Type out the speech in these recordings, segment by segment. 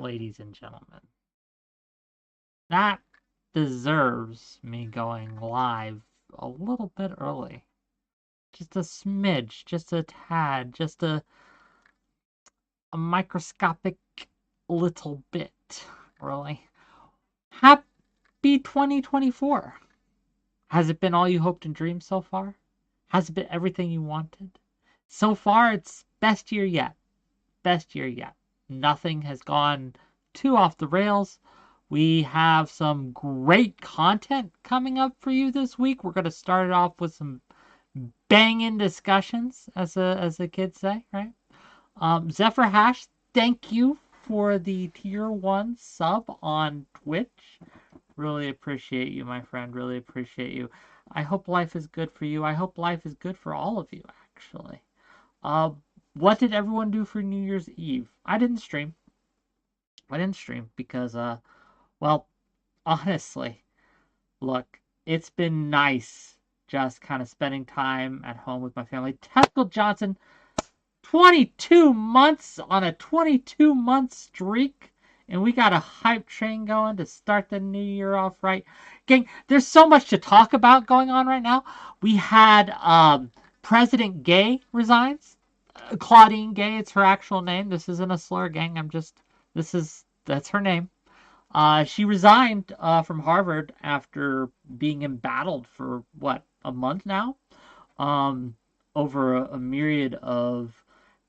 ladies and gentlemen. That deserves me going live a little bit early. Just a smidge, just a tad, just a microscopic little bit, really. Happy 2024. Has it been all you hoped and dreamed so far? Has it been everything you wanted? So far, it's best year yet. Best year yet. Nothing has gone too off the rails. We have some great content coming up for you this week. We're going to start it off with some banging discussions, as the kids say, right? 𝕍𝖎, thank you for the tier 1 sub on Twitch. Really appreciate you, my friend. Really appreciate you. I hope life is good for you. I hope life is good for all of you, actually. What did everyone do for New Year's Eve? I didn't stream. Because, well, honestly, look, it's been nice just kind of spending time at home with my family. Tesla Johnson, 22 months on a 22-month streak. And we got a hype train going to start the new year off right. Gang, there's so much to talk about going on right now. We had President Gay resigns. Claudine Gay, it's her actual name. This isn't a slur, gang. That's her name. She resigned from Harvard after being embattled for, a month now? Over a myriad of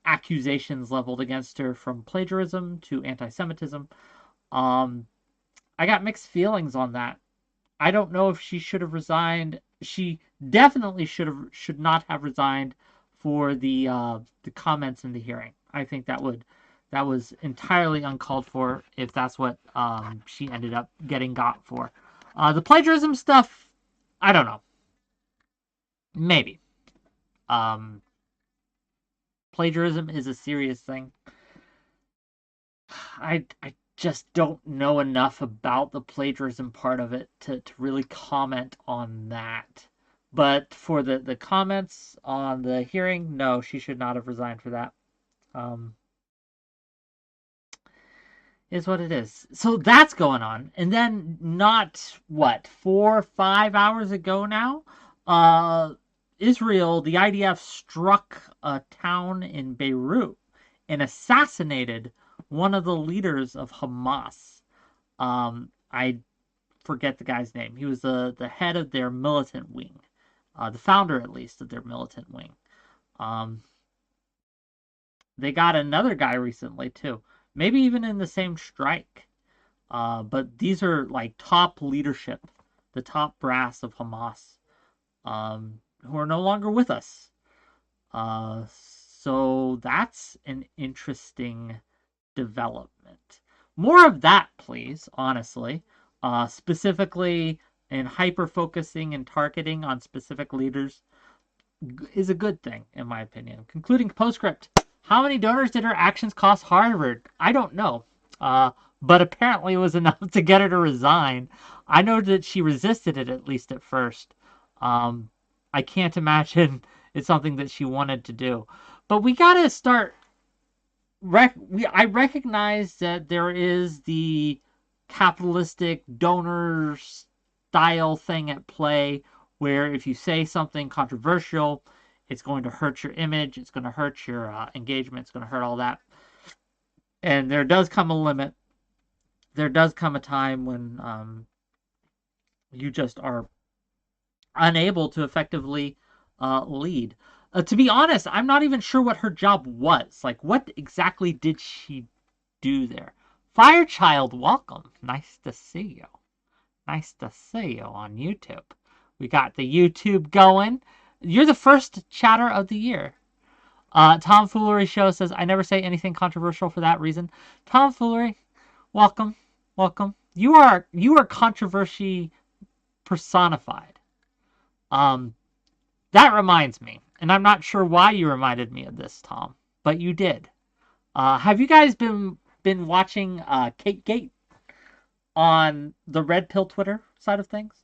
accusations leveled against her, from plagiarism to anti-Semitism. I got mixed feelings on that. I don't know if she should have resigned. She definitely should not have resigned for the comments in the hearing. I think that was entirely uncalled for if that's what she ended up getting got for. The plagiarism stuff, I don't know. Maybe. Plagiarism is a serious thing. I just don't know enough about the plagiarism part of it to really comment on that. But for the comments on the hearing, no, she should not have resigned for that. Is what it is. So that's going on. And then not, 4 or 5 hours ago now, Israel, the IDF struck a town in Beirut and assassinated one of the leaders of Hamas. I forget the guy's name. He was the head of their militant wing. The founder, at least, of their militant wing. They got another guy recently, too. Maybe even in the same strike. But these are, top leadership. The top brass of Hamas. Who are no longer with us. So that's an interesting development. More of that, please, honestly. Specifically in hyper-focusing and targeting on specific leaders is a good thing, in my opinion. Concluding postscript. How many donors did her actions cost Harvard? I don't know. But apparently it was enough to get her to resign. I know that she resisted it, at least at first. I can't imagine it's something that she wanted to do. But we got to start... I recognize that there is the capitalistic donor style thing at play, where if you say something controversial, it's going to hurt your image, it's going to hurt your engagement, it's going to hurt all that. And there does come a limit. There does come a time when you just are unable to effectively lead. To be honest, I'm not even sure what her job was. What exactly did she do there? Firechild, welcome. Nice to see you. Nice to see you on YouTube. We got the YouTube going. You're the first chatter of the year. Tomfoolery Show says, I never say anything controversial for that reason. Tomfoolery, welcome. Welcome. You are controversy personified. That reminds me, and I'm not sure why you reminded me of this, Tom, but you did. Have you guys been watching Kate Gate on the Red Pill Twitter side of things?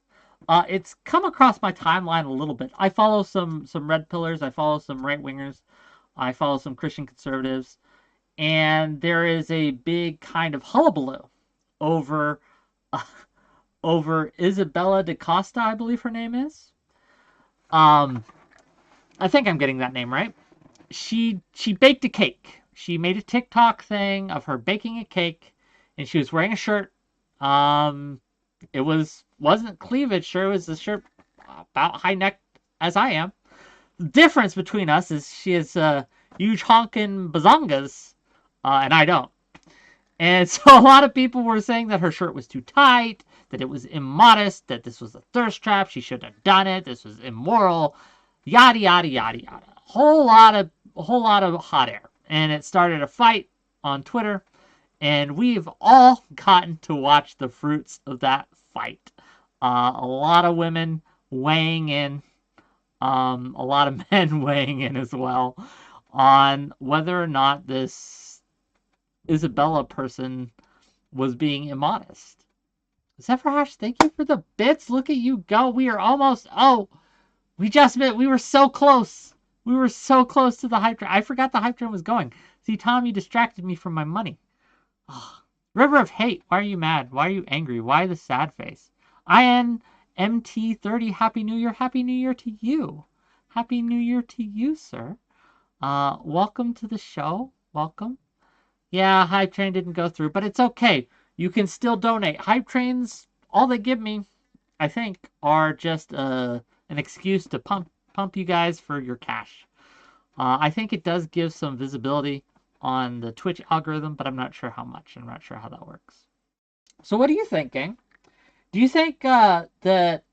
It's come across my timeline a little bit. I follow some Red Pillers. I follow some right-wingers. I follow some Christian conservatives. and there is a big kind of hullabaloo over uh, over 𝕾𝖎𝖙, I believe her name is. Um, I think I'm getting that name right. She baked a cake. She made a TikTok thing of her baking a cake, and she was wearing a shirt. It wasn't cleavage shirt. It was a shirt about high neck as I am. The difference between us is she has huge honking bazongas, and I don't. And so a lot of people were saying that her shirt was too tight, that it was immodest, that this was a thirst trap, she shouldn't have done it, this was immoral, yada yada yada yada. A whole lot of hot air. And it started a fight on Twitter, and we've all gotten to watch the fruits of that fight. A lot of women weighing in, a lot of men weighing in as well, on whether or not this Isabella person was being immodest. 𝕍𝖏, thank you for the bits. Look at you go. We are almost. Oh, we just met. We were so close. We were so close to the hype train. I forgot the hype train was going. See, Tom, you distracted me from my money. Oh. River of Hate. Why are you mad? Why are you angry? Why the sad face? INMT30. Happy New Year. Happy New Year to you. Happy New Year to you, sir. Welcome to the show. Welcome. Yeah, Hype Train didn't go through, but it's okay. You can still donate. Hype Trains, all they give me, I think, are just an excuse to pump you guys for your cash. I think it does give some visibility on the Twitch algorithm, but I'm not sure how much. I'm not sure how that works. So what do you think, gang? Do you think that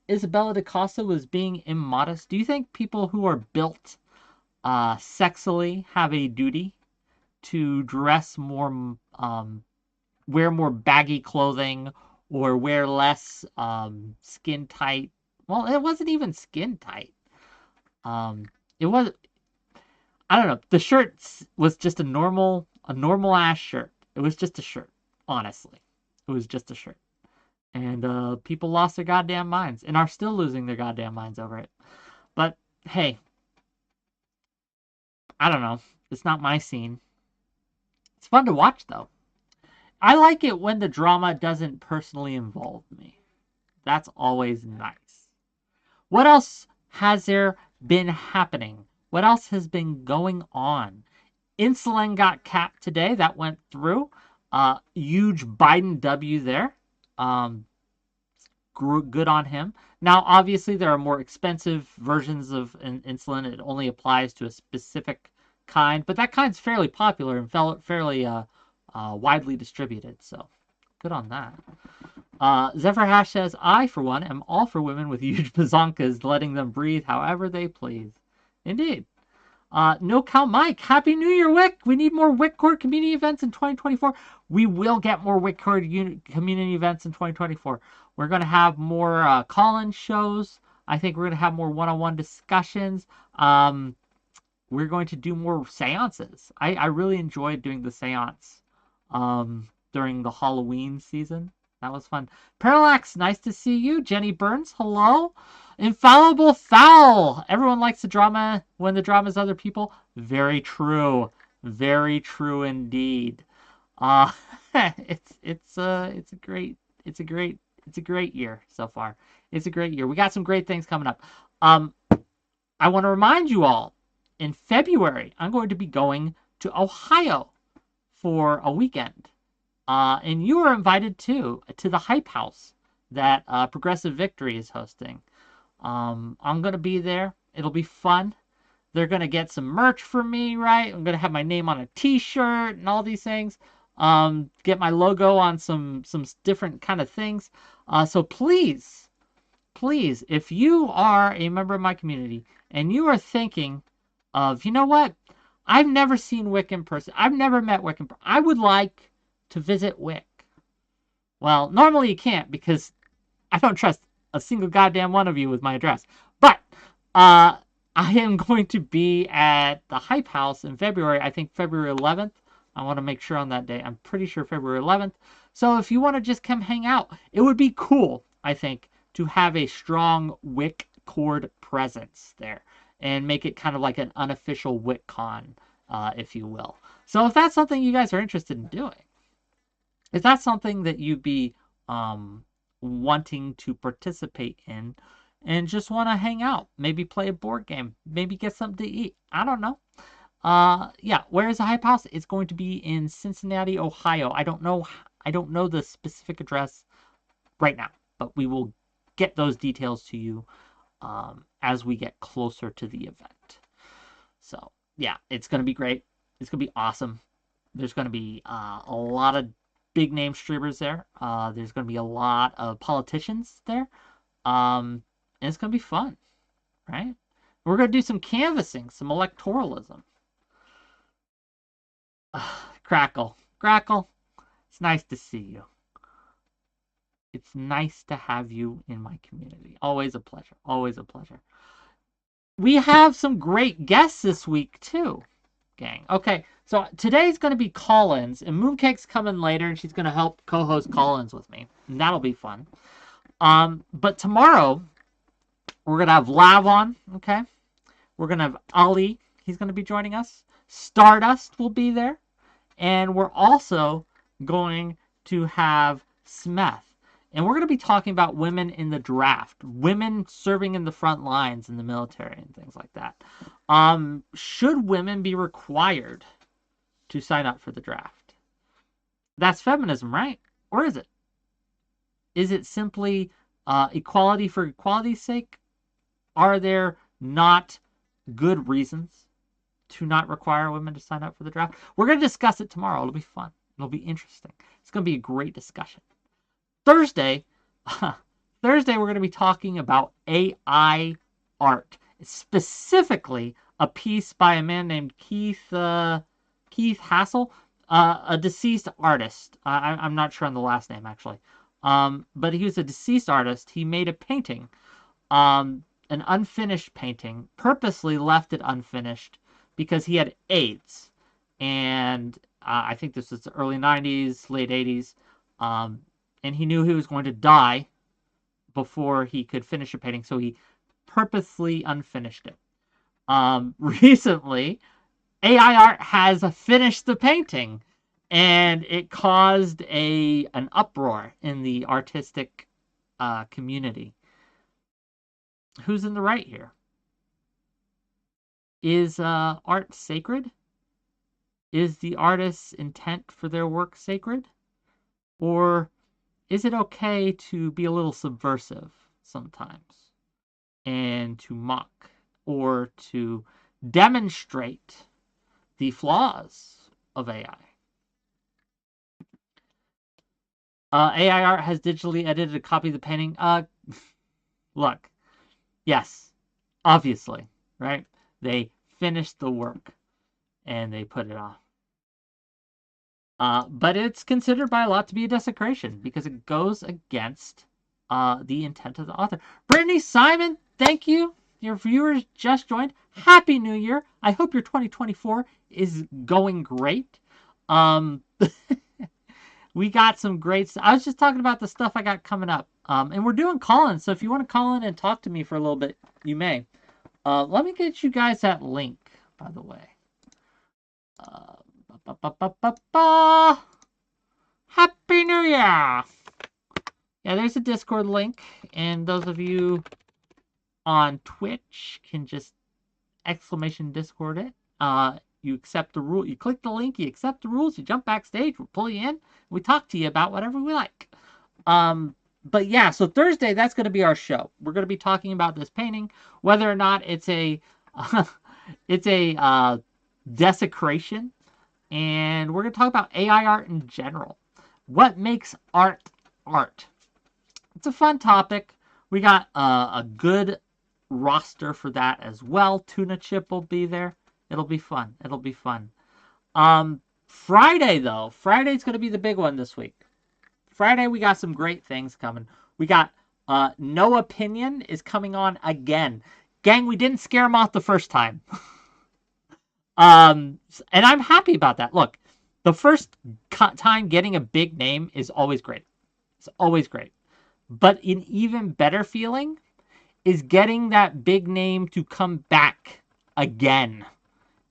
𝕾𝖎𝖙 was being immodest? Do you think people who are built sexily have a duty to dress more, wear more baggy clothing, or wear less skin tight? Well, it wasn't even skin tight. It was, I don't know. The shirt was just a normal ass shirt. It was just a shirt, honestly. It was just a shirt. And people lost their goddamn minds and are still losing their goddamn minds over it. But hey, I don't know. It's not my scene. It's fun to watch, though. I like it when the drama doesn't personally involve me. That's always nice. What else has there been happening? What else has been going on? Insulin got capped today. That went through. Huge Biden W there. Good on him. Now, obviously, there are more expensive versions of insulin. It only applies to a specific kind, but that kind's fairly popular and fairly widely distributed, so good on that. 𝕍𝖏 says, I, for one, am all for women with huge bazonkas, letting them breathe however they please. Indeed. No Cow Mike, Happy New Year, Whick! We need more WhickCord community events in 2024. We will get more WhickCord community events in 2024. We're going to have more call-in shows. I think we're going to have more one-on-one discussions. We're going to do more seances. I really enjoyed doing the seance during the Halloween season. That was fun. Parallax, nice to see you. Jenny Burns, hello. Infallible Foul. Everyone likes the drama when the drama is other people. Very true. Very true indeed. It's a great year so far. It's a great year. We got some great things coming up. I want to remind you all, in February, I'm going to be going to Ohio for a weekend. And you are invited too to the Hype House that Progressive Victory is hosting. I'm going to be there. It'll be fun. They're going to get some merch from me, right? I'm going to have my name on a t-shirt and all these things. Get my logo on some different kind of things. So please, if you are a member of my community and you are thinking of, you know what? I've never seen Whick in person. I've never met Whick in person. I would like to visit Whick. Well, normally you can't because I don't trust a single goddamn one of you with my address. But I am going to be at the Hype House in February. I think February 11th. I want to make sure on that day. I'm pretty sure February 11th. So if you want to just come hang out, it would be cool, I think, to have a strong WhickCord presence there and make it kind of like an unofficial WhickCon if you will. So if that's something you guys are interested in doing, if that's something that you'd be wanting to participate in and just want to hang out, maybe play a board game, maybe get something to eat, I don't know. Yeah, where is the Hype House? It's going to be in Cincinnati, Ohio. I don't know the specific address right now, but we will get those details to you as we get closer to the event. So yeah, it's going to be great. It's going to be awesome. There's going to be a lot of big name streamers there. There's going to be a lot of politicians there. And it's going to be fun, right? We're going to do some canvassing, some electoralism. Crackle. It's nice to see you. It's nice to have you in my community. Always a pleasure. We have some great guests this week, too, gang. Okay, so today's going to be call-ins, and Mooncake's coming later, and she's going to help co-host call-ins with me, and that'll be fun. But tomorrow, we're going to have Lav on, okay? We're going to have Ali. He's going to be joining us. Stardust will be there. And we're also going to have Smeth. And we're going to be talking about women in the draft, women serving in the front lines in the military and things like that. Should women be required to sign up for the draft? That's feminism, right? Or is it? Is it simply equality for equality's sake? Are there not good reasons to not require women to sign up for the draft? We're going to discuss it tomorrow. It'll be fun. It'll be interesting. It's going to be a great discussion. Thursday, we're going to be talking about AI art, specifically a piece by a man named 𝕾𝖍𝖎𝖙, a deceased artist. I'm not sure on the last name, actually. But he was a deceased artist. He made a painting, an unfinished painting, purposely left it unfinished because he had AIDS. And I think this was the early 90s, late 80s. And he knew he was going to die before he could finish a painting, so he purposely unfinished it. Recently, AI art has finished the painting, and it caused an uproar in the artistic community. Who's in the right here? Is art sacred? Is the artist's intent for their work sacred? Or is it okay to be a little subversive sometimes and to mock or to demonstrate the flaws of AI? AI art has digitally edited a copy of the painting. Look, yes, obviously, right? They finished the work and they put it off. But it's considered by a lot to be a desecration because it goes against the intent of the author. Brittany Simon, thank you. Your viewers just joined. Happy New Year. I hope your 2024 is going great. We got some great stuff. I was just talking about the stuff I got coming up. And we're doing call-ins, so if you want to call in and talk to me for a little bit, you may. Let me get you guys that link, by the way. Happy New Year! Yeah, there's a Discord link, and those of you on Twitch can just !Discord it. You accept the rule. You click the link, you accept the rules, you jump backstage, we'll pull you in, we talk to you about whatever we like. But yeah, so Thursday, that's going to be our show. We're going to be talking about this painting, whether or not it's a desecration. And we're going to talk about AI art in general. What makes art art? It's a fun topic. We got a good roster for that as well. Tuna Chip will be there. It'll be fun. Friday, though. Friday's going to be the big one this week. Friday, we got some great things coming. We got No Opinion is coming on again. Gang, we didn't scare him off the first time. And I'm happy about that. Look, the first time getting a big name is always great. It's always great. But an even better feeling is getting that big name to come back again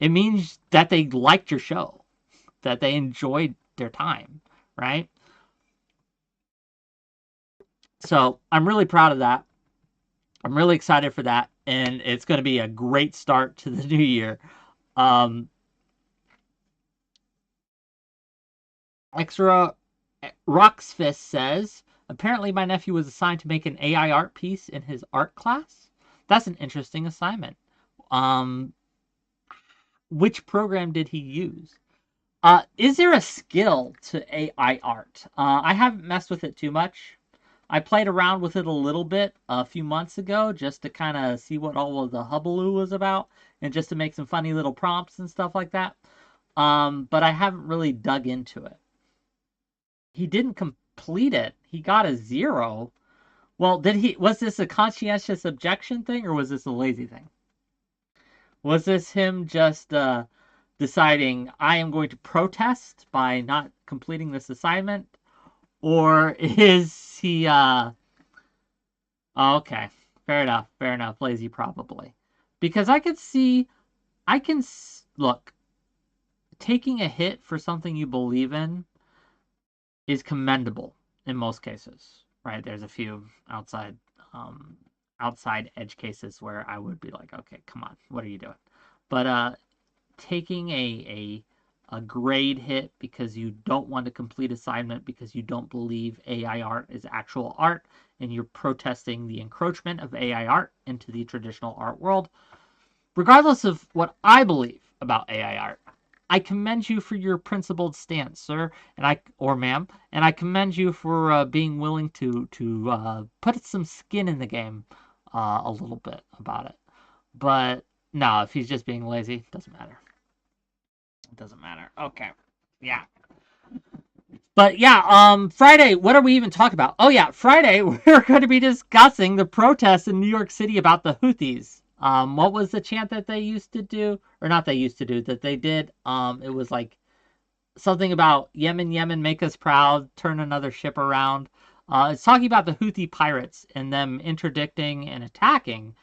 It means that they liked your show, that they enjoyed their time, right? So I'm really proud of that. I'm really excited for that, and it's going to be a great start to the new year. Um, Extra Roxfist says, apparently my nephew was assigned to make an AI art piece in his art class. That's an interesting assignment. Um, which program did he use? Is there a skill to AI art? I haven't messed with it too much. I played around with it a little bit a few months ago just to kind of see what all of the hubbaloo was about and just to make some funny little prompts and stuff like that. But I haven't really dug into it. He didn't complete it. He got a 0. Well, was this a conscientious objection thing or was this a lazy thing? Was this him just deciding I am going to protest by not completing this assignment? Or is he oh, okay. Fair enough. Lazy probably. Because I can look, taking a hit for something you believe in is commendable in most cases, right? There's a few um, outside edge cases where I would be like, okay, come on, what are you doing? But taking a grade hit because you don't want to complete assignment because you don't believe AI art is actual art and you're protesting the encroachment of AI art into the traditional art world, regardless of what I believe about AI art, I commend you for your principled stance, sir, or ma'am, and I commend you for being willing to put some skin in the game a little bit about it. But no, if he's just being lazy, it doesn't matter. It doesn't matter. Okay, yeah. But yeah, Friday, what are we even talking about? Oh yeah, Friday, we're going to be discussing the protests in New York City about the Houthis. What was the chant that they used to do? Or not they used to do, that they did? It was like something about Yemen, Yemen, make us proud, turn another ship around. It's talking about the Houthi pirates and them interdicting and attacking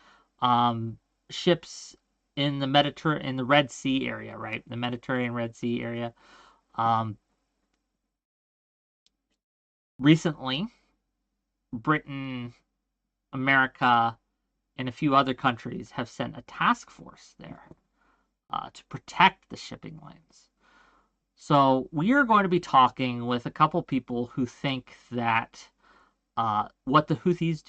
ships in the Red Sea area, right? The Mediterranean Red Sea area. Um, Recently, Britain, America, and a few other countries have sent a task force there to protect the shipping lanes. So we are going to be talking with a couple people who think that what the Houthis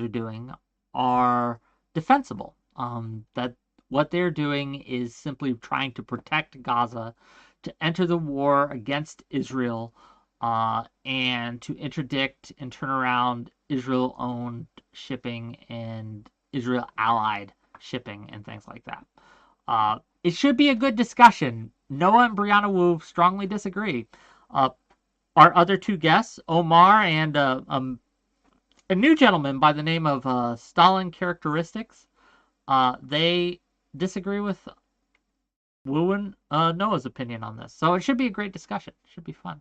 are doing are defensible. That what they're doing is simply trying to protect Gaza, to enter the war against Israel, and to interdict and turn around Israel-owned shipping and Israel-allied shipping and things like that. It should be a good discussion. Noah and Brianna Wu strongly disagree. Our other two guests, Omar and a new gentleman by the name of Stalin Characteristics, they disagree with Wu and Noah's opinion on this. So it should be a great discussion. Should be fun.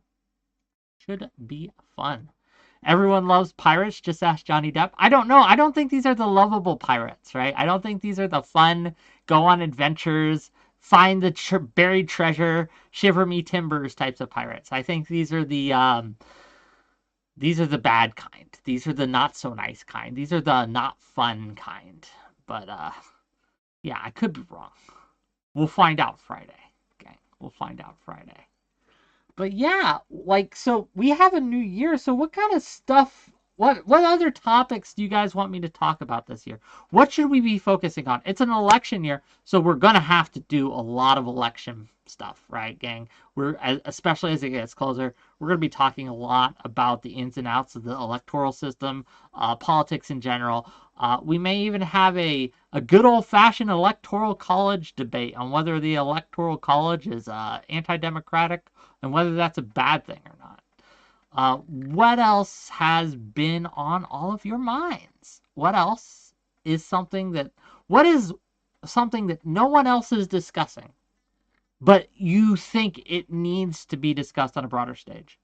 Should be fun. Everyone loves pirates. Just ask Johnny Depp. I don't know. I don't think these are the lovable pirates, right? I don't think these are the fun, go on adventures, find the buried treasure, shiver me timbers types of pirates. I think these are the bad kind. These are the not so nice kind. These are the not fun kind. But yeah, I could be wrong. We'll find out Friday. Okay, we'll find out Friday. But yeah, like, so we have a new year. So what kind of stuff? What other topics do you guys want me to talk about this year? What should we be focusing on? It's an election year, so we're gonna have to do a lot of election stuff, right, gang? Especially as it gets closer, we're gonna be talking a lot about the ins and outs of the electoral system, politics in general. We may even have a good old-fashioned electoral college debate on whether the electoral college is anti-democratic and whether that's a bad thing or not. What else has been on all of your minds? What is something that no one else is discussing, but you think it needs to be discussed on a broader stage?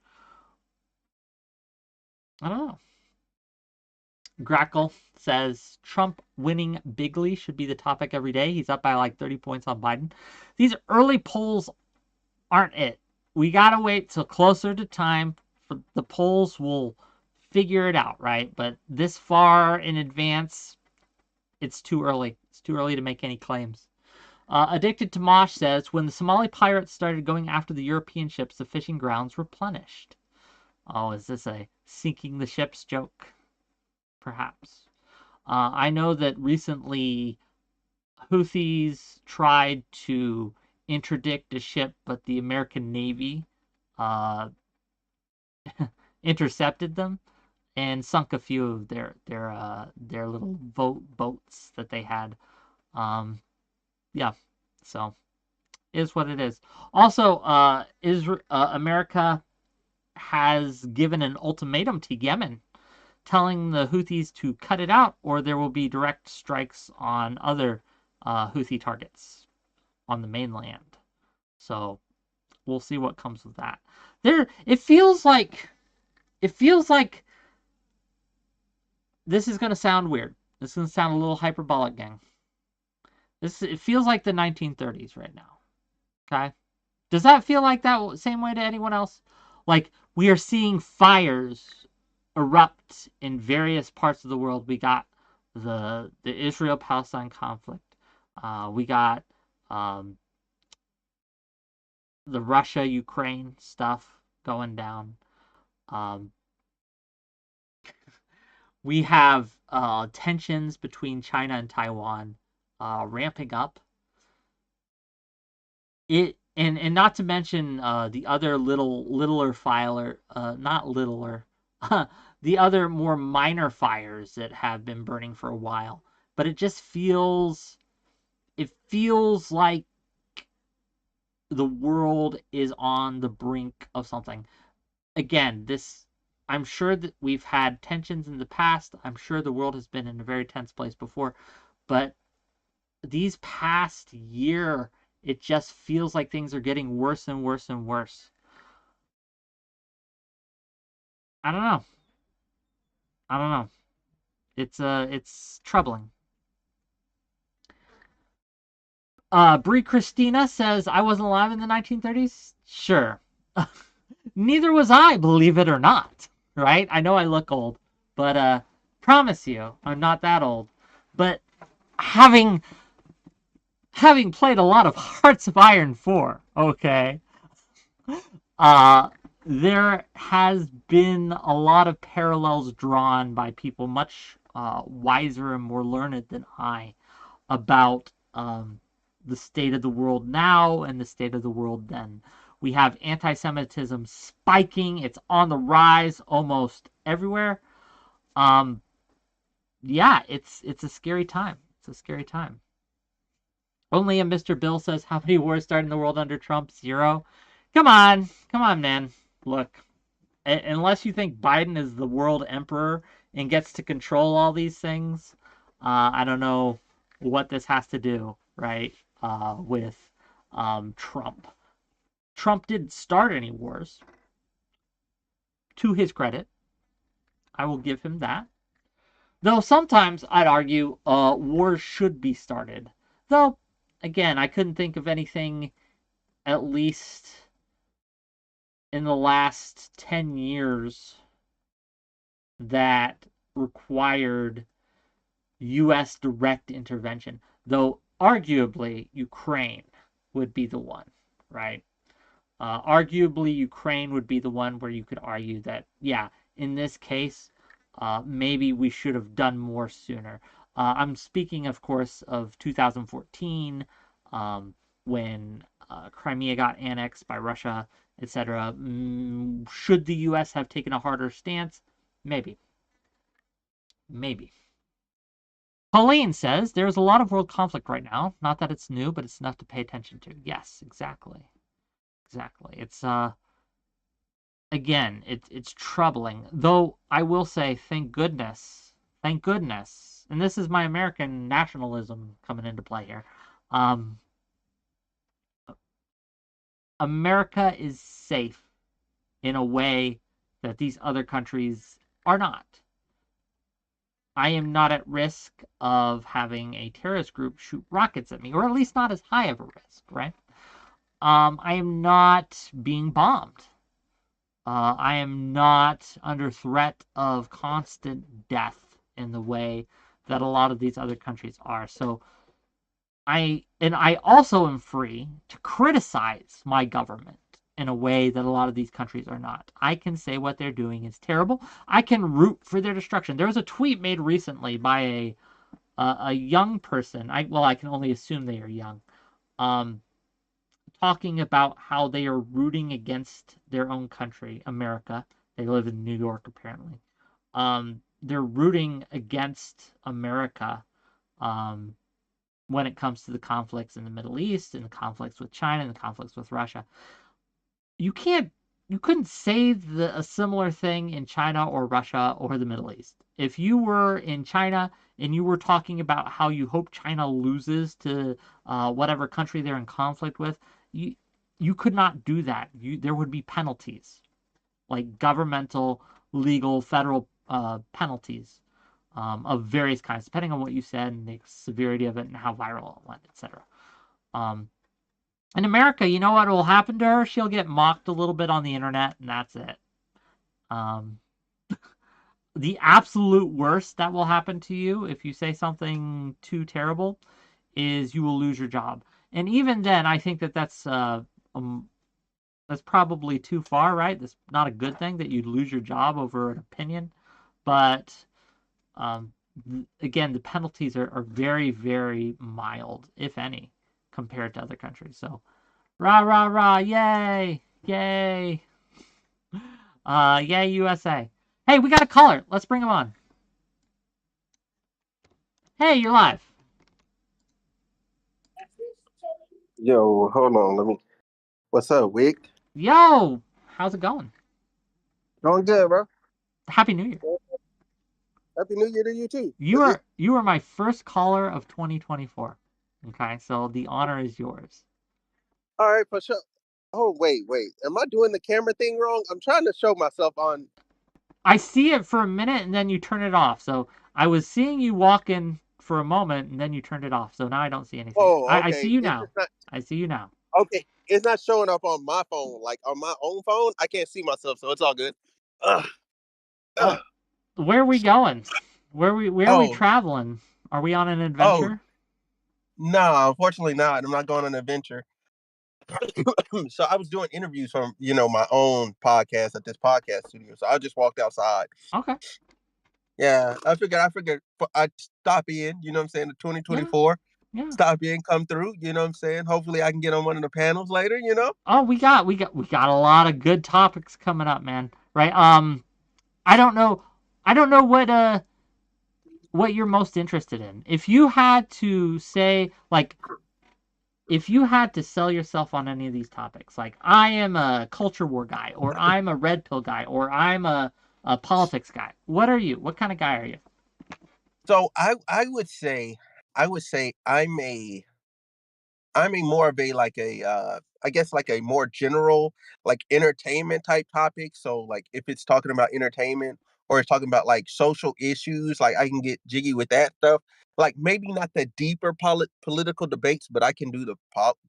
I don't know. Grackle says Trump winning bigly should be the topic every day. He's up by like 30 points on Biden. These early polls aren't it. We gotta wait till closer to time. For the polls will figure it out, right? But this far in advance, it's too early. It's too early to make any claims. Addicted to Mosh says, when the Somali pirates started going after the European ships, the fishing grounds replenished. Oh, is this a sinking the ships joke? Perhaps. I know that recently Houthis tried to interdict a ship, but the American Navy uh, intercepted them and sunk a few of their little boats that they had. Yeah, so is what it is. Also, America has given an ultimatum to Yemen, telling the Houthis to cut it out, or there will be direct strikes on other Houthi targets on the mainland. So we'll see what comes of that. It feels like this is going to sound weird. This is going to sound a little hyperbolic, gang. It feels like the 1930s right now. Okay? Does that feel like that same way to anyone else? Like, we are seeing fires erupt in various parts of the world. We got the Israel-Palestine conflict. We got the Russia-Ukraine stuff going down. We have tensions between China and Taiwan ramping up. And not to mention the other littler fire, not littler, the other more minor fires that have been burning for a while. But it feels like the world is on the brink of something. Again, I'm sure that we've had tensions in the past. I'm sure the world has been in a very tense place before. But these past year, it just feels like things are getting worse and worse and worse. I don't know. I don't know. It's troubling. Brie Christina says, I wasn't alive in the 1930s? Sure. Neither was I, believe it or not. Right? I know I look old, but promise you, I'm not that old. But having played a lot of Hearts of Iron 4, okay, there has been a lot of parallels drawn by people much wiser and more learned than I about the state of the world now and the state of the world then. We have anti-Semitism spiking. It's on the rise almost everywhere. Yeah, it's a scary time. It's a scary time. Only a Mr. Bill says, how many wars started in the world under Trump? 0. Come on, man. Look, unless you think Biden is the world emperor and gets to control all these things, I don't know what this has to do, right, with Trump. Trump didn't start any wars, to his credit. I will give him that. Though sometimes I'd argue wars should be started. Though, again, I couldn't think of anything, at least in the last 10 years, that required U.S. direct intervention. Though, arguably, Ukraine would be the one, right? Arguably, Ukraine would be the one where you could argue that, yeah, in this case, maybe we should have done more sooner. I'm speaking, of course, of 2014, when Crimea got annexed by Russia, etc. Should the U.S. have taken a harder stance? Maybe. Maybe. Pauline says, there's a lot of world conflict right now. Not that it's new, but it's enough to pay attention to. Yes, exactly. Exactly. It's again, it's troubling. Though I will say, thank goodness, and this is my American nationalism coming into play here. America is safe in a way that these other countries are not. I am not at risk of having a terrorist group shoot rockets at me, or at least not as high of a risk, right? I am not being bombed. I am not under threat of constant death in the way that a lot of these other countries are. So I also am free to criticize my government in a way that a lot of these countries are not. I can say what they're doing is terrible. I can root for their destruction. There was a tweet made recently by a young person. I can only assume they are young. Um, Talking about how they are rooting against their own country, America. They live in New York apparently. They're rooting against America um, when it comes to the conflicts in the Middle East and the conflicts with China and the conflicts with Russia. You couldn't say a similar thing in China or Russia or the Middle East. If you were in China and you were talking about how you hope China loses to whatever country they're in conflict with, you could not do that. There would be penalties, like governmental, legal, federal penalties of various kinds, depending on what you said and the severity of it and how viral it went, etc. In America, you know what will happen to her? She'll get mocked a little bit on the internet, and that's it. Um, the absolute worst that will happen to you if you say something too terrible is you will lose your job. And even then, I think that's probably too far, right? That's not a good thing that you'd lose your job over an opinion. But um, again, the penalties are very, very mild, if any, compared to other countries. So, rah, rah, rah, yay, yay, yay, USA. Hey, we got a caller. Let's bring him on. Hey, you're live. Yo, hold on. What's up, Whick? Yo, how's it going? Going good, bro. Happy New Year. Happy New Year to you too. You are my first caller of 2024. Okay, so the honor is yours. All right, for sure. Oh, wait. Am I doing the camera thing wrong? I'm trying to show myself on. I see it for a minute and then you turn it off. So I was seeing you walk in for a moment and then you turned it off. So now I don't see anything. Oh, I see okay. you It's now. just not I see you now. okay. It's not showing up on my phone. Like on my own phone, I can't see myself, so it's all good. Ugh, ugh. Where are we going? Where are we Oh, traveling? Are we on an oh, adventure? no. Unfortunately, not. I'm not going on an adventure. So I was doing interviews from my own podcast at this podcast studio. So I just walked outside. Okay. Yeah, I figured I'd stop in, you know what I'm saying, the Yeah. 2024, Yeah. stop in, come through, you know what I'm saying? Hopefully I can get on one of the panels later. Oh, we got a lot of good topics coming up, man. Right? I don't know what you're most interested in. If you had to say, like, if you had to sell yourself on any of these topics, like I am a culture war guy, or I'm a red pill guy, or I'm a politics guy, what are you? What kind of guy are you? So I would say I'm a more of a like a I guess like a more general like entertainment type topic. So like if it's talking about entertainment or it's talking about like social issues, like I can get jiggy with that stuff. Like maybe not the deeper political debates, but I can do the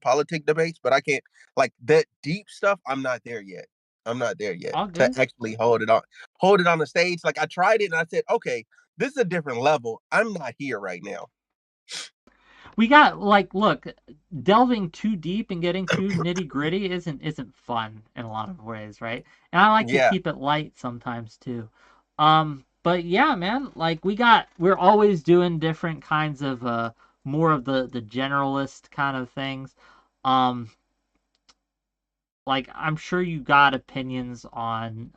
politic debates. But I can't like that deep stuff. I'm not there yet. I'm not there yet All to good. actually hold it on the stage. Like I tried it and I said, okay, this is a different level. I'm not here right now. We got, like, look, delving too deep and getting too nitty gritty isn't fun in a lot of ways, right? And I like to Yeah. keep it light sometimes too. But yeah, man, like we're always doing different kinds of more of the generalist kind of things. Um, like I'm sure you got opinions on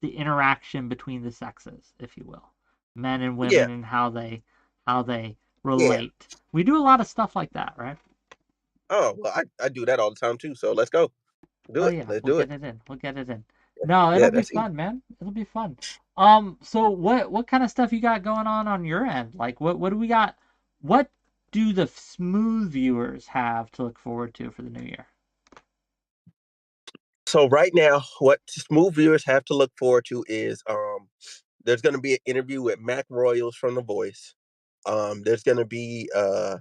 the interaction between the sexes, if you will, men and Yeah. women, and how they Yeah. relate. We do a lot of stuff like that, right? Oh, well, I do that all the time too. So let's go. Do Oh it. yeah, Let's we'll do it. get it in. We'll get it in. No, it'll Yeah, be that's easy. fun, man. It'll be fun. So what kind of stuff you got going on your end? Like what do we got? What do the smooth viewers have to look forward to for the new year? So right now, what smooth viewers have to look forward to is There's going to be an interview with Mac Royals from The Voice. There's going to be a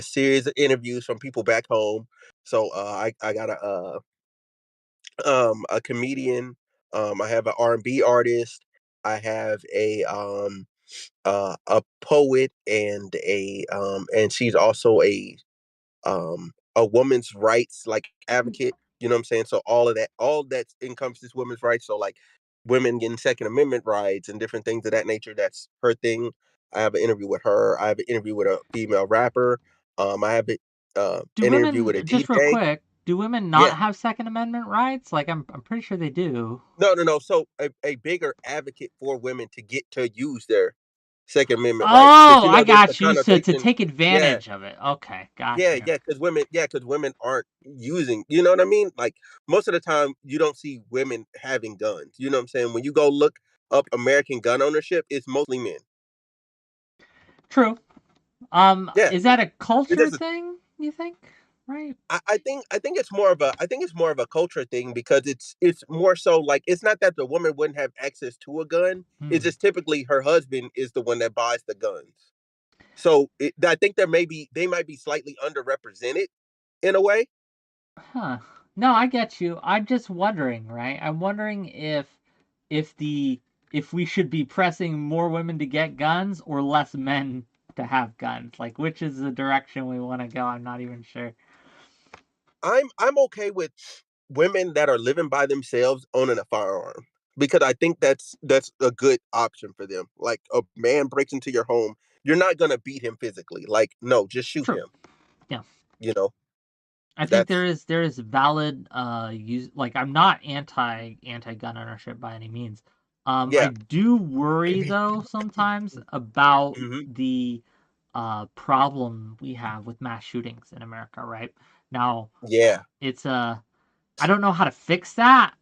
series of interviews from people back home. So I got a comedian. I have an R&B artist. I have a poet and she's also a woman's rights like advocate. You know what I'm saying? So all that encompasses women's rights. So like women getting Second Amendment rights and different things of that nature. That's her thing. I have an interview with her. I have an interview with a female rapper. I have Do an interview with a women, just real DJ. quick, do women Yeah, not have Second Amendment rights? Like, I'm pretty sure they do. no. So a bigger advocate for women to get to use their Second Amendment rights because Oh, you I know there's a got you. So to connotation. take Yeah, advantage of it. Okay, got yeah, you. because women aren't using. You know what I mean? Like most of the time, you don't see women having guns. You know what I'm saying? When you go look up American gun ownership, it's mostly men. True. Yeah, Is that a it culture doesn't. thing, you think? Right? I think it's more of a culture thing because it's more so like it's not that the woman wouldn't have access to a gun. It's Hmm. just typically her husband is the one that buys the guns. So I think they might be slightly underrepresented in a way. Huh. No, I get you. I'm just wondering, right? I'm wondering if the if we should be pressing more women to get guns or less men to have guns. Like which is the direction we want to go. I'm not even sure. I'm okay with women that are living by themselves owning a firearm because I think that's a good option for them. Like a man breaks into your home, you're not gonna beat him physically. Like no, just shoot True. him. Yeah. You know I think that's there is valid use, like I'm not anti gun ownership by any means. I yeah. do worry though sometimes about Hmm. the problem we have with mass shootings in America, right? Now, Yeah, it's I don't know how to fix that,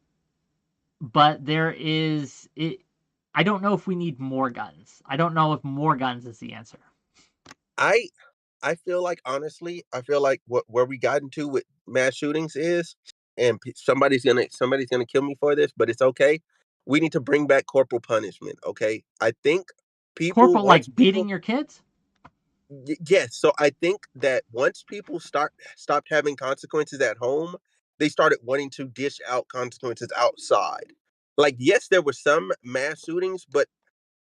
but there is it I don't know if we need more guns. I don't know if more guns is the answer. I I feel like honestly, I feel like where we got into with mass shootings is, and somebody's gonna kill me for this, but it's okay. We need to bring back corporal punishment. Okay, I think people Corporal, once like people beating your kids? yes, so I think that once people stopped having consequences at home, they started wanting to dish out consequences outside. Like yes, there were some mass shootings, but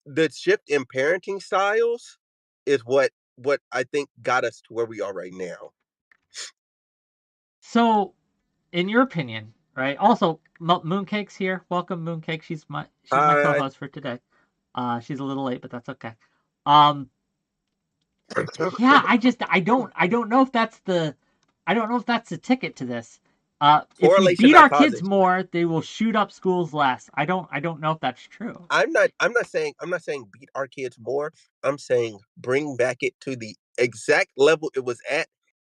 the shift in parenting styles is what I think got us to where we are right now. So, in your opinion, right? Also, Mooncake's here. Welcome, Mooncake. She's my Uh, co-host for today. She's a little late, but that's okay. Um, yeah, I don't know if that's the I don't know if that's the ticket to this. If we correlation, beat not our kids causation. more, they will shoot up schools less. I don't know if that's true. I'm not saying beat our kids more. I'm saying bring back it to the exact level it was at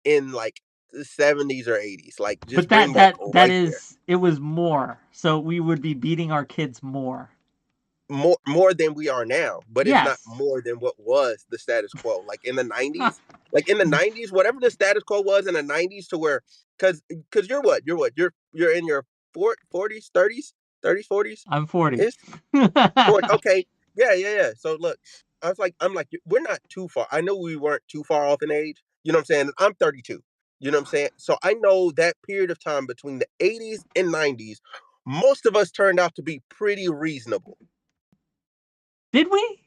in like the 70s or 80s. Like But just bring back that right there. is it was more. So we would be beating our kids more. More than we are now, but it's not Yes. more than what was the status quo. Like in the 90s, whatever the status quo was in the 90s to where cuz you're in your 40s, 30s, 40s I'm 40. ish. 40. Okay. Yeah. So look, I'm like we're not too far. I know we weren't too far off in age. You know what I'm saying? I'm 32. You know what I'm saying? So I know that period of time between the 80s and 90s, most of us turned out to be pretty reasonable. Did we?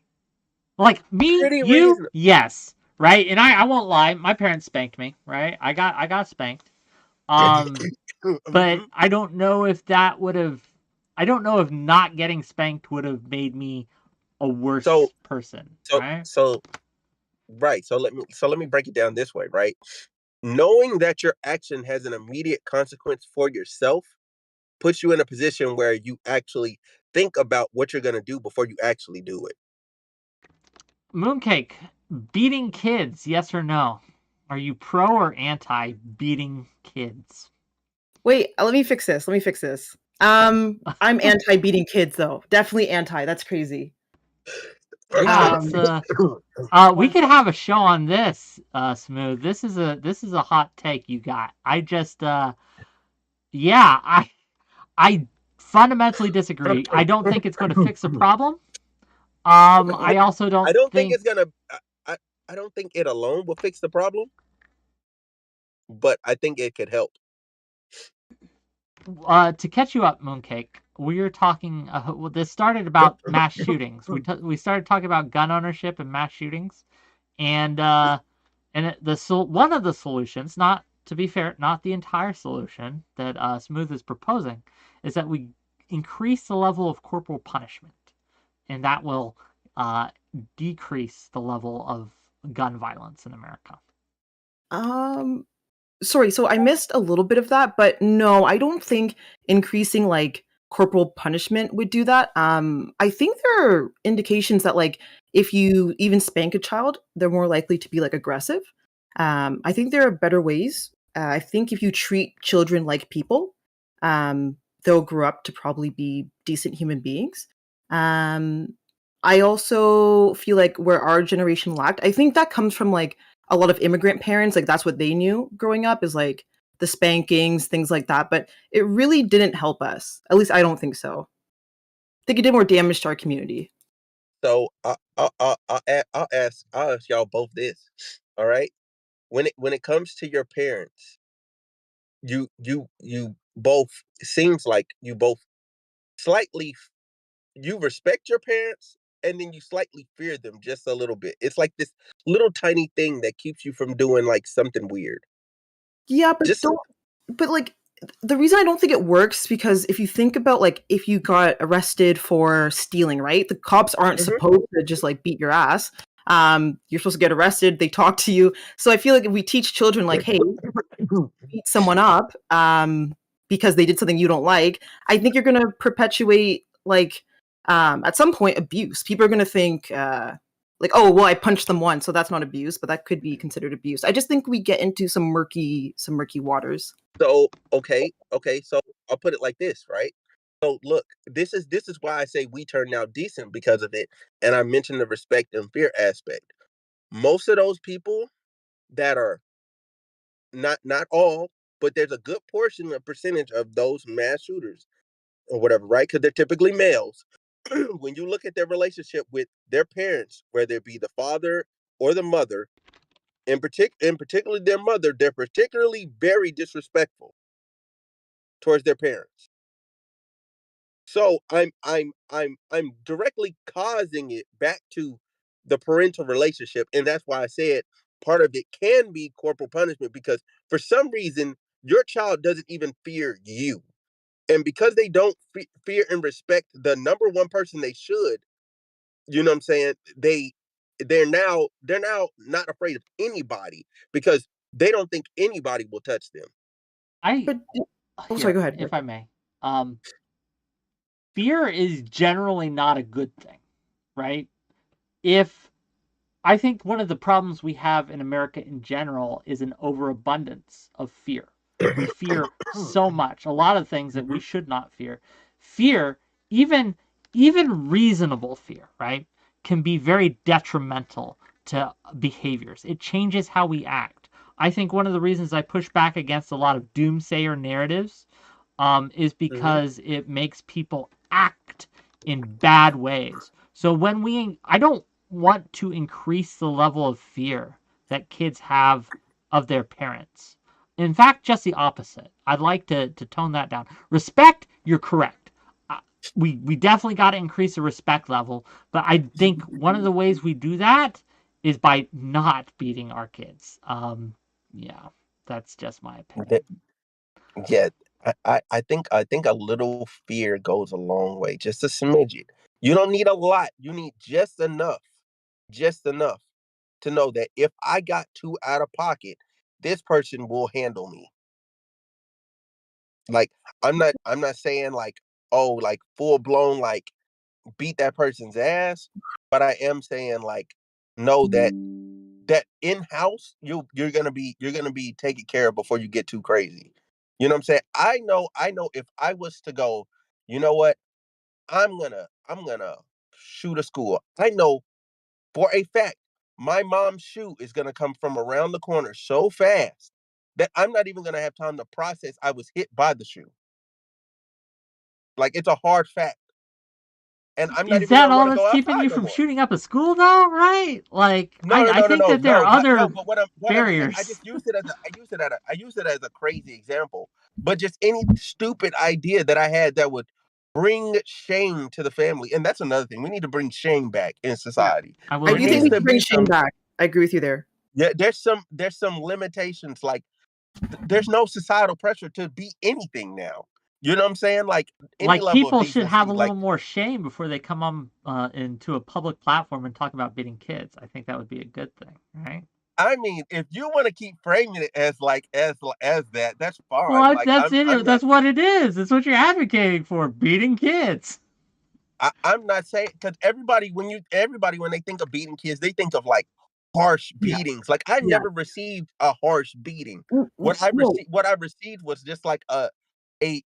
Like me, Pretty you, reasonable. yes, right. And I won't lie. My parents spanked me, right? I got spanked. But Mhm. I don't know if that would have. I don't know if not getting spanked would have made me a So worse person, so right? so right. So let me break it down this way, right? Knowing that your action has an immediate consequence for yourself puts you in a position where you actually think about what you're going to do before you actually do it. Mooncake, beating kids, yes or no? Are you pro or anti beating kids? Wait, let me fix this. Let me fix this. I'm anti beating kids though. Definitely anti. That's crazy. Yeah, it's Um, we one could have a show on this, Smooth. This is a hot take you got. I just yeah, I fundamentally disagree. I don't think it's going to fix a problem. I also I don't don't think think it's gonna. I, I don't think it alone will fix the problem, but I think it could help. to catch you up, Mooncake. We were talking. Well, this started about mass shootings. We started talking about gun ownership and mass shootings, and one of the solutions, not to be fair, not the entire solution that Smooth is proposing, is that we increase the level of corporal punishment, and that will decrease the level of gun violence in America. Sorry, so I missed a little bit of that, but no, I don't think increasing like corporal punishment would do that. I think there are indications that like if you even spank a child, they're more likely to be like aggressive. I think there are better ways. I think if you treat children like people, they'll grow up to probably be decent human beings. Um, I also feel like where our generation lacked, I think that comes from like a lot of immigrant parents, like that's what they knew growing up is like the spankings, things like that. But it really didn't help us. At least I don't think so. I think it did more damage to our community. So I'll ask y'all both this. All right, when it comes to your parents, you both, it seems like you both slightly, you respect your parents and then you slightly fear them just a little bit. It's like this little tiny thing that keeps you from doing like something weird. Yeah, but Just don't. But like the reason I don't think it works is because if you think about like if you got arrested for stealing, right? The cops aren't Mhm. supposed to just like beat your ass. You're supposed to get arrested. They talk to you. So I feel like if we teach children like, hey, beat someone up because they did something you don't like, I think you're going to perpetuate like at some point abuse. People are going to think like, oh, well, I punched them once, so that's not abuse, but that could be considered abuse. I just think we get into some murky waters. So okay, so I'll put it like this, right? So look, this is why I say we turn out decent because of it. And I mentioned the respect and fear aspect. Most of those people that are, not all, but there's a good portion, a percentage of those mass shooters or whatever, right? Because they're typically males. When you look at their relationship with their parents, whether it be the father or the mother, in particular their mother, they're particularly very disrespectful towards their parents. So I'm directly causing it back to the parental relationship, and that's why I said part of it can be corporal punishment because for some reason your child doesn't even fear you, and because they don't fear and respect the number one person they should, you know what I'm saying? They're now not afraid of anybody because they don't think anybody will touch them. I But oh, sorry, Here, go ahead. if I may, fear is generally not a good thing, right? If I think one of the problems we have in America in general is an overabundance of fear. We fear so much, a lot of things that we should not fear. Fear, even reasonable fear, right, can be very detrimental to behaviors. It changes how we act. I think one of the reasons I push back against a lot of doomsayer narratives is Mhm. because it makes people act in bad ways. So I don't want to increase the level of fear that kids have of their parents. In fact, just the opposite. I'd like to tone that down. Respect, you're correct. Uh, we definitely got to increase the respect level, but I think one of the ways we do that is by not beating our kids. Yeah, that's just my opinion. Yeah, I think a little fear goes a long way, just a smidget. You don't need a lot. You need just enough to know that if I got too out of pocket, this person will handle me. Like I'm not saying like, oh, like full blown like beat that person's ass, but I am saying like know that in house you're gonna be taken care of before you get too crazy. You know what I'm saying? I know if I was to go, you know what, I'm gonna shoot a school. I know for a fact my mom's shoe is gonna come from around the corner so fast that I'm not even gonna have time to process I was hit by the shoe. Like it's a hard fact. And I'm not Is even that gonna all want to that's go keeping outside you no from more. shooting up a school, though? Right? Like, No, no, I no, no, think no, that there no, are other no. But what I'm saying, I barriers. just used it as I used it as a crazy example. But just any stupid idea that I had that would bring shame to the family, and that's another thing. We need to bring shame back in Yeah. society. I will I There do think needs we agree. to should bring be shame some. back. I agree with you there. Yeah, there's some limitations. Like there's no societal pressure to be anything now. You know what I'm saying? Like any Like, level of people should have decency. a Like little more shame before they come on into a public platform and talk about beating kids. I think that would be a good thing, right? I mean, if you want to keep framing it as like as that, that's fine. Well, Like that's I'm it. not That's what it is. It's what you're advocating for, beating kids. I'm not saying because everybody when they think of beating kids, they think of like harsh Yeah. beatings. Like I Yeah. never received a harsh beating. No. What I received was just like a a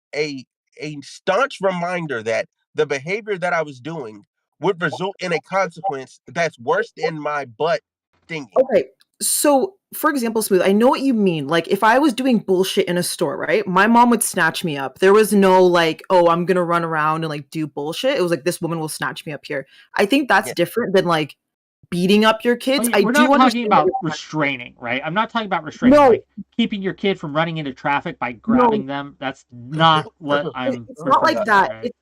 a staunch reminder that the behavior that I was doing would result in a consequence that's worse than my butt stinging. Okay. So, for example, Smooth, I know what you mean. Like, if I was doing bullshit in a store, right? My mom would snatch me up. There was no like, oh, I'm gonna run around and like do bullshit. It was like this woman will snatch me up here. I think that's Yeah. different than like beating up your Oh, kids. yeah, I we're do not talking understand what about you're restraining, right? I'm not talking about restraining, No, like keeping your kid from running into traffic by no, grabbing them. That's not what I'm it's not referring like to, that. right? It's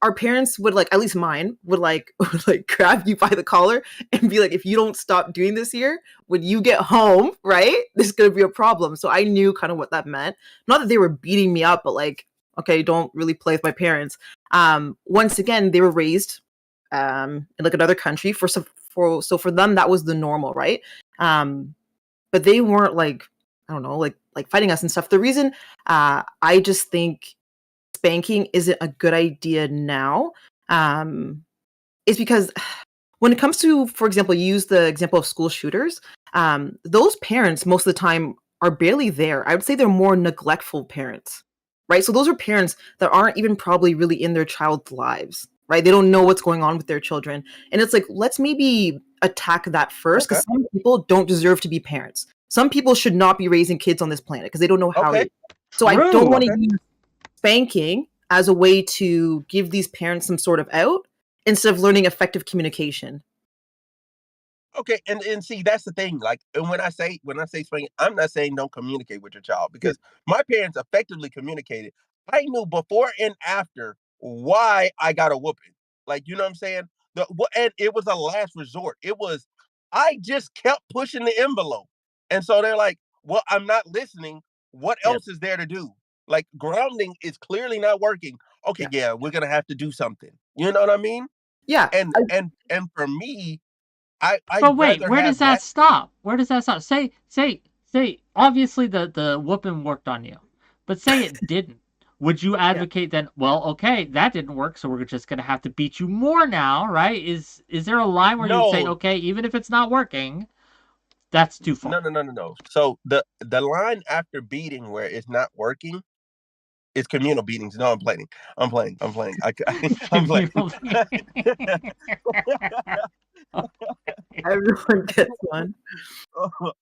our parents would like, at least mine would like would like grab you by the collar and be like, if you don't stop doing this here, when you get home, right, there's gonna be a problem. So I knew kind of what that meant. Not that they were beating me up, but like, okay, don't really play with my parents. Once again, they were raised in like another country for them that was the normal, right? But they weren't like, I don't know, like fighting us and stuff. The reason I just think spanking isn't a good idea now is because when it comes to, for example, you use the example of school shooters, those parents most of the time are barely there. I would say they're more neglectful parents, right? So those are parents that aren't even probably really in their child's lives, right? They don't know what's going on with their children. And it's like, let's maybe attack that first Okay. because some people don't deserve to be parents. Some people should not be raising kids on this planet because they don't know how Okay. to. So I don't want True. to Okay. use spanking as a way to give these parents some sort of out instead of learning effective communication. Okay, and see that's the thing. Like, and when I say spanking, I'm not saying don't communicate with your child Yeah. because my parents effectively communicated. I knew before and after why I got a whooping. Like, you know what I'm saying? And it was a last resort. It was I just kept pushing the envelope, and so they're like, "Well, I'm not listening. What Yeah. else is there to do? Like, grounding is clearly not working. Okay, Yeah. yeah, we're gonna have to do something. You know what I mean? Yeah. And for me, I'd But wait, rather where does have that that. stop? Where does that stop? Say. Obviously, the whooping worked on you, but say it didn't. Would you Yeah. advocate then? Well, okay, that didn't work, so we're just gonna have to beat you more now, right? Is there a line where you'd say, No, okay, even if it's not working, that's too no, far? no, no, no, no. So the line after beating where it's not working is communal beatings. No, I'm playing. I'm playing. I'm playing. I'm playing. Everyone gets one.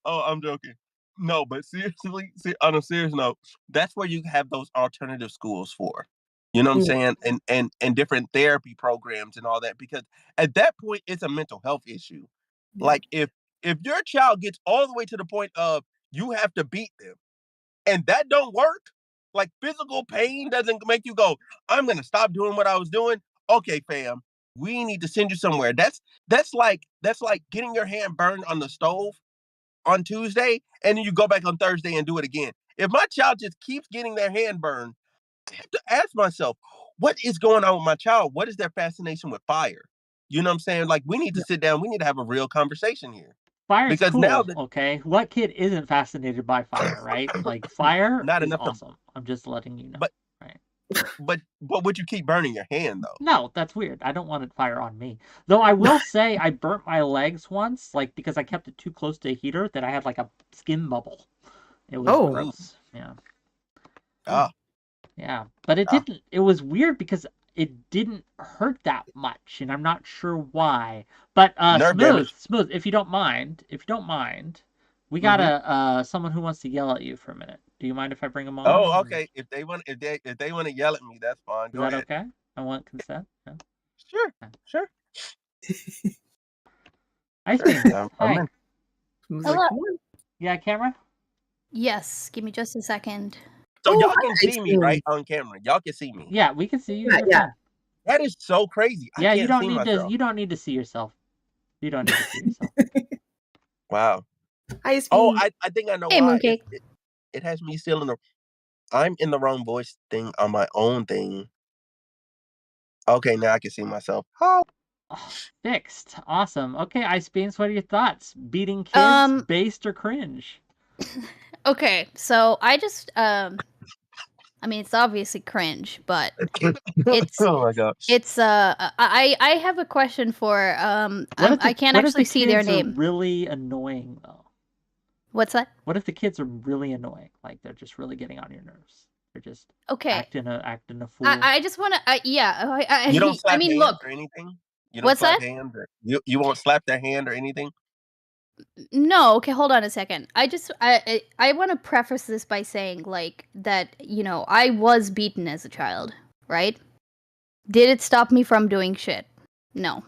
Oh, I'm joking. No, but seriously, on a serious note, that's where you have those alternative schools for. You know what I'm Mm, saying? And different therapy programs and all that. Because at that point, it's a mental health issue. yeah. Like if your child gets all the way to the point of you have to beat them and that don't work, like physical pain doesn't make you go, I'm gonna stop doing what I was doing. Okay, fam, we need to send you somewhere. That's like getting your hand burned on the stove on Tuesday, and then you go back on Thursday and do it again. If my child just keeps getting their hand burned, I have to ask myself, what is going on with my child? What is their fascination with fire? You know what I'm saying? Like we need to Yeah. sit down, we need to have a real conversation here. Fire's Because now cool, that okay? What kid isn't fascinated by fire, right? Like, fire not is enough to awesome. I'm just letting you know, but right? but would you keep burning your hand though? No, that's weird. I don't want it fire on me. Though I will say I burnt my legs once, like because I kept it too close to a heater that I had like a skin bubble. It was Oh. Ooh, gross. Yeah. ah, Yeah. But it ah. didn't it was weird because it didn't hurt that much, and I'm not sure why. But Nerve smooth, damage. smooth, if you don't mind, we got Hmm. a someone who wants to yell at you for a minute. Do you mind if I bring them on? Oh, okay. If they want to yell at me, that's fine. Is Go that ahead. okay? I want consent. Yeah. Sure. Okay. Sure. Ice Sure. Beans. I'm Hi. in. Who's Hello. like, come on. Yeah, camera? Yes, give me just a second. So Oh, y'all hi, can Ice see me, Beans. right, on camera. Y'all can see me. Yeah, we can see you. Yeah, You're yeah. fine. That is so crazy. Yeah, I you can't don't see need myself. to. You don't need to see yourself. You don't need to see yourself. Wow. Ice Oh, Beans. I think I know Hey, why. Mooncake. It has me still in the. I'm in the wrong voice thing on my own thing. Okay, now I can see myself. Oh. Oh, fixed. Awesome. Okay, Ice Beans, what are your thoughts? Beating kids, based or cringe? Okay, so I just I mean it's obviously cringe, but it's Oh my god. it's I have a question for I can't what if actually the see their kids are name. really annoying though? What's that? What if the kids are really annoying? Like they're just really getting on your nerves. They're just Okay. acting a fool. I just want to yeah, You don't slap I mean hands look. or anything? You don't What's slap that? hands or you won't slap their hand or anything? No, okay, hold on a second. I want to preface this by saying like that, you know, I was beaten as a child, right? Did it stop me from doing shit? No.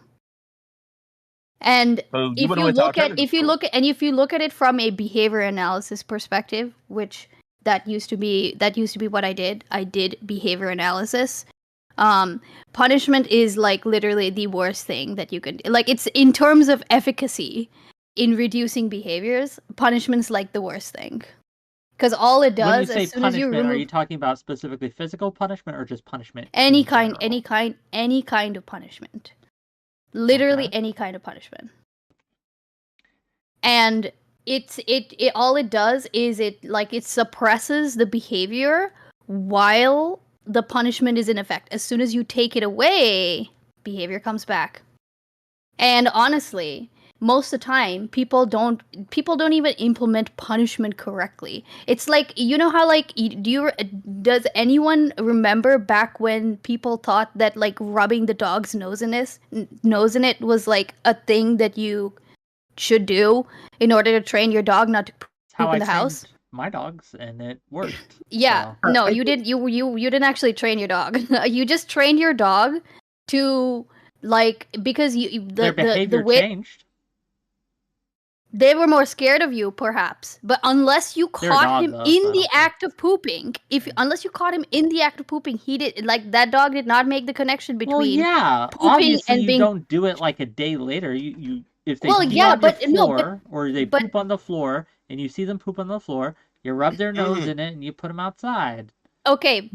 And So you if would've you went to look at alternative school. if you look at it from a behavior analysis perspective, which that used to be what I did behavior analysis. Punishment is like literally the worst thing that you can, like, it's in terms of efficacy in reducing behaviors, punishment's like the worst thing. Because all it When you does, say as soon as you punishment, are remove you talking about specifically physical punishment or just punishment? any in kind general? any kind of punishment. Literally Okay. any kind of punishment. And it all it does is it suppresses the behavior while the punishment is in effect. As soon as you take it away, behavior comes back. And honestly, most of the time people don't even implement punishment correctly. It's like, you know how like does anyone remember back when people thought that like rubbing the dog's nose in it was like a thing that you should do in order to train your dog not to poop How in I the house? trained my dogs, and it worked. Yeah, So. no, you didn't. You didn't actually train your dog. You just trained your dog to like, because Their behavior the way changed. they were more scared of you, perhaps. But unless you They're a caught dog, him though, in so I the don't care. act of pooping, unless you caught him in the act of pooping, he did, like, that dog did not make the connection between Well, yeah, pooping obviously and you being. don't do it like a day later. You if they Well, pee yeah, on your but no, floor or they but poop on the floor and you see them poop on the floor, you rub their nose in it and you put them outside. okay,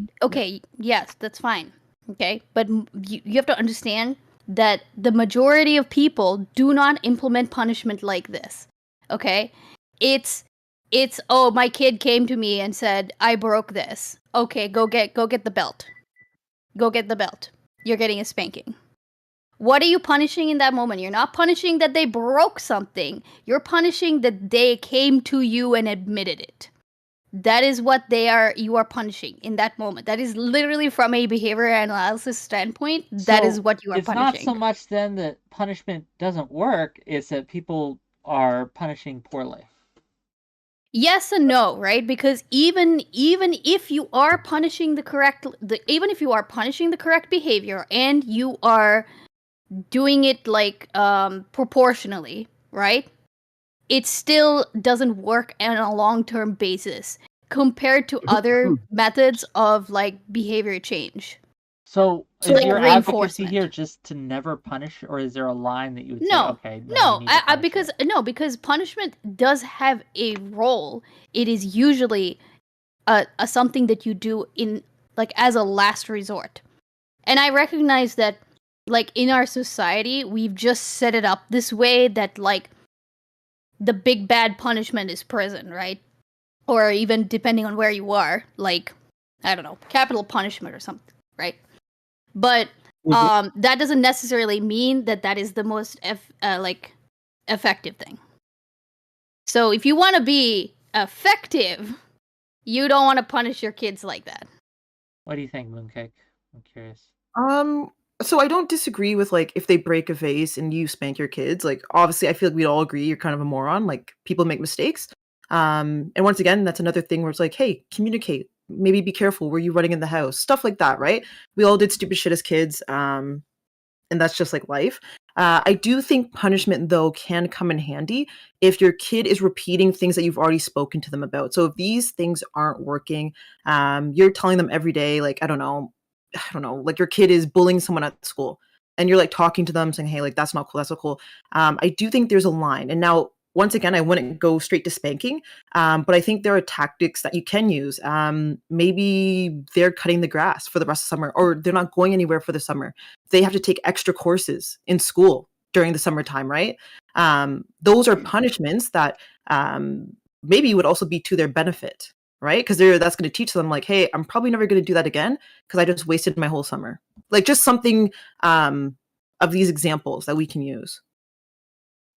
yes, that's fine. Okay, but you have to understand that the majority of people do not implement punishment like this. Okay, it's oh, my kid came to me and said I broke this. Okay, go get the belt. Go get the belt. You're getting a spanking. What are you punishing in that moment? You're not punishing that they broke something. You're punishing that they came to you and admitted it. That is what you are punishing in that moment. That is literally, from a behavior analysis standpoint, that is what you are it's punishing. not so much then that punishment doesn't work, it's that people are punishing poorly. Yes and no, right? Because even if you are punishing the correct behavior and you are doing it like proportionally, right? It still doesn't work on a long-term basis compared to other methods of like behavior change. So is like your advocacy reinforcement. here just to never punish, or is there a line that you would say, No, okay, no, you need to punish because punishment does have a role. It is usually a something that you do in, like, as a last resort. And I recognize that, like, in our society, we've just set it up this way that, like, the big bad punishment is prison, right? Or even, depending on where you are, like, I don't know, capital punishment or something, right? But that doesn't necessarily mean that is the most effective thing. So if you want to be effective, you don't want to punish your kids like that. What do you think, Mooncake? I'm curious. So I don't disagree with, like, if they break a vase and you spank your kids. Like, obviously, I feel like we'd all agree you're kind of a moron. Like, people make mistakes. And once again, that's another thing where it's like, hey, communicate. Maybe be careful where you're running in the house, stuff like that, right? We all did stupid shit as kids, and that's just like life. I do think punishment, though, can come in handy if your kid is repeating things that you've already spoken to them about. So if these things aren't working, you're telling them every day, like, I don't know, like your kid is bullying someone at school, and you're like talking to them saying, hey, like, that's not cool, that's not cool. I do think there's a line. And now, once again, I wouldn't go straight to spanking, but I think there are tactics that you can use. Maybe they're cutting the grass for the rest of summer, or they're not going anywhere for the summer. They have to take extra courses in school during the summertime, right? Those are punishments that maybe would also be to their benefit, right? Because that's going to teach them, like, hey, I'm probably never going to do that again because I just wasted my whole summer. Like, just something of these examples that we can use.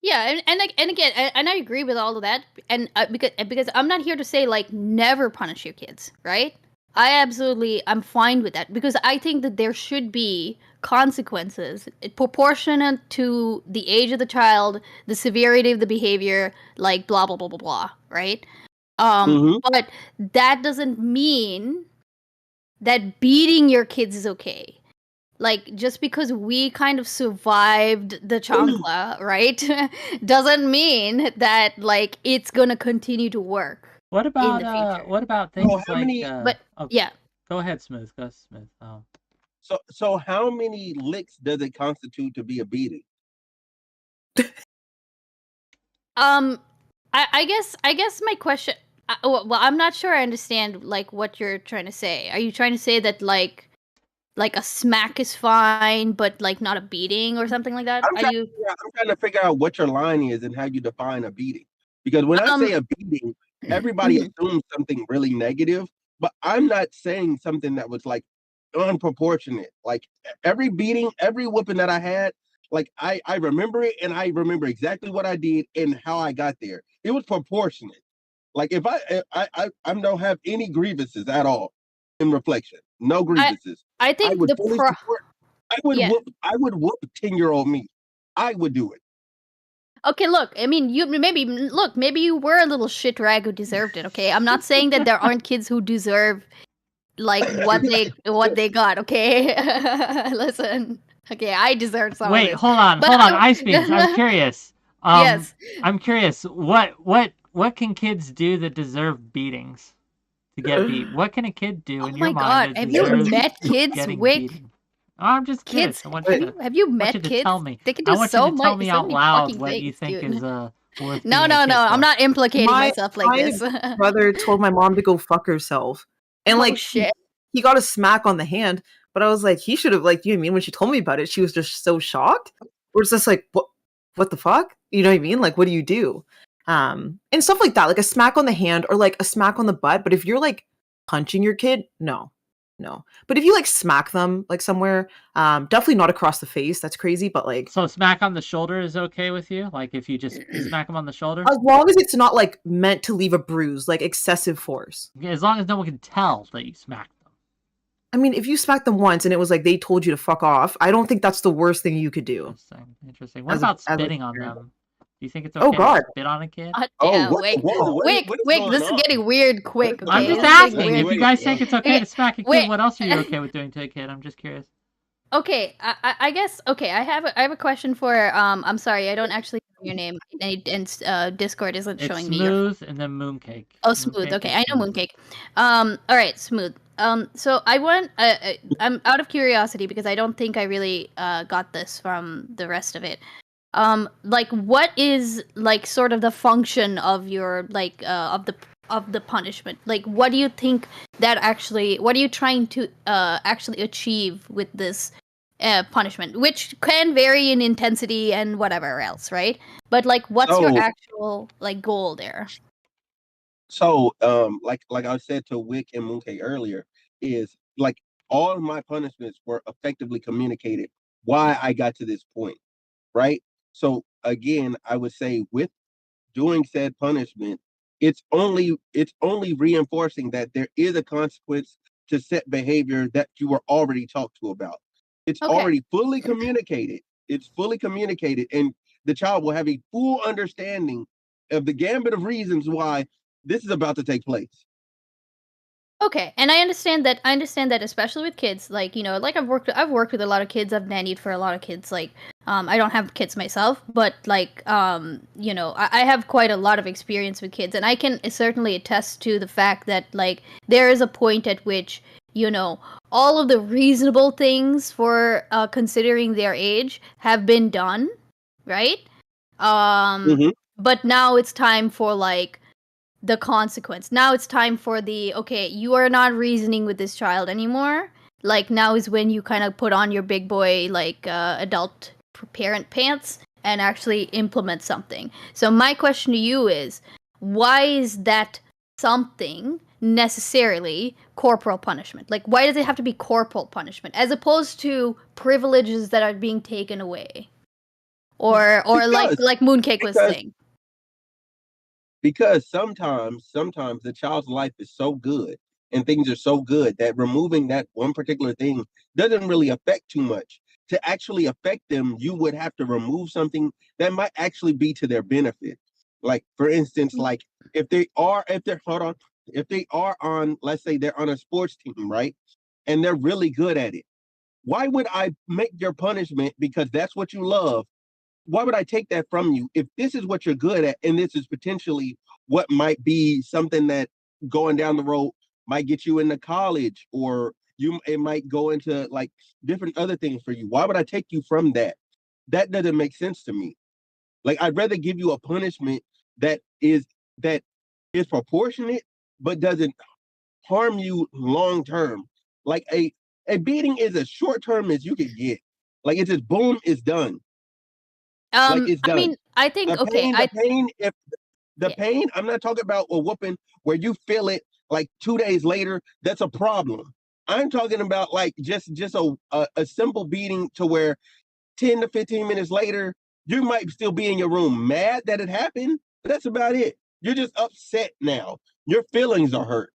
Yeah, and again, and I agree with all of that, and because I'm not here to say like never punish your kids, right? I'm fine with that because I think that there should be consequences proportionate to the age of the child, the severity of the behavior, like blah blah blah blah blah, right? But that doesn't mean that beating your kids is okay. Like, just because we kind of survived the chancla, right, doesn't mean that, like, it's gonna continue to work What in the about future. what about things how like many- Yeah. Go ahead, Smooth. Go Smooth. So how many licks does it constitute to be a beating? I guess my question. Well, I'm not sure I understand like what you're trying to say. Are you trying to say that like a smack is fine, but like not a beating or something like that? I'm trying to figure out what your line is and how you define a beating. Because when I say a beating, everybody assumes something really negative, but I'm not saying something that was like unproportionate. Like every beating, every whooping that I had, like I remember it and I remember exactly what I did and how I got there. It was proportionate. Like if I don't have any grievances at all in reflection. No grievances. I think would fully support. I would whoop 10-year-old me. I would do it. Okay, look, I mean, maybe you were a little shit rag who deserved it, okay? I'm not saying that there aren't kids who deserve like what they got, okay? Listen. Okay, I deserve some of Wait, this. hold on, Ice Beams. I'm curious. Yes. I'm curious. What can kids do that deserve beatings to get beat? What can a kid do in your mind that Have you deserves met kids, getting Whick? beaten? Oh, I'm just curious. Kids, I want you to, have you I want met you to kids? tell me. They can I do want so you to tell much, me so out many loud fucking what you things, think dude. is worth No, being a kid I'm for. not implicating myself like this. My brother told my mom to go fuck herself, and like shit. he got a smack on the hand. But I was like, he should have, like, you know what I mean? When she told me about it, she was just so shocked. We're just like, what the fuck? You know what I mean? Like, what do you do? And stuff like that, like a smack on the hand or like a smack on the butt. But if you're like punching your kid, no. But if you like smack them like somewhere, definitely not across the face. That's crazy. But like, So smack on the shoulder is okay with you? Like if you just smack them on the shoulder? as long as it's not like meant to leave a bruise, like excessive force. As long as no one can tell that you smacked them. I mean, if you smacked them once and it was like they told you to fuck off, I don't think that's the worst thing you could do. Interesting. What about spitting on them? Do you think it's okay Oh, God. to spit on a kid? Wick, this is getting weird quick. Okay? I'm just asking. If you guys think it's okay to smack a kid, what else are you okay with doing to a kid? I'm just curious. Okay, I guess. Okay, I have a question for. I'm sorry, I don't actually know your name, and Discord isn't showing me. Smooth and then Mooncake. Oh, Smooth. Okay, I know Mooncake. All right, Smooth. So I'm out of curiosity because I don't think I really got this from the rest of it. Like, what is like sort of the function of your like of the punishment? Like, what do you think that actually? What are you trying to actually achieve with this punishment? Which can vary in intensity and whatever else, right? But like, what's your actual like goal there? So, like I said to Whick and Mooncake earlier, is like all of my punishments were effectively communicated why I got to this point, right? So again, I would say with doing said punishment, it's only reinforcing that there is a consequence to set behavior that you were already talked to about. It's already fully communicated. It's fully communicated, and the child will have a full understanding of the gambit of reasons why this is about to take place. Okay, and I understand that. I understand that, especially with kids. Like, you know, like I've worked with a lot of kids. I've nannied for a lot of kids. Like, I don't have kids myself, but like, you know, I have quite a lot of experience with kids, and I can certainly attest to the fact that like there is a point at which, you know, all of the reasonable things for considering their age have been done, right? Mhm. But now it's time for like the consequence. Now it's time for the, okay, you are not reasoning with this child anymore. Like, now is when you kind of put on your big boy, like, adult parent pants and actually implement something. So my question to you is, why is that something necessarily corporal punishment? Like, why does it have to be corporal punishment as opposed to privileges that are being taken away? Or Because like Mooncake was because saying. because sometimes the child's life is so good and things are so good that removing that one particular thing doesn't really affect too much. To actually affect them, you would have to remove something that might actually be to their benefit. Like, for instance, like if they are on, let's say they're on a sports team, right? And they're really good at it. Why would I make your punishment because that's what you love? Why would I take that from you if this is what you're good at and this is potentially what might be something that going down the road might get you into college, or it might go into like different other things for you? Why would I take you from that? That doesn't make sense to me. Like, I'd rather give you a punishment that is that is proportionate but doesn't harm you long term. Like, a beating is as short term as you can get. Like, it's just boom, it's done. Like, it's I done. mean, I think, The okay, pain, the pain, if the yeah. pain, I'm not talking about a whooping where you feel it like 2 days later. That's a problem. I'm talking about like just a simple beating to where 10 to 15 minutes later, you might still be in your room mad that it happened, but that's about it. You're just upset now. Your feelings are hurt.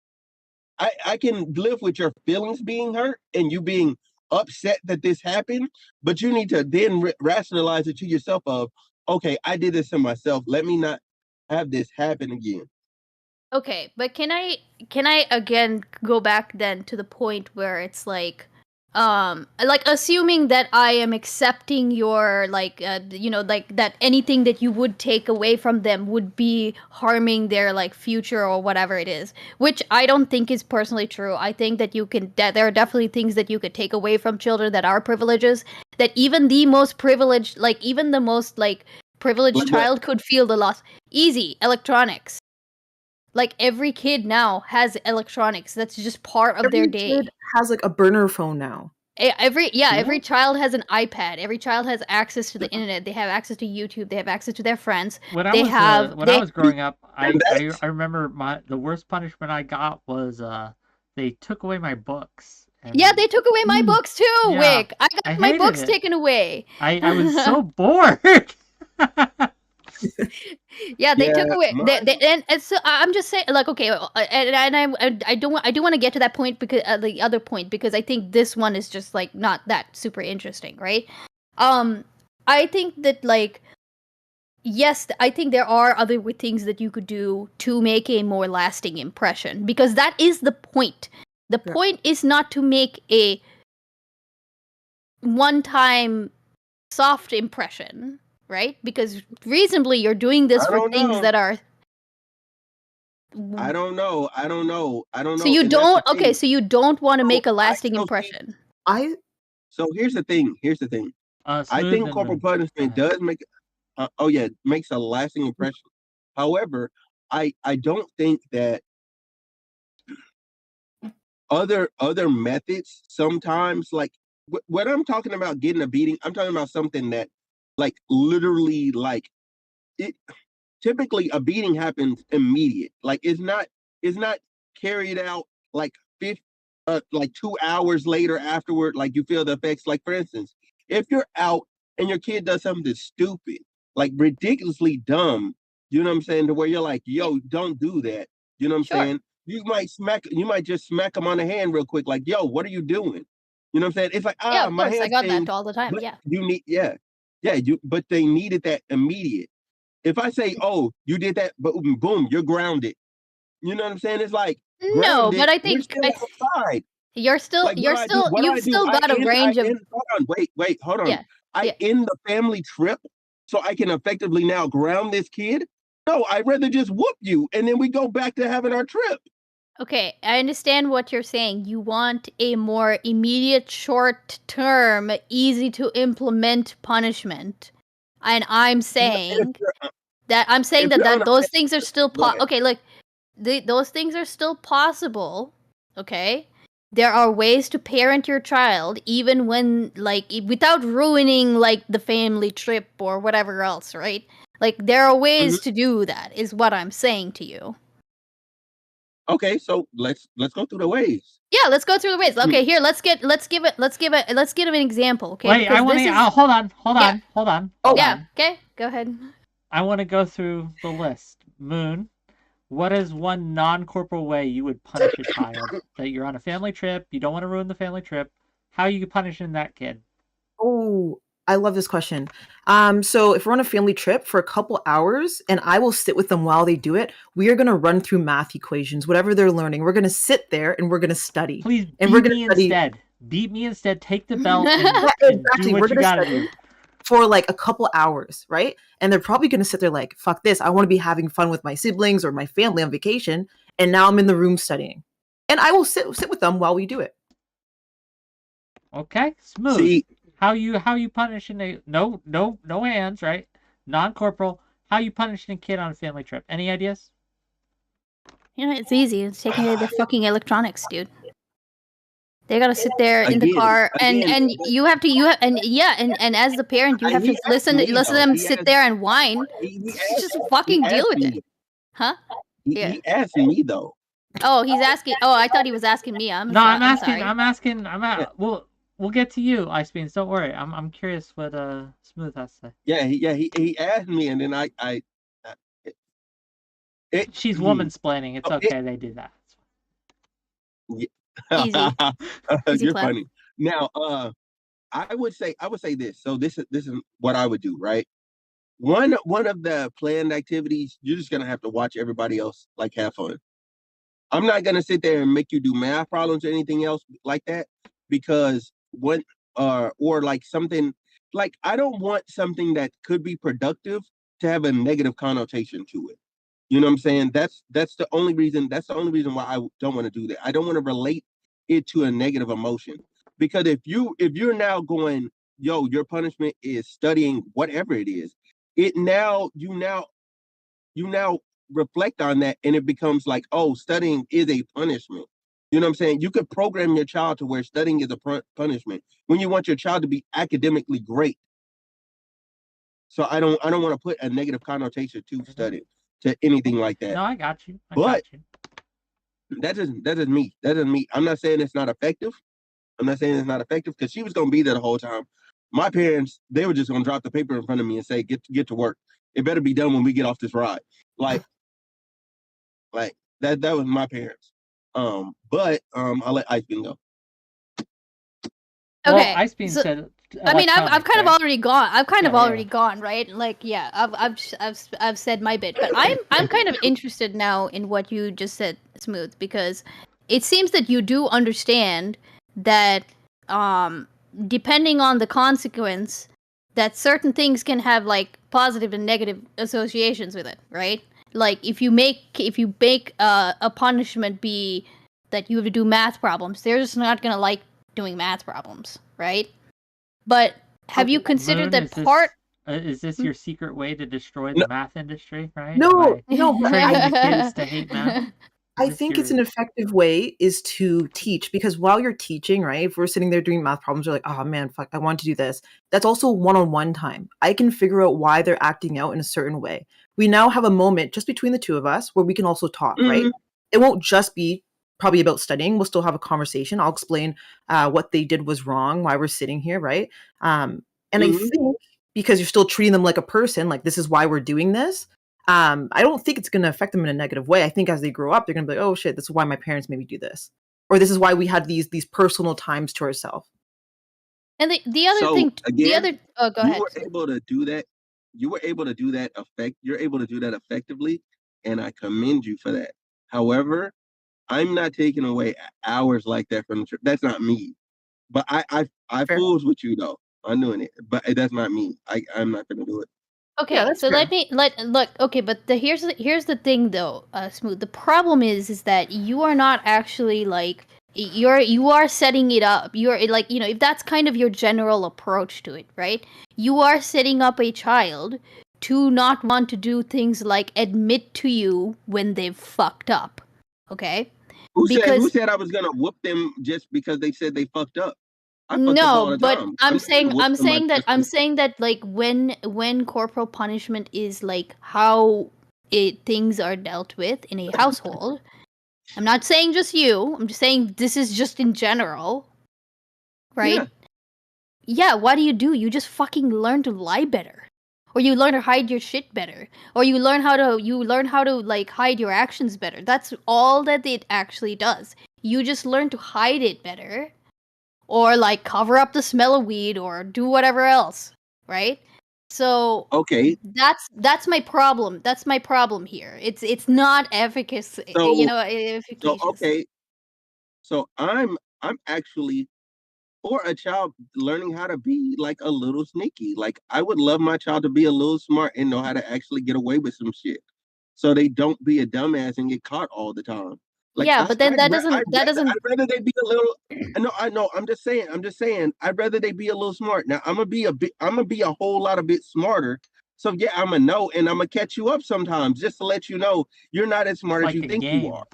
I can live with your feelings being hurt and you being upset that this happened, but you need to then rationalize it to yourself of, okay, I did this to myself. Let me not have this happen again. Okay, but can I again go back then to the point where it's like assuming that I am accepting your like you know, like that anything that you would take away from them would be harming their like future or whatever it is, which I don't think is personally true. I think that there are definitely things that you could take away from children that are privileges, that even the most privileged, like even the most like privileged Like what? child could feel the loss. Easy electronics. Like every kid now has electronics. That's just part of their Every kid day. has like a burner phone now. Every Yeah. child has an iPad. Every child has access to the internet. They have access to YouTube. They have access to their friends. When I They was have when I was growing up, And I remember the worst punishment I got was they took away my books. yeah, And they took away my Mm. books too, yeah, Wick. I I got my hated books it. taken away. I was so bored. Yeah, they took yeah, away. mine. And so I'm just saying, like, okay, I do want to get to that point because the other point, because I think this one is just like not that super interesting, right? I think that like yes, I think there are other things that you could do to make a more lasting impression, because that is the point. The Yeah. point is not to make a one-time soft impression, right? Because reasonably, you're doing this I for don't things know. that are. I don't know. I don't know. I don't So know. you And that's the don't. Okay, thing. so you don't want to So make a I lasting still see. impression. I So here's the thing. Here's the thing. I Smooth think and corporal then go punishment ahead. does make. Oh yeah, makes a lasting impression. However, I don't think that other methods sometimes, like when I'm talking about getting a beating, I'm talking about something that like literally like it. Typically a beating happens immediate. Like it's not carried out like 2 hours later afterward, like you feel the effects. Like, for instance, if you're out and your kid does something stupid, like ridiculously dumb, you know what I'm saying, to where you're like, Yeah, yo, don't do that. You know what I'm sure. saying? You might just smack them on the hand real quick, like, yo, what are you doing? You know what I'm saying? It's like, Yeah, of my course. I hand's got that changed, all the time. but Yeah. you need, yeah. Yeah, but they needed that immediate. If I say, oh, you did that, boom, boom, you're grounded. You know what I'm saying? It's like No, but grounded. I We're think still outside. you're still Like, what do I do? What do you've I do? still got a range of hold on, wait, hold on. yeah. I Yeah. end the family trip so I can effectively now ground this kid? No, I'd rather just whoop you and then we go back to having our trip. Okay, I understand what you're saying. You want a more immediate, short-term, easy to implement punishment. And I'm saying that those things are still okay, look, those things are still possible, okay? There are ways to parent your child even when, like, without ruining, like, the family trip or whatever else, right? Like, there are ways to do that, is what I'm saying to you. Okay, so let's go through the ways. Yeah, let's go through the ways. Okay, here, let's give an example, okay? Wait, I want to. Hold on. Yeah, okay, go ahead. I want to go through the list. Moon, what is one non-corporal way you would punish a child? That you're on a family trip, you don't want to ruin the family trip. How are you punishing that kid? Oh, I love this question. So if we're on a family trip for a couple hours and I will sit with them while they do it, we are going to run through math equations, whatever they're learning. We're going to sit there and we're going to study. Please and beat we're gonna me study. instead. Beat me instead. Take the belt and, Yeah, and exactly. do what you gotta do. For like a couple hours, right? And they're probably going to sit there like, fuck this. I want to be having fun with my siblings or my family on vacation. And now I'm in the room studying. And I will sit with them while we do it. Okay, smooth. See, how you punishing a no hands, right? Non-corporal. How you punishing a kid on a family trip? Any ideas? You know, it's easy. It's taking away their fucking electronics, dude. They gotta sit there in the car, and you have and as the parent, you have to listen to them sit there and whine. Just fucking deal with it, huh? He asked me though. Oh, he's asking. Oh, I thought he was asking me. I'm asking. We'll get to you, Ice Beans. Don't worry. I'm curious what Smooth has to say. Yeah, he asked me, and then she's woman-splaining. It's okay. They do that. Yeah. Easy You're clap. funny. Now, I would say this. So this is what I would do, right? One of the planned activities, you're just gonna have to watch everybody else like have fun. I'm not gonna sit there and make you do math problems or anything else like that, because or like something like, I don't want something that could be productive to have a negative connotation to it. You know what I'm saying? That's the only reason. That's the only reason why I don't want to do that. I don't want to relate it to a negative emotion, because if you're now going, yo, your punishment is studying whatever it is, you now reflect on that, and it becomes like, oh, studying is a punishment. You know what I'm saying? You could program your child to where studying is a punishment when you want your child to be academically great. So I don't want to put a negative connotation to studying, to anything like that. No, I got you. That isn't me. I'm not saying it's not effective. Because she was gonna be there the whole time. My parents, they were just gonna drop the paper in front of me and say, get to work. It better be done when we get off this ride. Like that was my parents. But I'll let Ice Bean go. Okay. Well, Ice Bean said. I mean, I've kind of already gone. I've kind of already gone, right? Like, yeah, I've said my bit, but I'm kind of interested now in what you just said, Smooth, because it seems that you do understand that, depending on the consequence, that certain things can have like positive and negative associations with it, right? Like if you make a punishment be that you have to do math problems, they're just not gonna like doing math problems, right? But have you considered that part? Is this your secret way to destroy the math industry, right? No. Training the kids to hate math? I think it's an effective way is to teach, because while you're teaching, right, if we're sitting there doing math problems, you're like, oh man, fuck, I want to do this. That's also one-on-one time. I can figure out why they're acting out in a certain way. We now have a moment just between the two of us where we can also talk, right? It won't just be probably about studying. We'll still have a conversation. I'll explain what they did was wrong, why we're sitting here, right? And I think because you're still treating them like a person, like this is why we're doing this, I don't think it's going to affect them in a negative way. I think as they grow up, they're going to be like, oh shit, this is why my parents made me do this. Or this is why we had these personal times to ourselves. And the other thing, again, oh, go ahead. You were able to do that. You're able to do that effectively, and I commend you for that. However, I'm not taking away hours like that from the trip. That's not me. But I Fair. fools with you though. I'm doing it, but that's not me. I'm not gonna do it. Okay, Yeah, that's so fair. look. Okay, but here's the thing though, Smooth. The problem is that you are not actually like you are setting it up. You're like, you know, if that's kind of your general approach to it, right? You are setting up a child to not want to do things like admit to you when they've fucked up. Okay? Who Because said I was gonna whoop them just because they said they fucked up? I fucked up no, all the but time. I'm not gonna saying whoop somebody just I'm 'cause- saying that like when corporal punishment is like how things are dealt with in a household. I'm not saying just you. I'm just saying this is just in general, right? Yeah, what do? You just fucking learn to lie better. Or you learn to hide your shit better. Or you learn how to like hide your actions better. That's all that it actually does. You just learn to hide it better. Or like cover up the smell of weed or do whatever else, right? So Okay, that's my problem. That's my problem here. It's not efficacy, you so know, so efficacious. okay, so I'm actually for a child learning how to be like a little sneaky. Like I would love my child to be a little smart and know how to actually get away with some shit, so they don't be a dumbass and get caught all the time. Like Yeah, but then I'd rather they be a little. I know. I'm just saying. I'd rather they be a little smart. Now I'm gonna be a whole lot a bit smarter. So yeah, I'm gonna know, and I'm gonna catch you up sometimes, just to let you know you're not as It's smart as like you a think you game. are.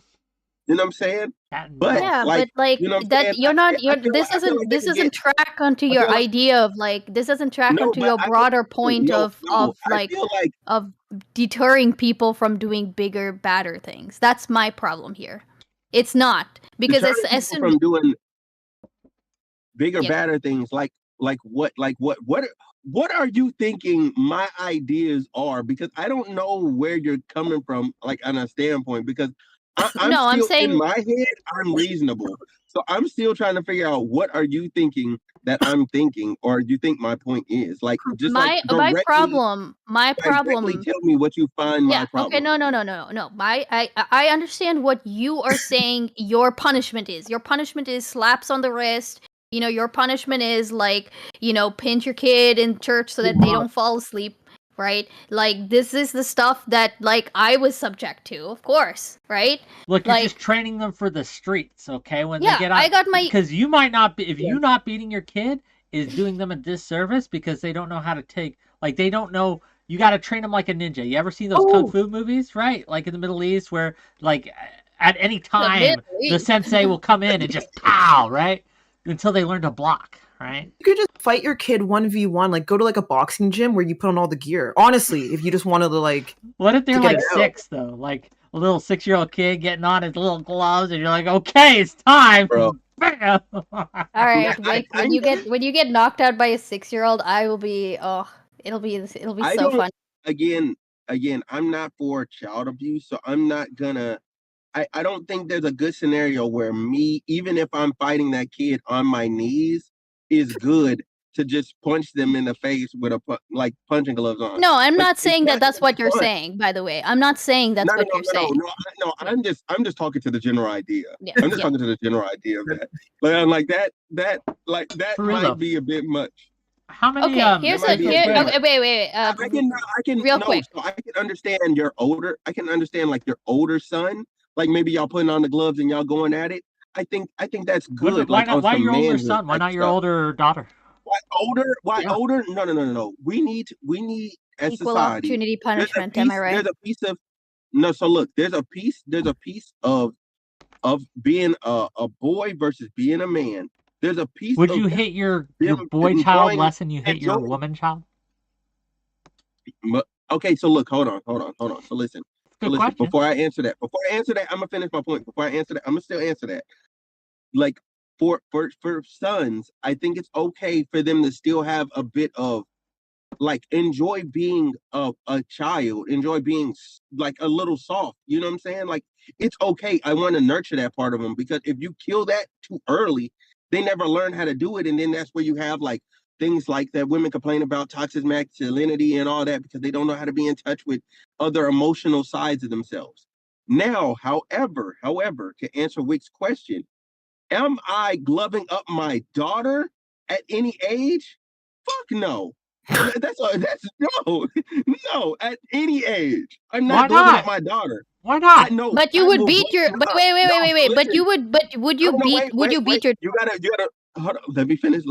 You know what I'm saying? Cat and But mouse. yeah, like, but like you know what I'm that saying? you're not you're I feel like they this can get. doesn't track onto I your feel like idea of like this doesn't track no, onto but your I feel broader point no, of I like feel like of deterring people from doing bigger, badder things. That's my problem here. It's not because deterring as people soon from doing bigger, yeah, badder things what are you thinking my ideas are? Because I don't know where you're coming from, like on a standpoint, because I'm no, I'm still in saying my head, I'm reasonable. So I'm still trying to figure out what are you thinking that I'm thinking, or you think my point is. Like just like my directly problem. tell me what you find Yeah. my Okay. problem No. to No. be. No. No. No. I understand what you are saying. Your punishment is. Your punishment is slaps on the wrist. You know, your punishment is like, you know, pinch your kid in church so that they don't fall asleep. Right? Like this is the stuff that like I was subject to, of course. Right? Look, you're Like just training them for the streets, okay? When they yeah, get I out, got my because you might not be, if Yeah. you not beating your kid is doing them a disservice because they don't know how to take, like they don't know. You got to train them like a ninja. You ever seen those kung Oh, fu movies, right? Like in the Middle East, where like at any the time Middle the East. sensei will come in and just pow, right? Until they learn to block, right? you could just fight your kid 1v1, like go to like a boxing gym where you put on all the gear. Honestly, if you just wanted to like What if to they're get like it out. 6 though? Like a little 6-year-old kid getting on his little gloves, and you're like, okay, it's time. Bro, Bam! All yeah, right, Wick, when you get knocked out by a 6-year-old, I will be it'll be I so don't fun. again, I'm not for child abuse, so I'm not gonna I don't think there's a good scenario where me, even if I'm fighting that kid on my knees, is good to just punch them in the face with like punching gloves on. No, I'm Like not it's saying that not that's gonna what be you're fun. saying, by the way. I'm not saying that's what you're saying. No. Yeah. I'm just talking to the general idea. Yeah. I'm just Yeah. talking to the general idea of that. But I'm like that For real might though, be a bit much. how many Okay, That here's might a be a here bit wait, much. okay, wait. I can Real no, quick. so I can understand your older. I can understand like your older son. Like maybe y'all putting on the gloves and y'all going at it. I think that's good. why Like not? on Why some your older manhood son? Why type not your stuff. older daughter? Why older? Why Yeah. older? No. We need as Equal society. opportunity There's a punishment, am I piece. right? There's a piece of no. So look, there's a piece of being a boy versus being a man. There's a piece Would of you hit your them boy child enjoying less than you hit your enjoying. woman child? Okay, so look, hold on. So listen. Good question. Before I answer that, I'm gonna finish my point. Before I answer that, I'm gonna still answer that. Like for sons, I think it's okay for them to still have a bit of like enjoy being a child, enjoy being like a little soft. You know what I'm saying? Like it's okay. I want to nurture that part of them because if you kill that too early, they never learn how to do it, and then that's where you have like things like that women complain about toxic masculinity and all that because they don't know how to be in touch with other emotional sides of themselves. Now, however, to answer Wick's question, am I gloving up my daughter at any age? Fuck no. That's no, at any age. I'm Why not gloving not? up my daughter. Why not? know. But you would beat your. But wait. But listen. you would. But would you beat? Would you beat your? You gotta. Hold on. Let me finish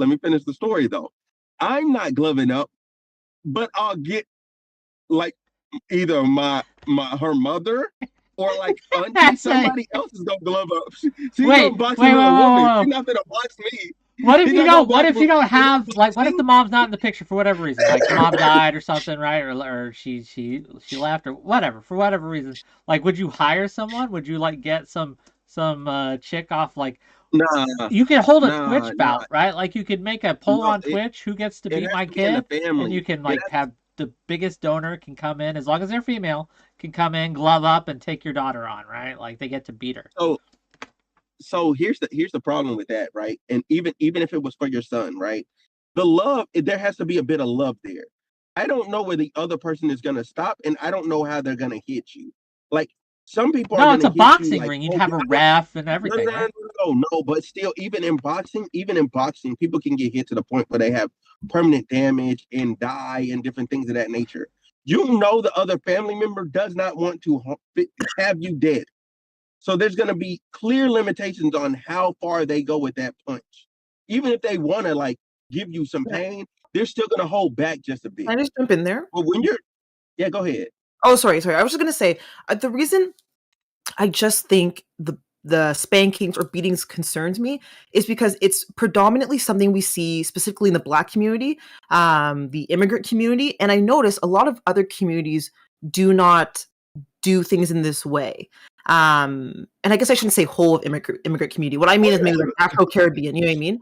the story though. I'm not gloving up, but I'll get like either her mother or like auntie. Somebody else is gonna glove up. She's gonna box me with a woman. She's not gonna box me. What if you don't have like? What if the mom's not in the picture for whatever reason? Like the mom died or something, right? Or she left or whatever for whatever reason. Like, would you hire someone? Would you like get some chick off like? Nah. You could hold a Twitch bout, right? Like you could make a poll on Twitch. Who gets to beat my kid? And you can like have the biggest donor can come in as long as they're female can come in, glove up, and take your daughter on, right? Like they get to beat her. So here's the problem with that, right? And even if it was for your son, right? The love, there has to be a bit of love there. I don't know where the other person is gonna stop, and I don't know how they're gonna hit you. Like some people are. No, it's a boxing ring. You'd have a ref and everything. No. But still, even in boxing, people can get hit to the point where they have permanent damage and die and different things of that nature. You know, the other family member does not want to have you dead. So there's going to be clear limitations on how far they go with that punch. Even if they want to like give you some pain, they're still going to hold back just a bit. Can I just jump in there? But yeah, go ahead. Oh, sorry. I was just going to say the reason I just think the spankings or beatings concerns me is because it's predominantly something we see specifically in the Black community, the immigrant community, and I notice a lot of other communities do not do things in this way. And I guess I shouldn't say whole of immigrant community. What I mean is maybe like Afro-Caribbean, you know what I mean?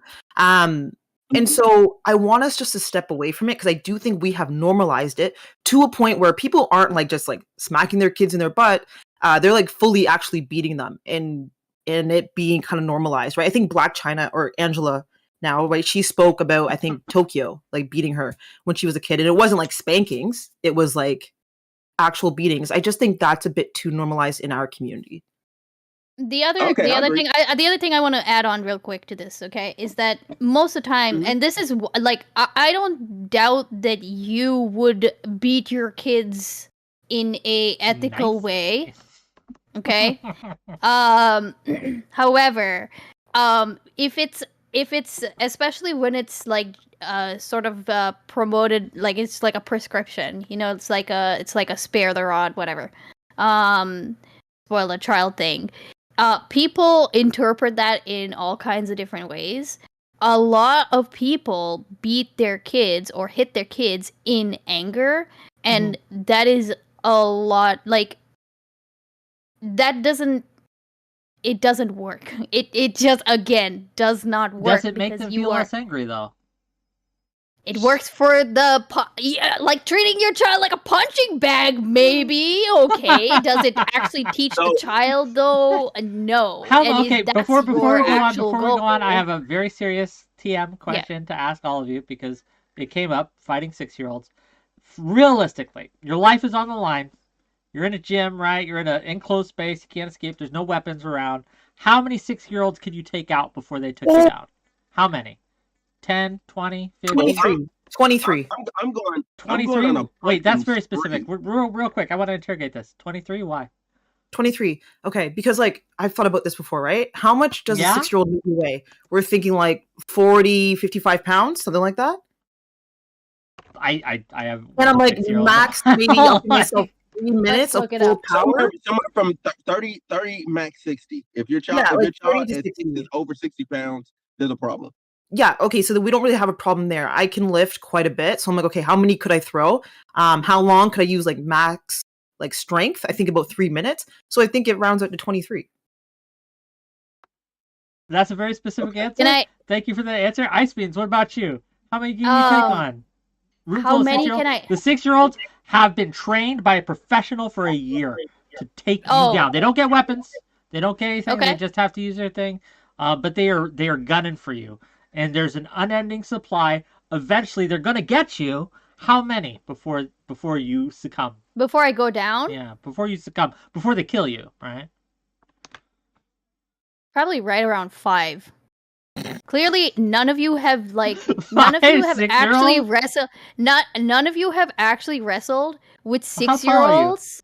And so I want us just to step away from it because I do think we have normalized it to a point where people aren't like just like smacking their kids in their butt. They're like fully actually beating them and it being kind of normalized, right? I think Black China or Angela now, right? She spoke about, I think, Tokyo, like beating her when she was a kid. And it wasn't like spankings. It was like actual beatings. I just think that's a bit too normalized in our community. The other thing I want to add on real quick to this, okay, is that most of the time, and this is like I don't doubt that you would beat your kids in a ethical way, okay. However, if it's especially when it's like sort of promoted, like it's like a prescription, you know, it's like a spare the rod, whatever, spoil a child thing. People interpret that in all kinds of different ways. A lot of people beat their kids or hit their kids in anger, and that is a lot. Like that doesn't work. It just again does not work. Does it make them feel less angry though? It works for like treating your child like a punching bag, maybe. Okay. Does it actually teach the child though? No. Okay, before we go on, I have a very serious TM question to ask all of you because it came up, fighting 6-year-olds. Realistically, your life is on the line. You're in a gym, right? You're in an enclosed space. You can't escape. There's no weapons around. How many 6-year-olds could you take out before they took you down? How many? 10, 20, 50? 23. I'm going 23. Wait, that's very specific. Real quick, I want to interrogate this. 23, why? 23. Okay, because like I've thought about this before, right? How much does a 6-year-old weigh? We're thinking like 40, 55 pounds, something like that. I have. And I'm like max maybe I'll give myself 3 minutes of full power. Somewhere from 30 max 60. If your child is over 60 pounds, there's a problem. Yeah, okay, so we don't really have a problem there. I can lift quite a bit. So I'm like, okay, how many could I throw? How long could I use like max like strength? I think about 3 minutes. So I think it rounds out to 23. That's a very specific answer. Thank you for the answer. Ice Beans, what about you? How many can you take on? How many can I? The 6-year-olds have been trained by a professional for a year to take you down. They don't get weapons. They don't get anything. They just have to use their thing. But they are gunning for you. And there's an unending supply. Eventually, they're going to get you. How many before you succumb? Before I go down? Yeah, before you succumb, before they kill you, right? Probably right around 5. Clearly, none of you have Five, actually 6-year-old? wrestled. None of you have actually wrestled with How tall are you? 6-year-olds.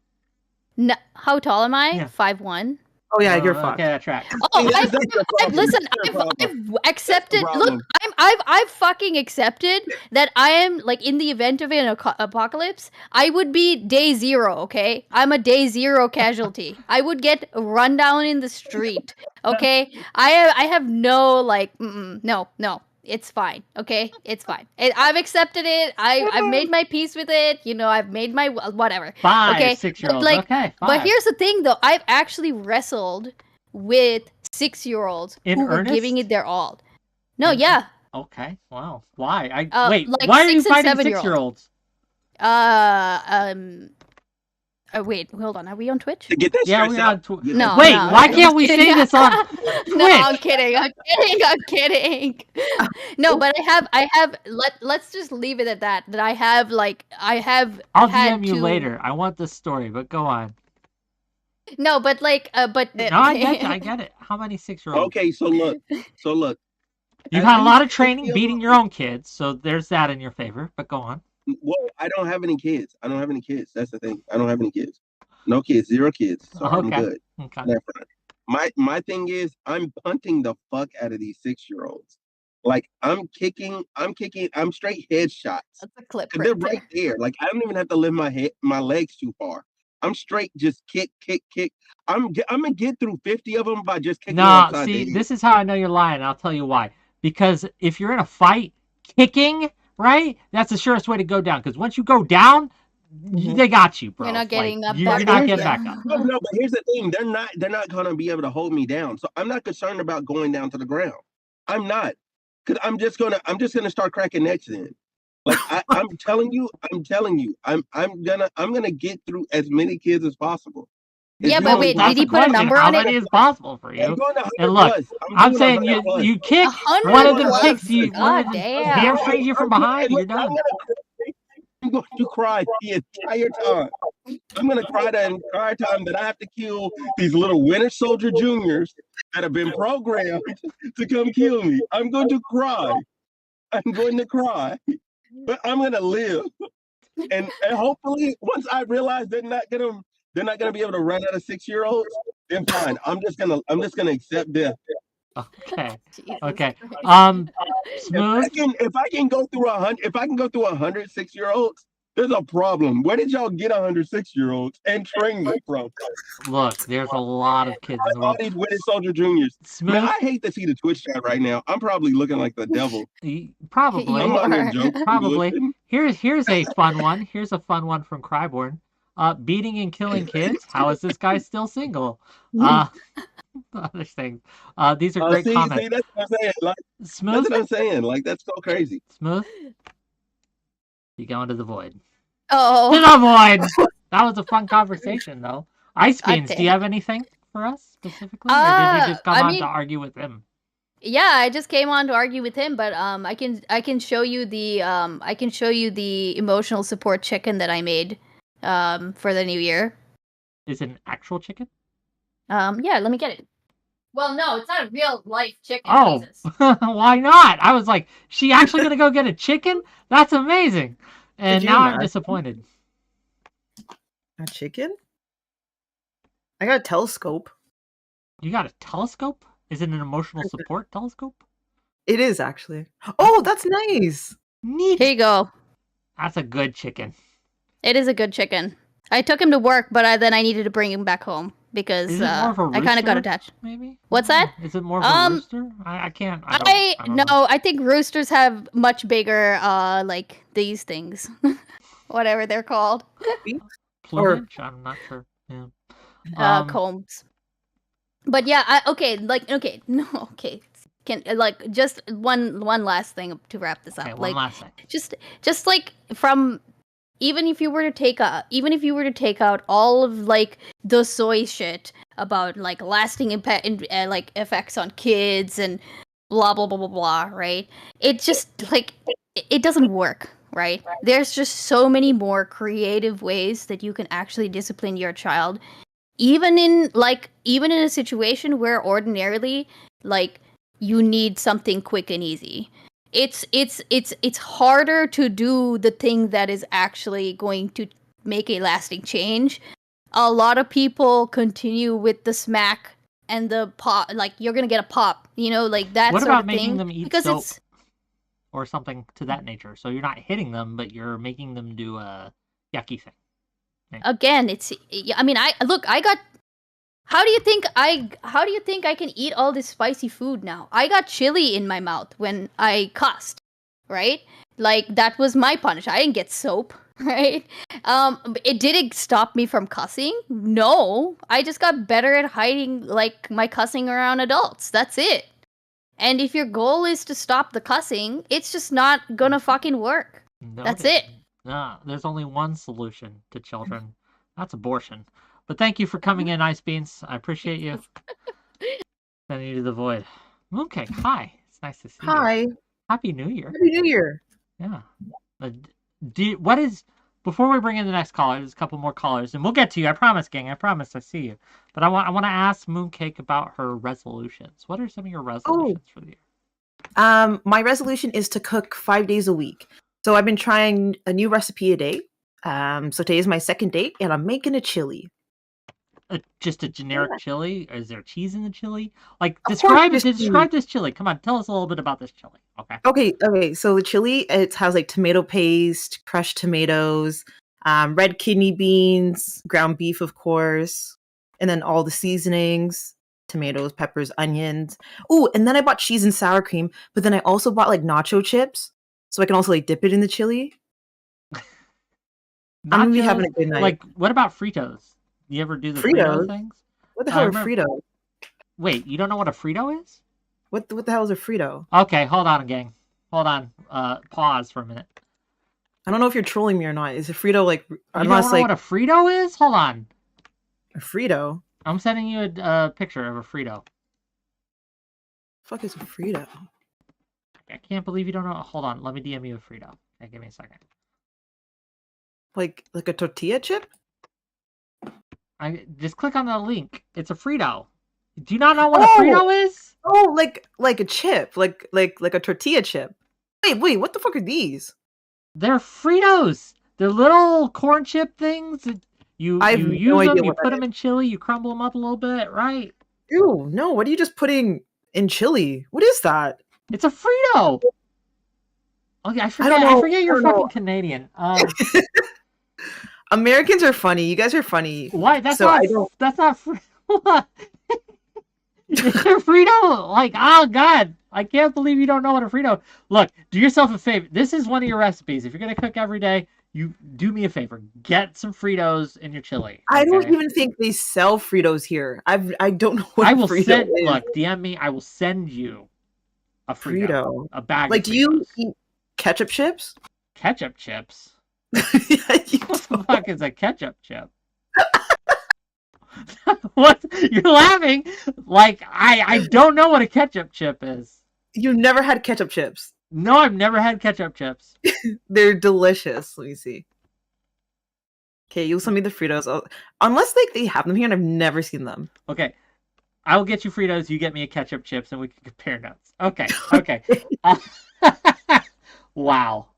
No, how tall am I? Yeah. 5'1". Oh yeah, you're fucked. Okay, that tracks. Oh, That's the problem. listen, That's the problem. I've accepted. That's the Look, I've fucking accepted that I am in the event of an apocalypse, I would be day 0. Okay, I'm a day 0 casualty. I would get run down in the street. Okay, I have no no. It's fine. Okay, it's fine. I've accepted it. I've made my peace with it. I've made my whatever. 5, Okay, 6-year-olds. but, Okay, 5. But here's the thing, though. I've actually wrestled with 6-year-olds who were giving it their all. No, yeah. Okay, wow. Why? Wait, why are you 6 and fighting 7-year-olds? 6-year-olds? Wait, hold on. Are we on Twitch? To get that Yeah, stress we're out. on Twitch. No, Wait, no, why I'm can't we kidding. say this on Twitch? No, I'm kidding. I'm kidding. No, but let's just leave it at that. That I have I'll had DM you to... later. I want this story, but go on. No, but No, I get it. How many 6-year-olds? Okay, so look. You've had a lot of training beating your own kids, so there's that in your favor, but go on. Well, I don't have any kids. That's the thing. I don't have any kids. No kids, 0 kids. So I'm good. Okay. My thing is, I'm punting the fuck out of these 6-year-olds. Like, I'm straight headshots. That's a clip. They're right there. Like, I don't even have to lift my legs too far. I'm straight, just kick. I'm gonna get through 50 of them by just kicking them upside the head. This is how I know you're lying, and I'll tell you why. Because if you're in a fight, kicking, right? That's the surest way to go down. Because once you go down, they got you, bro. You're not getting up. You're not getting back up. No, but here's the thing: they're not gonna be able to hold me down. So I'm not concerned about going down to the ground. I'm not, because I'm just gonna start cracking necks then. Like I'm telling you, I'm gonna get through as many kids as possible. Yeah, but wait, did he put a number on it? How many is possible for you? And look, I'm saying you kick, one of them kicks you, one of them hamstrings you from behind, you're done. I'm going to cry the entire time. I'm going to cry the entire time that I have to kill these little Winter Soldier Juniors that have been programmed to come kill me. I'm going to cry. But I'm going to live. And hopefully, once I realize they're not gonna be able to run out of 6-year-olds, then fine. I'm just gonna accept death. Okay. Smooth. If I can go through 100 6-year-olds, there's a problem. Where did y'all get 100 6-year-olds and train them from? Look, there's a lot of kids in the world. All these Winter Soldier Juniors. Smooth. Man, I hate to see the Twitch chat right now. I'm probably looking like the devil. Probably. I'm not even joking. Probably. Here's a fun one. Here's a fun one from Cryborn. Beating and killing kids. How is this guy still single? Other things. These are great comments. See, that's what I'm saying. Like, Smooth. That's what I'm saying. Like, that's so crazy. Smooth. You go into the void. Oh. To the void. That was a fun conversation, though. Ice Beans, do you have anything for us specifically, or did you just come on to argue with him? Yeah, I just came on to argue with him, but I can show you the emotional support chicken that I made for the new year. Is it an actual chicken? Yeah, let me get it. Well, no, it's not a real life chicken. Oh, Jesus. Why not? I was like, she actually gonna go get a chicken? That's amazing. And now I'm disappointed. A chicken? I got a telescope. You got a telescope? Is it an emotional support telescope? It is actually. Oh, that's nice. Neat. Here you go. That's a good chicken. It is a good chicken. I took him to work, but then I needed to bring him back home because I kind of got attached. Maybe. What's that? Is it more of a rooster? I can't. I don't know. I think roosters have much bigger like these things, whatever they're called. Plumage? I'm not sure. Yeah. Combs. But yeah, Can just one last thing to wrap this up. Okay, one last thing. Just like from even if you were to take out all of like the soy shit about like lasting impact and like effects on kids and blah blah blah blah blah, right? It just like it doesn't work. right? There's just so many more creative ways that you can actually discipline your child, even in a situation where ordinarily like you need something quick and easy. It's harder to do the thing that is actually going to make a lasting change. A lot of people continue with the smack and the pop, like you're gonna get a pop, like that What sort about of making thing. them eat Because soap or something to that nature? So you're not hitting them, but you're making them do a yucky thing. again, I got. How do you think I can eat all this spicy food now? I got chili in my mouth when I cussed, right? Like that was my punishment. I didn't get soap, right? It didn't stop me from cussing. No, I just got better at hiding like my cussing around adults. That's it. And if your goal is to stop the cussing, it's just not gonna fucking work. That's it. Nah, there's only one solution to children. That's abortion. But thank you for coming in, Ice Beans. I appreciate you. Sending you to the void. Mooncake, hi. It's nice to see you. Hi. Happy New Year. Happy New Year. Yeah. Before we bring in the next caller, there's a couple more callers, and we'll get to you. I promise, gang. I promise. I see you. But I want to ask Mooncake about her resolutions. What are some of your resolutions for the year? My resolution is to cook 5 days a week. So I've been trying a new recipe a day. So today is my second date, and I'm making a chili. Just a generic chili? Is there cheese in the chili? Like, Of describe course, this chili. Come on, tell us a little bit about this chili. Okay. So the chili, it has like tomato paste, crushed tomatoes, red kidney beans, ground beef, of course, and then all the seasonings, tomatoes, peppers, onions. Oh, and then I bought cheese and sour cream, but then I also bought like nacho chips, so I can also like dip it in the chili. I'm gonna be having a good night. Like, what about Fritos? You ever do the Fritos? Frito things? What the hell are Frito? Wait, you don't know what a Frito is? What the hell is a Frito? Okay, hold on, gang. Hold on. Pause for a minute. I don't know if you're trolling me or not. Is a Frito like? You don't know what a Frito is? Hold on. A Frito? I'm sending you a picture of a Frito. Fuck is a Frito? I can't believe you don't know. Hold on, let me DM you a Frito. Okay, give me a second. Like a tortilla chip? I just click on the link. It's a Frito. Do you not know what a Frito is? Oh, like a chip, like a tortilla chip. Wait, what the fuck are these? They're Fritos. They're little corn chip things. You use them. You put them in chili. You crumble them up a little bit, right? Ew, no. What are you just putting in chili? What is that? It's a Frito. Okay, I forget you're fucking Canadian. Americans are funny. You guys are funny. Why? That's not Frito. Like, oh god, I can't believe you don't know what a Frito. Look, do yourself a favor. This is one of your recipes. If you're gonna cook every day, you do me a favor. Get some Fritos in your chili. Okay? I don't even think they sell Fritos here. I don't know what Frito is. Look, DM me. I will send you a Frito. A bag. Like, of Fritos. do you eat ketchup chips? Ketchup chips. Yeah, what the fuck is a ketchup chip? What? You're laughing like I don't know what a ketchup chip is. You've never had ketchup chips? No, I've never had ketchup chips. They're delicious. Let me see. Okay, you'll send me the Fritos. Unless they have them here and I've never seen them. Okay. I will get you Fritos, you get me a ketchup chips, and we can compare notes. Okay. Wow.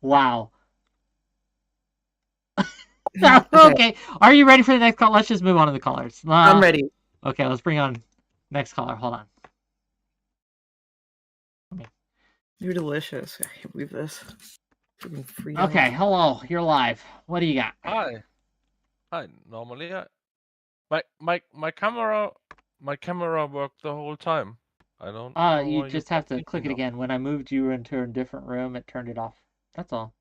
Wow. Okay. Are you ready for the next call? Let's just move on to the callers. I'm ready. Okay, let's bring on next caller. Hold on. You're delicious. I can't believe this. Okay, hello. You're live. What do you got? Hi. Normally, my camera worked the whole time. I don't. You just have to click it again. When I moved you into a different room, it turned it off. That's all.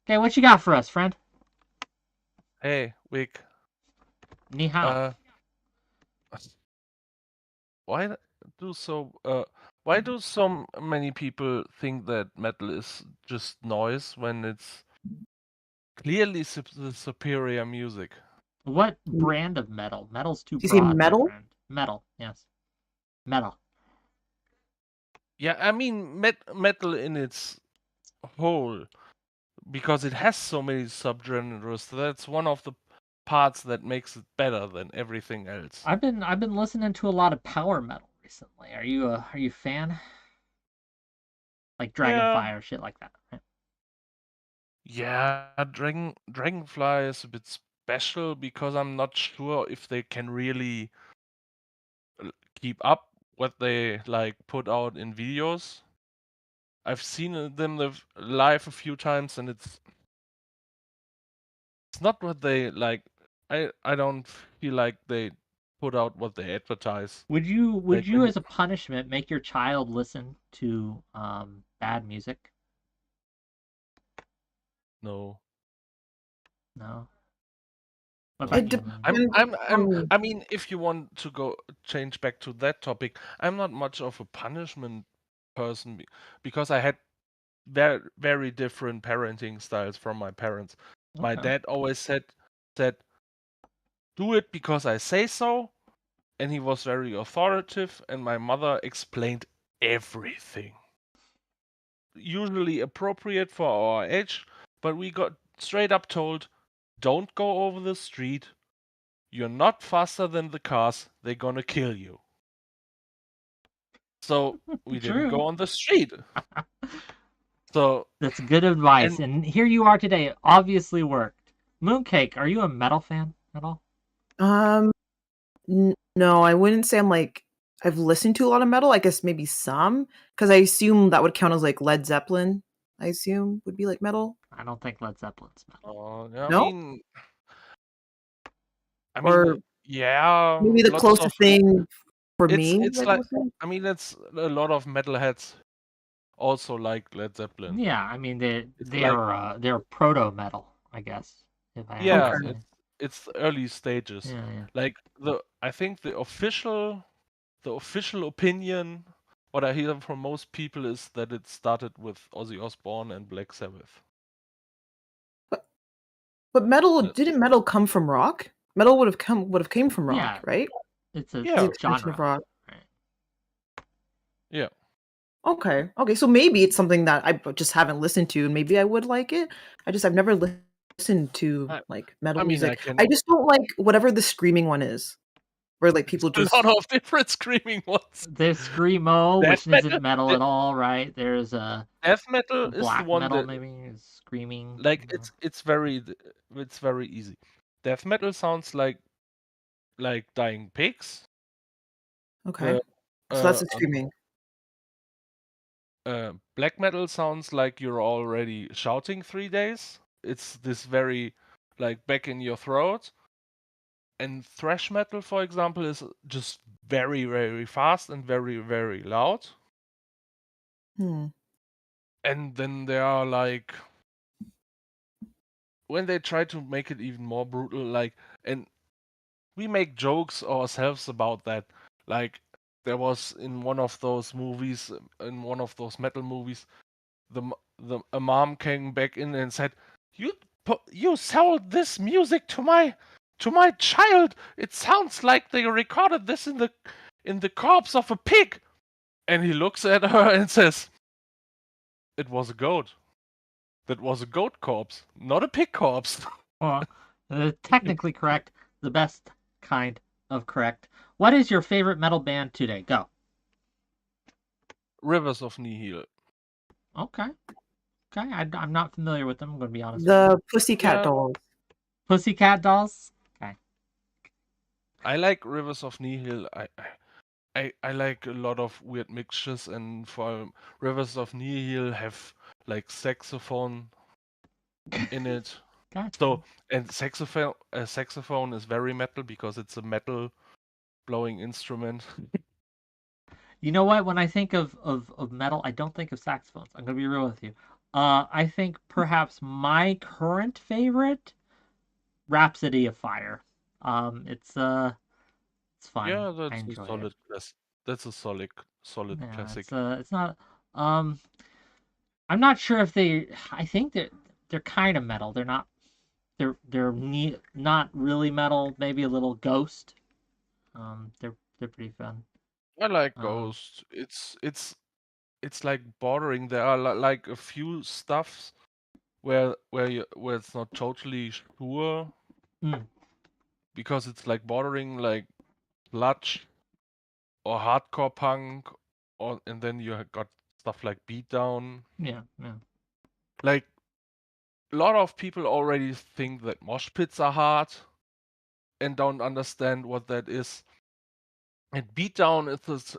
Okay, what you got for us, friend? Hey, Whick. Ni hao. Why do so many people think that metal is just noise when it's clearly the superior music? What brand of metal? Metal's too broad. You say metal? Metal, yes. Metal. Yeah, I mean metal in its whole, because it has so many subgenres. That's one of the parts that makes it better than everything else. I've been listening to a lot of power metal recently. Are you a fan? Like Yeah, Dragonfly or shit like that, right? yeah. Dragonfly is a bit special because I'm not sure if they can really keep up what they like put out in videos. I've seen them live a few times, and it's not what they like. I don't feel like they put out what they advertise. Would you Like when as a punishment make your child listen to bad music? no. No. What It about you, Moon? depends on I mean, if you want to go change back to that topic, I'm not much of a punishment person because I had very very different parenting styles from my parents. My Okay. dad always said, "Do it because I say so," and he was very authoritative. And my mother explained everything, usually appropriate for our age, but we got straight up told, "Don't go over the street. You're not faster than the cars. They're gonna kill you." So we didn't True. go on the street. So That's good advice. and And here you are today. It obviously worked. Mooncake, are you a metal fan at all? um no, I wouldn't say I'm like I've listened to a lot of metal. I guess maybe some, because I assume that would count as like Led Zeppelin. I assume would be like metal. I don't think Led Zeppelin's metal. I No, mean, or yeah, maybe the lots of closest thing for it's me. it's I like would say. I mean, it's a lot of metalheads also like Led Zeppelin. Yeah, I mean It's like they're proto metal, I guess, if I had to yeah, Okay. say. it's the early stages. Yeah, yeah. Like I think the official opinion, what I hear from most people, is that it started with Ozzy Osbourne and Black Sabbath. But metal, Uh, didn't metal come from rock? Metal would have came from rock, Yeah, right? it's a It's the yeah, extension of genre, rock. right? yeah. Okay. Okay. So maybe it's something that I just haven't listened to, and maybe I would like it. I've never listened to I, like metal I mean, I music. can. I just don't like whatever the screaming one is, where like There's people a just lot of different screaming ones. There's screamo, Death which isn't metal, metal at all, right? There's death metal is the black one metal, that maybe is screaming. like it's very easy. Death metal sounds like dying pigs. okay. Uh, So that's uh, the screaming. Black metal sounds like you're already shouting 3 days. It's this very like back in your throat. And thrash metal, for example, is just very very fast and very very loud. Hmm. And then there are like when they try to make it even more brutal, like, and we make jokes ourselves about that. Like there was in one of those movies, in one of those metal movies, a mom came back in and said, "You sold this music to my child. It sounds like they recorded this in the corpse of a pig." And he looks at her and says, "It was a goat. That was a goat corpse, not a pig corpse." Well, technically correct, the best kind of correct. What is your favorite metal band today? Go. Rivers of Nihil. Okay. Okay, I'm not familiar with them. I'm going to be honest with you. The Pussycat Yeah, Dolls. Pussycat Dolls. Okay. I like Rivers of Nihil. I like a lot of weird mixtures, and for Rivers of Nihil have like saxophone in it. Gotcha. So and saxophone is very metal because it's a metal blowing instrument. You know what? When I think of metal, I don't think of saxophones. I'm going to be real with you. I think perhaps my current favorite, Rhapsody of Fire. It's fun. Yeah, I that's a enjoy it. solid class. That's a solid Yeah, classic. it's not I'm not sure if I think that they're kind of metal. They're not not really metal, maybe a little Ghost. They're pretty fun. I like Um Ghost. It's it's like bordering. There are like a few stuffs where it's not totally sure Mm. because it's like bordering like sludge or hardcore punk, and then you got stuff like beatdown. Yeah. Like a lot of people already think that mosh pits are hard and don't understand what that is. And beatdown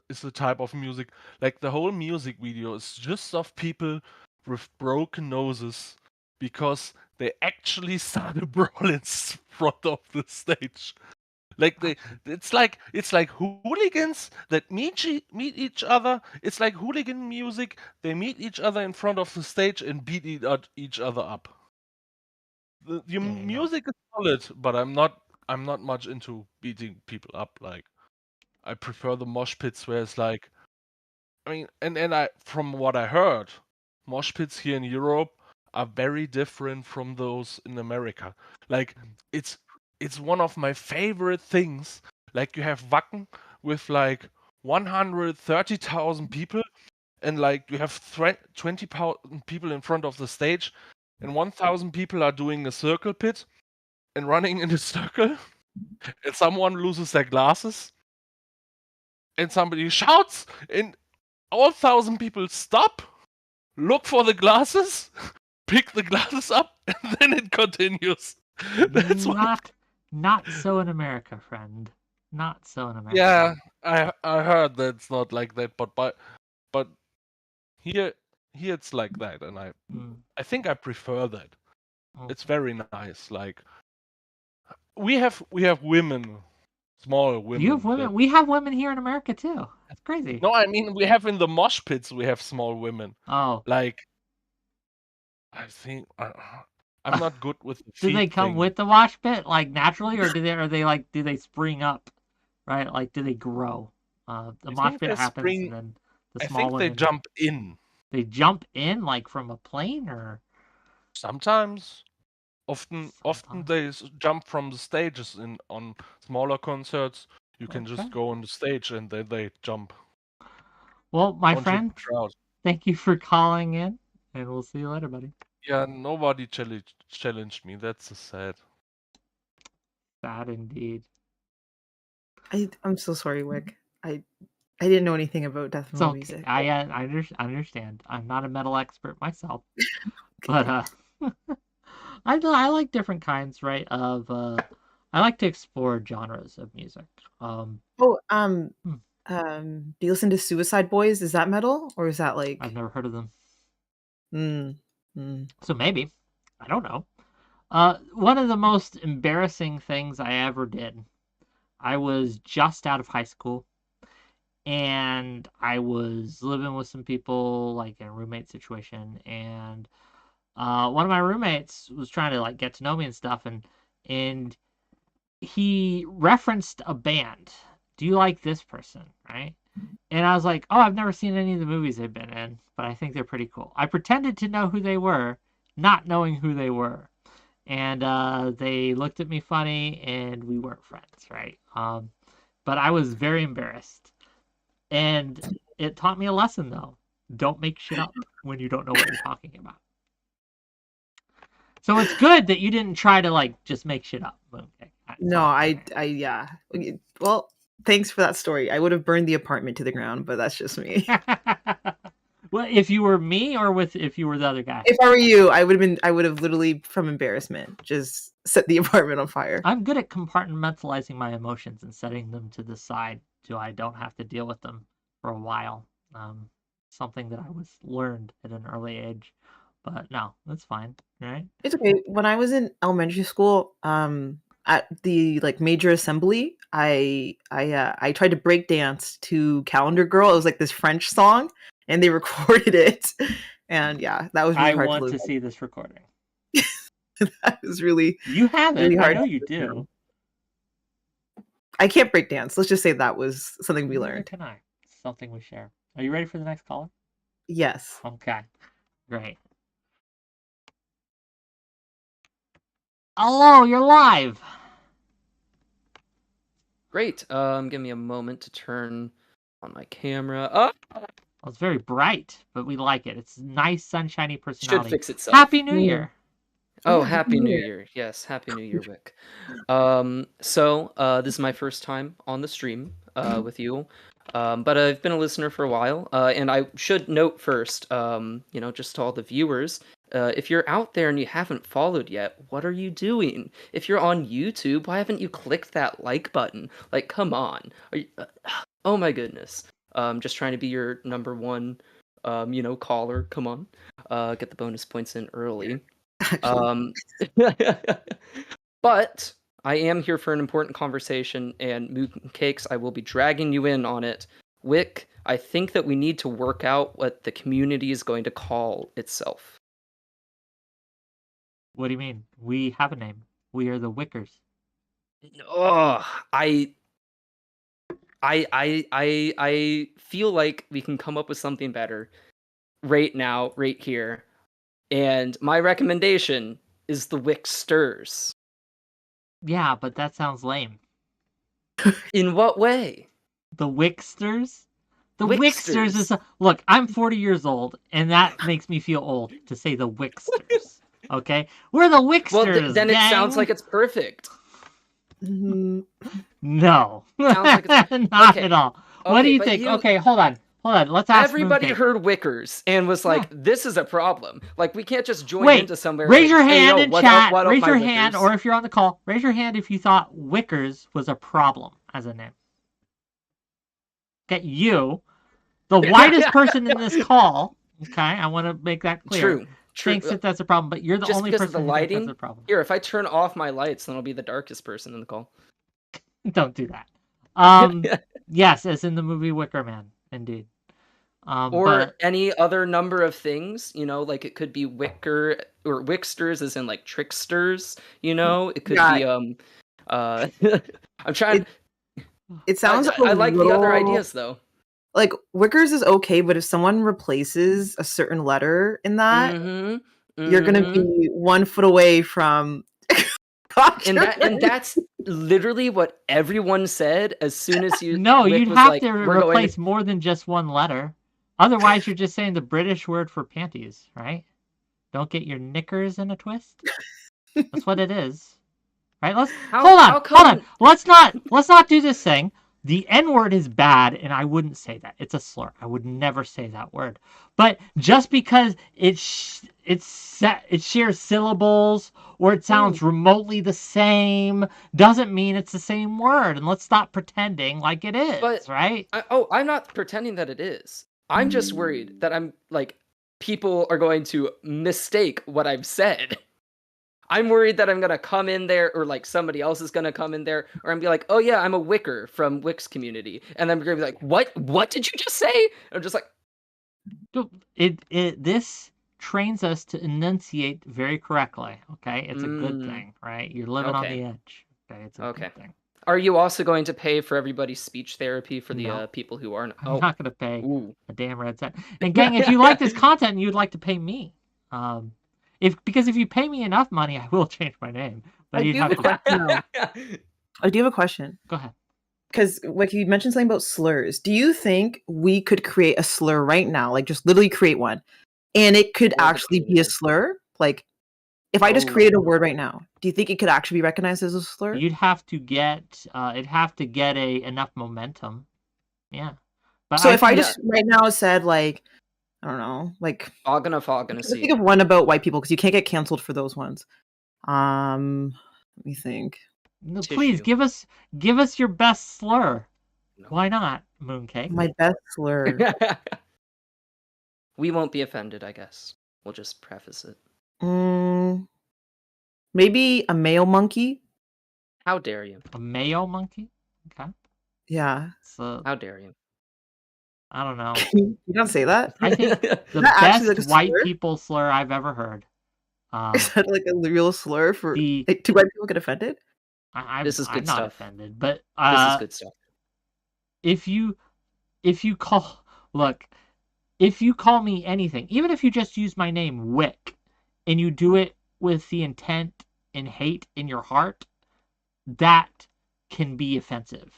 is a type of music. Like the whole music video is just of people with broken noses because they actually started brawling in front of the stage. Like it's like hooligans that meet each other. It's like hooligan music. They meet each other in front of the stage and beat each other up. The There you go. music is solid, but I'm not much into beating people up. Like I prefer the mosh pits where it's like, I mean, and I from what I heard, mosh pits here in Europe are very different from those in America. Like it's one of my favorite things. Like you have Wacken with like 130,000 people, and like you have 20,000 people in front of the stage, and 1,000 people are doing a circle pit and running in a circle, and someone loses their glasses, and somebody shouts, and all 1,000 people stop, look for the glasses, pick the glasses up, and then it continues. That's what. Not so in America, friend. Not so in America. Yeah, I heard that it's not like that, but here it's like that, and I think I prefer that. Okay. It's very nice. Like we have women, small women. You have women. We have women here in America too. That's crazy. No, I mean we have in the mosh pits. We have small women. Oh, Like I think I'm not good with the do they feet come thing. with the wash pit like naturally, or do they spring up? Right, like do they grow? The I mosh think pit they happens, spring- and then the I small think they women jump in They jump in like from a plane, or sometimes. Often Sometimes. they jump from the stages on smaller concerts. You can Okay. just go on the stage and then they jump Well, my onto friend, the crowd. thank you for calling in, and we'll see you later, buddy. Yeah, nobody challenged me. That's so sad. Sad indeed. I'm so sorry, Whick. I didn't know anything about death It's metal okay. music. I understand. I'm not a metal expert myself, but I like different kinds, right? Of I like to explore genres of music. Oh, Hmm. do you listen to Suicide Boys? Is that metal or is that like? I've never heard of them, Mm. so maybe I don't know. One of the most embarrassing things I ever did. I was just out of high school, and I was living with some people, like in a roommate situation, and one of my roommates was trying to like get to know me and stuff, and he referenced a band. Do you like this person, right? And I was like, oh, I've never seen any of the movies they've been in, but I think they're pretty cool. I pretended to know who they were, not knowing who they were. And they looked at me funny, and we weren't friends, right? But I was very embarrassed. And it taught me a lesson, though. Don't make shit up when you don't know what you're talking about. So it's good that you didn't try to, like, just make shit up. Okay. No, yeah. Well, thanks for that story. I would have burned the apartment to the ground, but that's just me. Well, if you were me, or if you were the other guy? If I were you, I would have literally, from embarrassment, just set the apartment on fire. I'm good at compartmentalizing my emotions and setting them to the side so I don't have to deal with them for a while. Something that I was learned at an early age. But no, that's fine, right? It's okay. When I was in elementary school, at the like major assembly, I tried to break dance to Calendar Girl. It was like this French song, and they recorded it. And yeah, that was really I hard want to to live see this recording. That was really You have it. really I hard know to you live do. through. I can't break dance. Let's just say that was something we Neither learned. can I. Something we share. Are you ready for the next caller? Yes. Okay. Great. Hello, you're live. Great. Give me a moment to turn on my camera. Well, it's very bright, but we like it. It's nice, sunshiny Should personality. fix itself. Happy New Year. Oh, Yeah, Happy New Year. Yes, Happy New Year, Whick. So this is my first time on the stream with you. But I've been a listener for a while. And I should note first, just to all the viewers, if you're out there and you haven't followed yet, what are you doing? If you're on YouTube, why haven't you clicked that like button? Like, come on. Are you, oh my goodness. Just trying to be your number one, caller. Come on. Get the bonus points in early. Actually, But I am here for an important conversation, and Mooncakes, I will be dragging you in on it. Whick, I think that we need to work out what the community is going to call itself. What do you mean? We have a name. We are the Whickers. Oh, I feel like we can come up with something better right now, right here. And my recommendation is the Whicksters. Yeah, but that sounds lame. In what way? The Whicksters? The Whicksters. Whicksters is look, I'm 40 years old, and that makes me feel old to say the Whicksters. Okay? We're the Whicksters. Well, then gang. it sounds like it's perfect. mhm. No. Sounds like it's... Not Okay. at all. What do Okay, you but think? you- Okay, hold on. Let's ask Everybody Mooncake. heard Whickers and was like, "This is a problem. Like, we can't just join Wait, into somewhere." raise like, your "Hey, hand yo, in what chat. up, what up, Raise my your hand, Whickers?" or if you're on the call, raise your hand if you thought Whickers was a problem as a name. Okay, you, the whitest person in this call, okay, I want to make that clear, True. thinks that that's a problem, but you're the Just only because of person the who thinks lighting? that's a problem. Here, if I turn off my lights, then I'll be the darkest person in the call. Don't do that. Yes, as in the movie Wicker Man, indeed. Or But any other number of things, like it could be Wicker or Wicksters, as in like tricksters. It could Yeah. be I'm trying. It sounds I like the other ideas though. Like Wickers is okay, but if someone replaces a certain letter in that, you're gonna be 1 foot away from. And that's literally what everyone said as soon as you. no, Whick you'd was have like, to "We're going replace more than just one letter. Otherwise, you're just saying the British word for panties, right? Don't get your knickers in a twist. That's what it is, right? Hold on. Let's not do this thing. The N-word is bad, and I wouldn't say that. It's a slur. I would never say that word. But just because it shares syllables or it sounds remotely the same doesn't mean it's the same word. And let's stop pretending like it is, right? I'm not pretending that it is. I'm just worried that I'm like people are going to mistake what I've said. I'm worried that I'm gonna come in there, or like somebody else is gonna come in there, or I'm gonna be like, "Oh yeah, I'm a Wicker from Wick's community," and I'm gonna be like, "What? What did you just say?" I'm just like, This trains us to enunciate very correctly. Okay, it's a good thing, right? You're living on the edge. Okay, it's a good thing. Are you also going to pay for everybody's speech therapy for the people who aren't? I'm not gonna pay a damn red cent. And gang, if you like this content and you'd like to pay me, because if you pay me enough money, I will change my name. But I do have a question. Go ahead. Because like you mentioned something about slurs. Do you think we could create a slur right now? Like just literally create one, and it could actually be a slur? Like if I just created a word right now, do you think it could actually be recognized as a slur? You'd have to get enough momentum. Yeah. But so if I just right now said like, I don't know, like let's think of one about white people because you can't get canceled for those ones. Let me think. No, please give us your best slur. No. Why not, Mooncake? My best slur. We won't be offended, I guess. We'll just preface it. Maybe a male monkey. How dare you? A male monkey? Okay. Yeah. So how dare you? I don't know. You don't say that. I think the best white people slur I've ever heard. Is that like a real slur for do white people get offended? I'm not stuff. Offended, but this is good stuff. If you call me anything, even if you just use my name Whick, and you do it with the intent and hate in your heart, that can be offensive.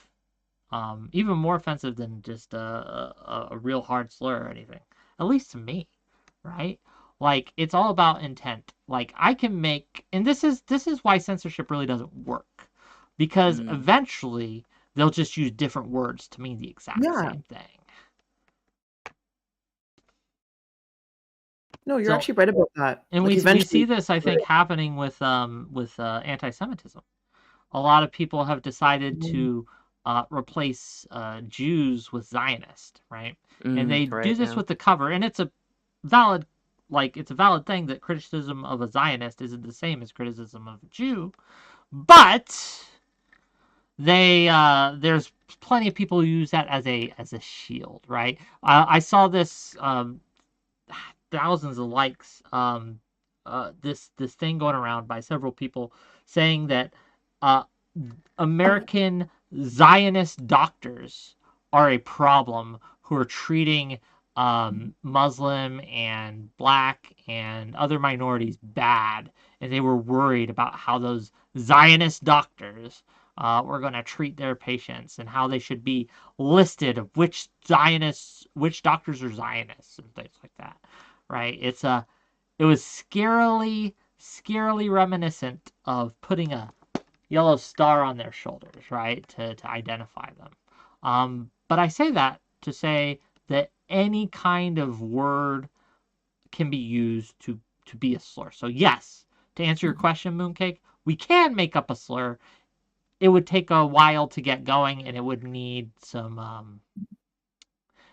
even more offensive than just a real hard slur or anything. At least to me, right? Like, it's all about intent. Like, I can make, and this is why censorship really doesn't work, because eventually they'll just use different words to mean the exact same thing. No, you're actually right about that. And Like, we see this, I think, happening with anti-Semitism. A lot of people have decided to replace Jews with Zionist, right? And they do this with the cover, and it's a valid thing that criticism of a Zionist isn't the same as criticism of a Jew, but there's plenty of people who use that as a shield, right? I saw this thousands of likes this thing going around by several people saying that American Zionist doctors are a problem who are treating Muslim and Black and other minorities bad, and they were worried about how those Zionist doctors were going to treat their patients and how they should be listed of which doctors are Zionists and things like that, right? It was scarily reminiscent of putting a yellow star on their shoulders, right, to identify them. But I say that to say that any kind of word can be used to be a slur. So yes, to answer your question, Mooncake, we can make up a slur. It would take a while to get going, and it would need some...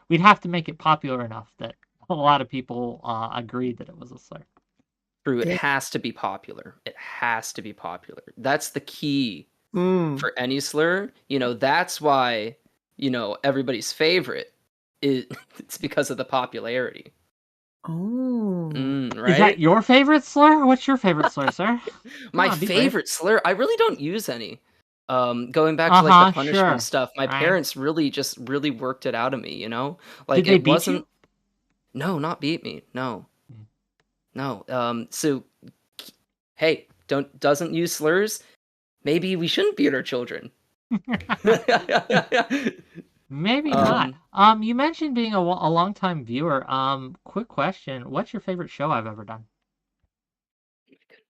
we'd have to make it popular enough that a lot of people agreed that it was a slur. True, it has to be popular. It has to be popular. That's the key for any slur. That's why, everybody's favorite it's because of the popularity. Oh. Right? Is that your favorite slur? What's your favorite slur, sir? My favorite slur? I really don't use any. Going back to like the punishment stuff, my parents really worked it out of me, Like, did they it beat wasn't... you? No, not beat me. No. So, hey, doesn't use slurs. Maybe we shouldn't beat our children. Maybe not. You mentioned being a long-time viewer. Quick question: what's your favorite show I've ever done?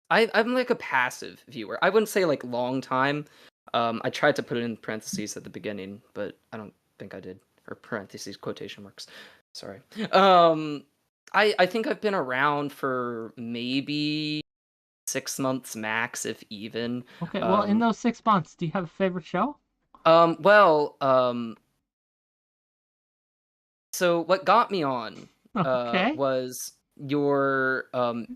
I'm like a passive viewer. I wouldn't say like long time. I tried to put it in parentheses at the beginning, but I don't think I did. Or parentheses, quotation marks. Sorry. I think I've been around for maybe 6 months max, if even. Okay, well, in those 6 months, do you have a favorite show? So what got me on Okay. was your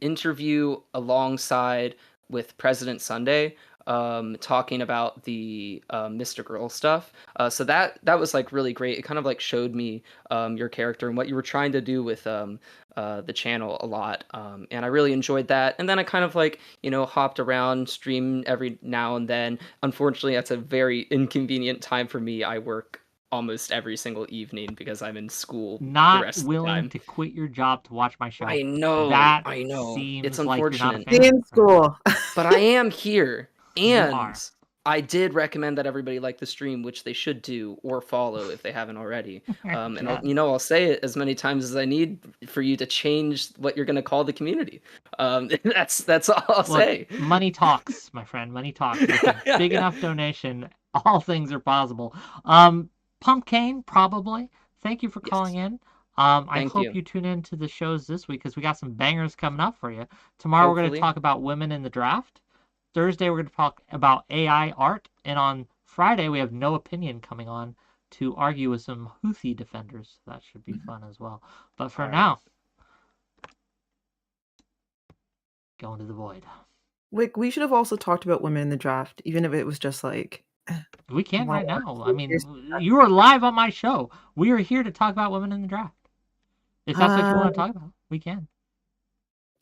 interview alongside with President Sunday, talking about the Mr. Girl stuff. So that was like really great. It kind of like showed me your character and what you were trying to do with the channel a lot. And I really enjoyed that. And then I kind of like, hopped around, stream every now and then. Unfortunately, that's a very inconvenient time for me. I work almost every single evening because I'm in school. Not willing to quit your job to watch my show. I know. Seems it's like unfortunate. You're not a fan. In school. But I am here. And I did recommend that everybody like the stream, which they should do or follow if they haven't already. And I'll say it as many times as I need for you to change what you're going to call the community. That's all I'll say. Money talks, my friend. Money talks. With a big enough donation, all things are possible. Pumpkin, probably. Thank you for calling in. I hope you tune in to the shows this week because we got some bangers coming up for you. Tomorrow we're going to talk about women in the draft. Thursday we're going to talk about AI art. And on Friday we have No Opinion coming on to argue with some Houthi defenders. That should be fun as well. But for now, going to the void. Wick, we should have also talked about women in the draft, even if it was just like... We can right now. I mean, you are live on my show. We are here to talk about women in the draft. If that's what you want to talk about, we can.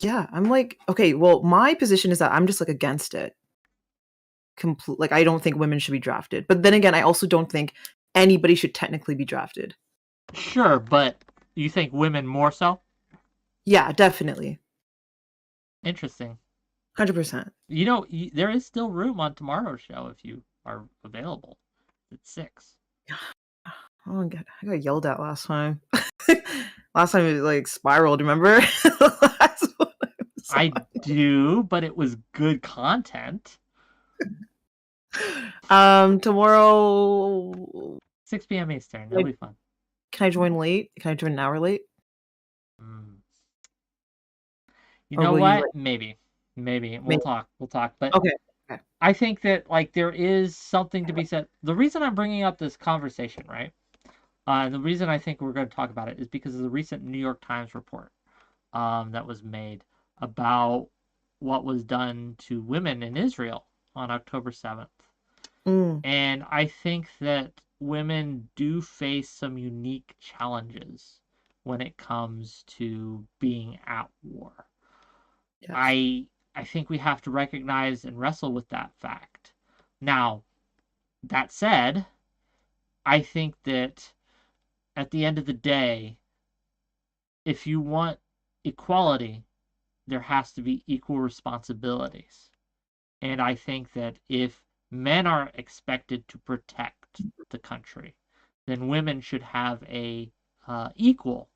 Yeah, I'm like, okay, well, my position is that I'm just like against it. Like, I don't think women should be drafted. But then again, I also don't think anybody should technically be drafted. Sure, but you think women more so? Yeah, definitely. Interesting. 100%. There is still room on tomorrow's show if you are available at 6. Oh, I got yelled at last time. Last time it like spiraled. Remember? Last one I do, but it was good content. Tomorrow 6 p.m. Eastern. It'll be fun. Can I join late? Can I join an hour late? You Or know will you, what? like- Maybe. We'll Maybe. talk. But Okay. I think that like there is something to be said. The reason I'm bringing up this conversation, right? The reason I think we're going to talk about it is because of the recent New York Times report that was made about what was done to women in Israel on October 7th. And I think that women do face some unique challenges when it comes to being at war. Yes. I think we have to recognize and wrestle with that fact. Now, that said, I think that at the end of the day, if you want equality, there has to be equal responsibilities. And I think that if men are expected to protect the country, then women should have a equal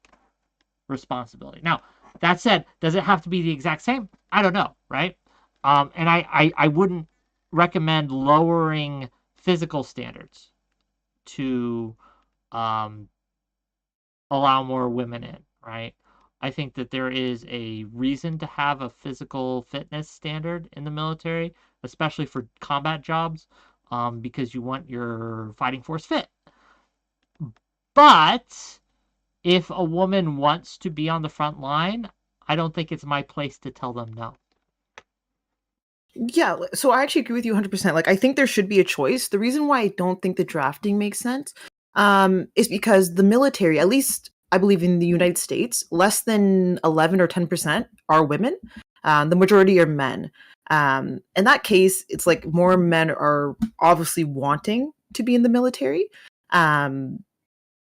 responsibility. Now, that said, does it have to be the exact same? I don't know, right? And I wouldn't recommend lowering physical standards to allow more women in, right? I think that there is a reason to have a physical fitness standard in the military, especially for combat jobs, because you want your fighting force fit. But if a woman wants to be on the front line, I don't think it's my place to tell them no. Yeah, so I actually agree with you 100%. Like, I think there should be a choice. The reason why I don't think the drafting makes sense is because the military, at least I believe in the United States, less than 11 or 10% are women. The majority are men. In that case, it's like more men are obviously wanting to be in the military.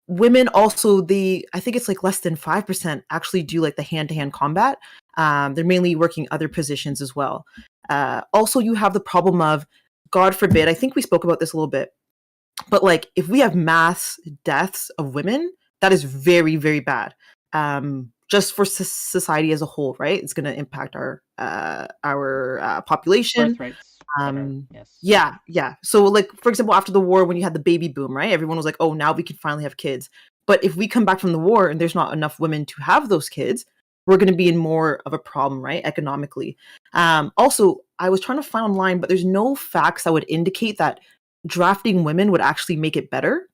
Women also, I think it's like less than 5% actually do like the hand-to-hand combat. They're mainly working other positions as well. Also, you have the problem of, God forbid, I think we spoke about this a little bit, but like if we have mass deaths of women, that is very, very bad. Just for society as a whole, right? It's going to impact our population. Birth rates. Yes. Yeah. So like, for example, after the war, when you had the baby boom, right? Everyone was like, oh, now we can finally have kids. But if we come back from the war and there's not enough women to have those kids, we're going to be in more of a problem, right? Economically. Also, I was trying to find online, but there's no facts that would indicate that drafting women would actually make it better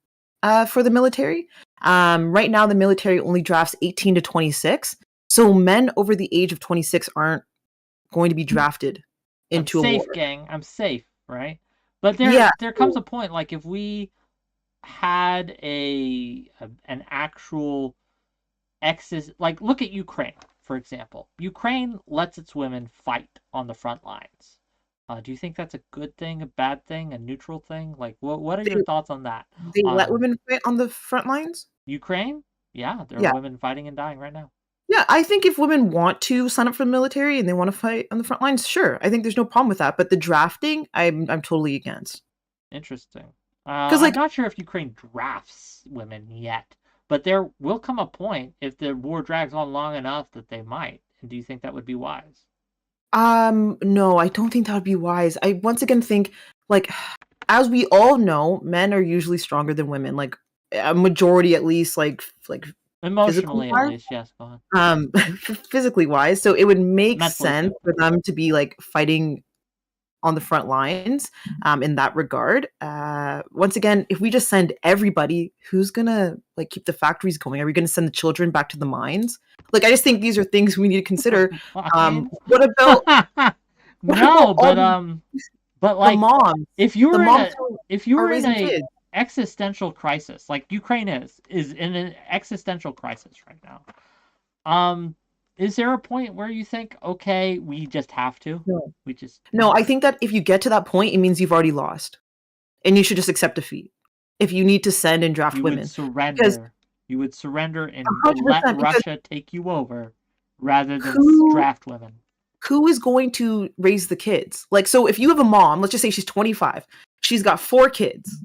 for the military. Right now, the military only drafts 18 to 26. So men over the age of 26 aren't going to be drafted into I'm safe, a war. gang. I'm safe, right? But there comes a point, like if we had an actual like look at Ukraine, for example. Ukraine lets its women fight on the front lines. Do you think that's a good thing, a bad thing, a neutral thing? Like, what are your thoughts on that? They let women fight on the front lines? Ukraine? Yeah, there are women fighting and dying right now. Yeah, I think if women want to sign up for the military and they want to fight on the front lines, sure. I think there's no problem with that. But the drafting, I'm totally against. Interesting. Because I'm not sure if Ukraine drafts women yet, but there will come a point if the war drags on long enough that they might. And do you think that would be wise? No, I don't think that would be wise. I once again think, like, as we all know, men are usually stronger than women. Like a majority, at least, like emotionally, at least. Yes, go on. Physically wise, so it would make sense for them to be like fighting on the front lines in that regard. Once again, if we just send everybody, who's gonna like keep the factories going? Are we gonna send the children back to the mines? Like, I just think these are things we need to consider. What about but like the moms? If you were in a existential crisis, like Ukraine is in an existential crisis right now, is there a point where you think, okay, we just have to? No. No, I think that if you get to that point, it means you've already lost, and you should just accept defeat. If you need to send and draft women, you would surrender and let Russia take you over rather than draft women. Who is going to raise the kids? Like, so if you have a mom, let's just say she's 25, she's got 4 kids,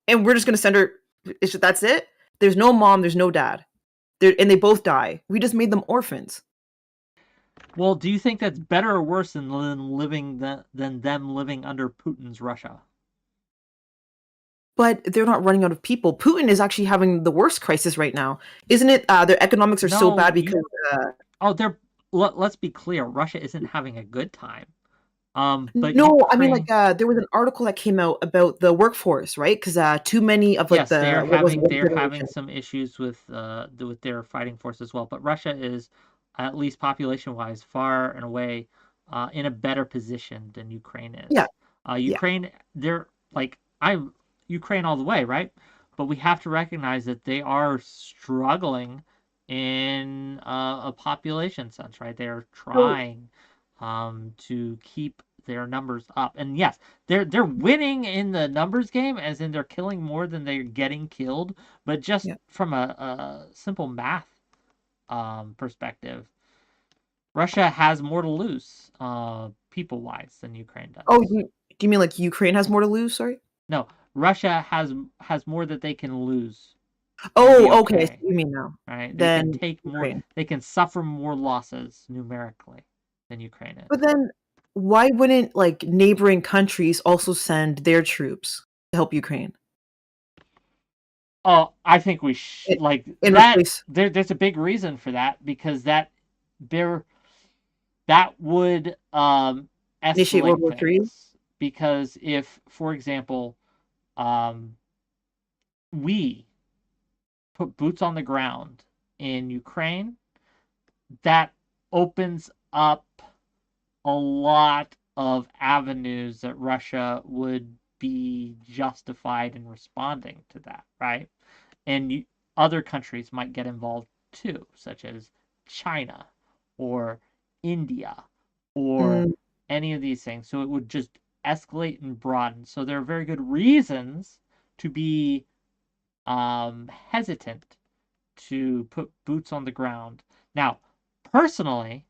and we're just gonna send her. That's it. There's no mom. There's no dad. And they both die. We just made them orphans. Well, do you think that's better or worse than them living under Putin's Russia? But they're not running out of people. Putin is actually having the worst crisis right now, isn't it? Their economics are so bad because. Let's be clear. Russia isn't having a good time. But no, Ukraine... I mean, like, there was an article that came out about the workforce, right? Because too many of like they're having some issues with their fighting force as well. But Russia is, at least population-wise, far and away in a better position than Ukraine is. Yeah. Ukraine, they're like Ukraine all the way, right? But we have to recognize that they are struggling in a population sense, right? They're trying to keep their numbers up, and yes, they're winning in the numbers game, as in they're killing more than they're getting killed. But just from a simple math perspective, Russia has more to lose people-wise than Ukraine does. Oh, do you mean like Ukraine has more to lose? Sorry. No, Russia has more that they can lose. Oh, okay. I see what you mean now. Right? They can take more. They can suffer more losses numerically than Ukraine is. But then, why wouldn't like neighboring countries also send their troops to help Ukraine? Oh, I think we should that. There's a big reason for that, because that would initiate World War III. Because if, for example, we put boots on the ground in Ukraine, that opens up a lot of avenues that Russia would be justified in responding to that, right? And other countries might get involved too, such as China or India or any of these things. So it would just escalate and broaden. So there are very good reasons to be hesitant to put boots on the ground. Now, personally,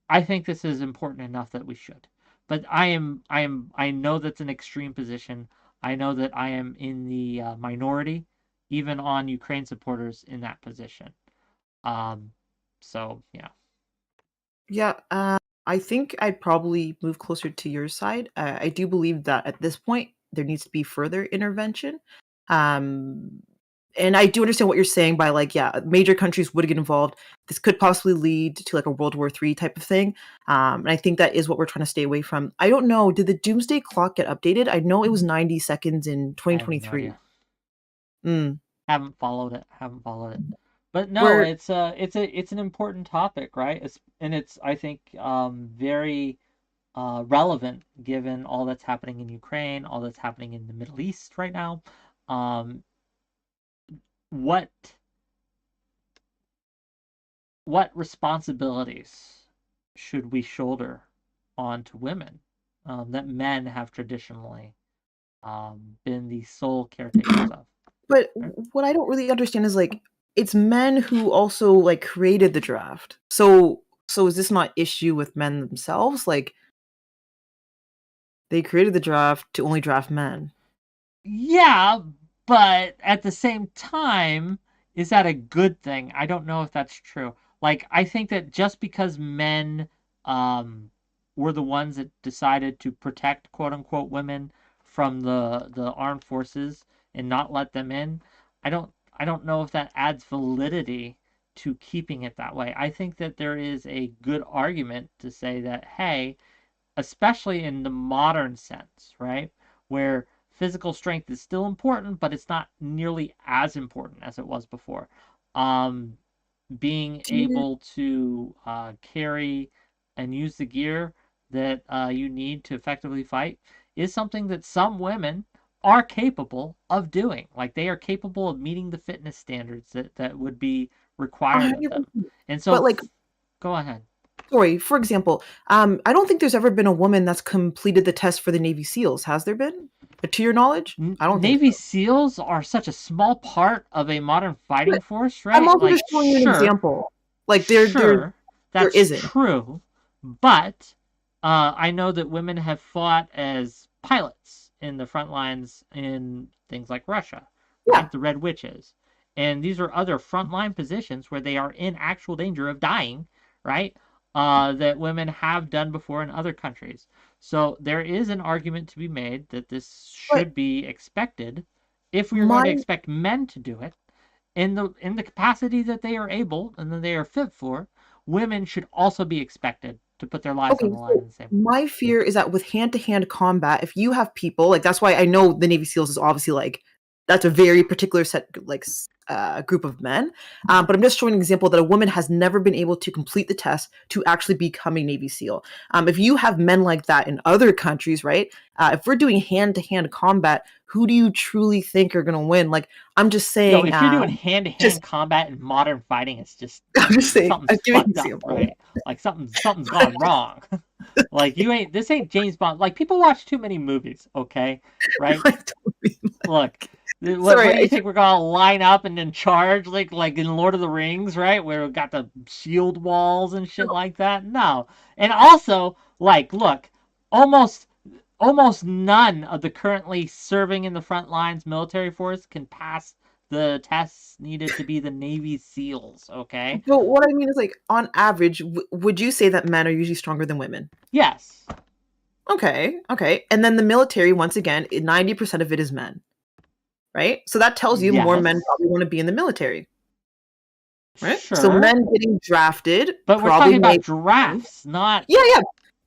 I think this is important enough that we should. But I know that's an extreme position. I know that I am in the minority, even on Ukraine supporters in that position. So yeah. Yeah, I think I'd probably move closer to your side. I do believe that at this point there needs to be further intervention. And I do understand what you're saying by like, yeah, major countries would get involved. This could possibly lead to like a World War III type of thing. And I think that is what we're trying to stay away from. I don't know. Did the doomsday clock get updated? I know it was 90 seconds in 2023. Haven't followed it. But no, it's an important topic, right? It's I think very relevant given all that's happening in Ukraine, all that's happening in the Middle East right now. What responsibilities should we shoulder onto women that men have traditionally been the sole caretakers of? But what I don't really understand is like, it's men who also like created the draft. So is this not issue with men themselves? Like, they created the draft to only draft men. Yeah, but at the same time, is that a good thing? I don't know if that's true. Like, I think that just because men were the ones that decided to protect quote unquote women from the armed forces and not let them in, I don't know if that adds validity to keeping it that way. I think that there is a good argument to say that, hey, especially in the modern sense, right, where physical strength is still important, but it's not nearly as important as it was before. Being able to carry and use the gear that you need to effectively fight is something that some women are capable of doing. Like, they are capable of meeting the fitness standards that would be required of them. And so, but like, go ahead. Sorry, for example, I don't think there's ever been a woman that's completed the test for the Navy SEALs. Has there been? To your knowledge? I don't Navy think so. SEALs are such a small part of a modern fighting force, right? I'm also just showing you an example. Like, there isn't. True, but I know that women have fought as pilots in the front lines in things like Russia, Yeah. right? The Red Witches. And these are other frontline positions where they are in actual danger of dying, right? That women have done before in other countries. So there is an argument to be made that this But should be expected if we are going my to expect men to do it in the capacity that they are able and that they are fit for. Women should also be expected to put their lives on Okay, the line so in the same way. my fear is that with hand-to-hand combat, if you have people like that's why I know the Navy SEALs is obviously like that's a very particular set group of men. But I'm just showing an example that a woman has never been able to complete the test to actually become a Navy SEAL. If you have men like that in other countries, right? If we're doing hand-to-hand combat, who do you truly think are going to win? Like I'm just Yo, saying, if you're doing just hand-to-hand combat in modern fighting, it's just I'm just saying, I'm something's giving an fucked up, example. right? Like something's gone wrong. Like this ain't James Bond. Like people watch too many movies, okay? Right? I don't mean Look, what Sorry, do you think we're gonna line up and then charge like in Lord of the Rings, right? Where we got the shield walls and shit like that? No. And also, like, look, almost none of the currently serving in the front lines military force can pass the tests needed to be the Navy SEALs, okay? But what I mean is, like, on average, would you say that men are usually stronger than women? Yes. Okay, okay. And then the military, once again, 90% of it is men, right? So that tells you more men Yes. probably want to be in the military, right? So Sure. men getting drafted But we're probably talking about make drafts, not yeah.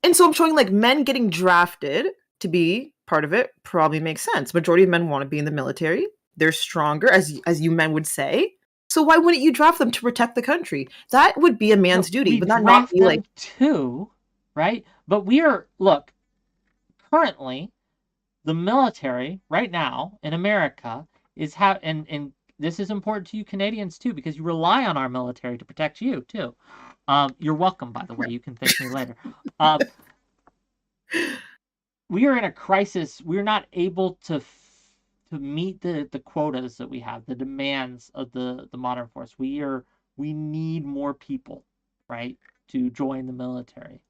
And so I'm showing like men getting drafted to be part of it probably makes sense. Majority of men want to be in the military. They're stronger, as you men would say. So why wouldn't you draft them to protect the country? That would be a man's duty. we Would that not draft be like them too, right? But we are look, currently the military right now in America is how and this is important to you Canadians too because you rely on our military to protect you too. You're welcome, by the way. You can thank me later. We are in a crisis. We're not able to meet the quotas that we have, the demands of the modern force. We need more people, right, to join the military.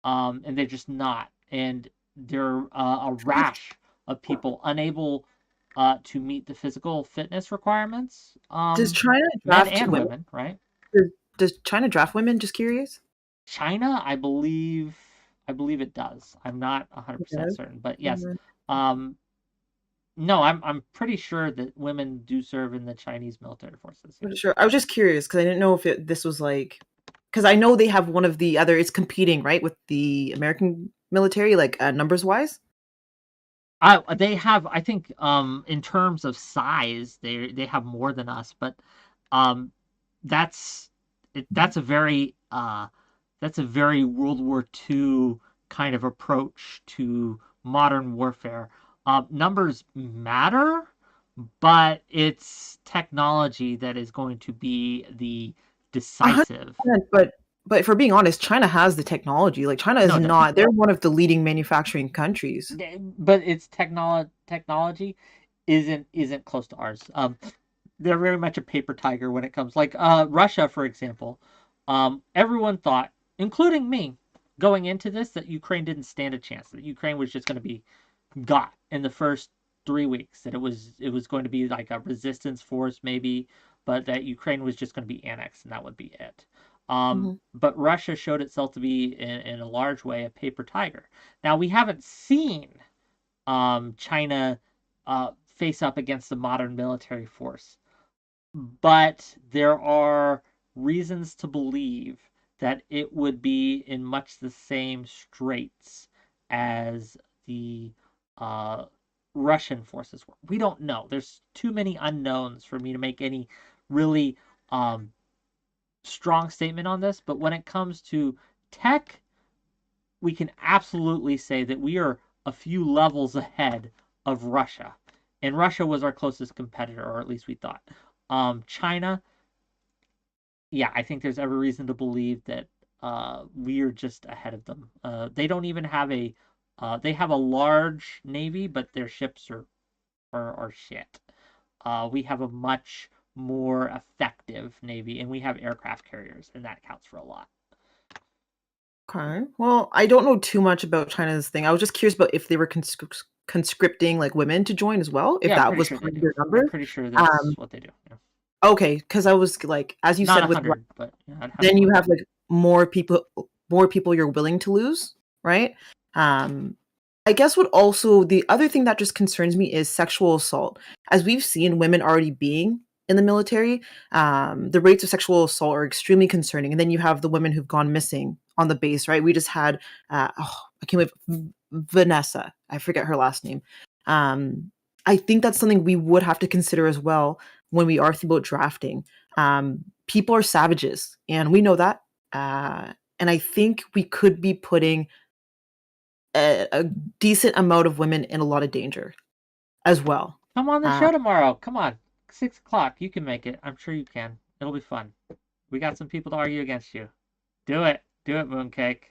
And they're just not. And there are a rash of people unable to meet the physical fitness requirements. does China Men draft and women? women, right? Does China draft women? Just curious. China, I believe it does. I'm not 100% certain, but yes. No, I'm pretty sure that women do serve in the Chinese military forces. I'm sure. I was just curious because I didn't know if this was like because I know they have one of the other. It's competing right with the American military, like numbers wise. They have, I think, in terms of size, they have more than us, but that's a very World War II kind of approach to modern warfare. Numbers matter, but it's technology that is going to be the decisive. 100%, but if we're being honest, China has the technology. Like China is No, it doesn't. not. They're one of the leading manufacturing countries. But its technology isn't close to ours. They're very much a paper tiger when it comes like Russia, for example. Everyone thought, including me, going into this, that Ukraine didn't stand a chance. That Ukraine was just going to be got in the first 3 weeks. That it was going to be like a resistance force maybe, but that Ukraine was just going to be annexed and that would be it. But Russia showed itself to be, in a large way, a paper tiger. Now, we haven't seen China face up against the modern military force, but there are reasons to believe that it would be in much the same straits as the Russian forces were. We don't know. There's too many unknowns for me to make any really strong statement on this, but when it comes to tech, we can absolutely say that we are a few levels ahead of Russia. And Russia was our closest competitor, or at least we thought. China, yeah, I think there's every reason to believe that we are just ahead of them. They don't even have they have a large navy, but their ships are shit. We have a much more effective navy, and we have aircraft carriers, and that counts for a lot. Okay. Well, I don't know too much about China's thing. I was just curious about if they were conscripting like women to join as well, if Yeah, I'm that pretty was sure part they of do. your I'm number. pretty sure that's what they do. Yeah. Okay, because I was like, as you Not said, with 100, but yeah, I'd have then to you look. have like more people you're willing to lose, right? I guess what also the other thing that just concerns me is sexual assault. As we've seen women already being in the military, the rates of sexual assault are extremely concerning. And then you have the women who've gone missing on the base, right? We just had, I can't believe Vanessa. I forget her last name. I think that's something we would have to consider as well when we are thinking about drafting. People are savages, and we know that. And I think we could be putting a decent amount of women in a lot of danger as well. Come on the show tomorrow. Come on. 6 o'clock. You can make it. I'm sure you can. It'll be fun. We got some people to argue against you. Do it. Do it, Mooncake.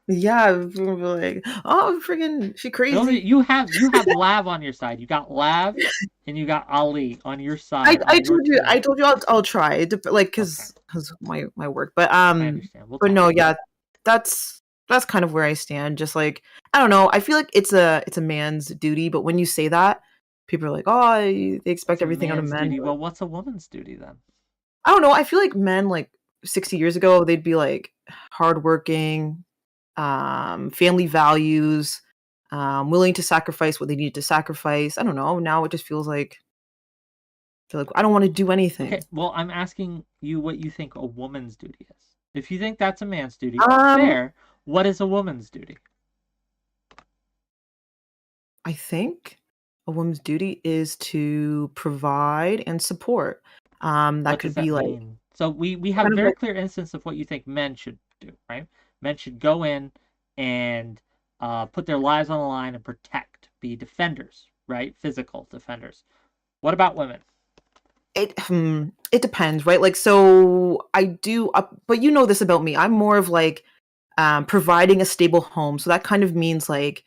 Yeah, people will be like, oh, friggin', she crazy. You have 𝕵𝖎𝖎 on your side. You got 𝕬𝖎 and you got Ali on your side. I told you I'll try. Like because my work, but I understand. but no, yeah, that's kind of where I stand. Just like, I don't know. I feel like it's a man's duty, but when you say that, people are like, oh, they expect everything out of men. Duty. Well, what's a woman's duty then? I don't know. I feel like men like 60 years ago, they'd be like hardworking, family values, willing to sacrifice what they need to sacrifice. I don't know. Now it just feels like I don't want to do anything. Okay, well, I'm asking you what you think a woman's duty is. If you think that's a man's duty, fair. What is a woman's duty? I think a woman's duty is to provide and support. That could be like mean? So we have a very clear instance of what you think men should do, right? Men should go in and put their lives on the line and protect, be defenders, right? Physical defenders. What about women? It depends, right? Like, so I do, but you know this about me. I'm more of like providing a stable home. So that kind of means like,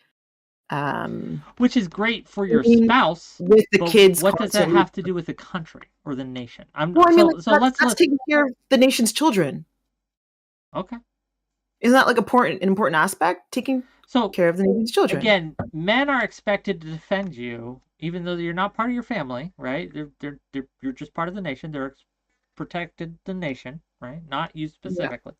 which is great for your spouse with the kids. What does that have to do with the country or the nation? Let's take care of the nation's children. Okay. Isn't that like an important aspect? Taking care of the nation's children. Again, men are expected to defend you, even though you're not part of your family, right? You're just part of the nation. They're protected the nation, right? Not you specifically.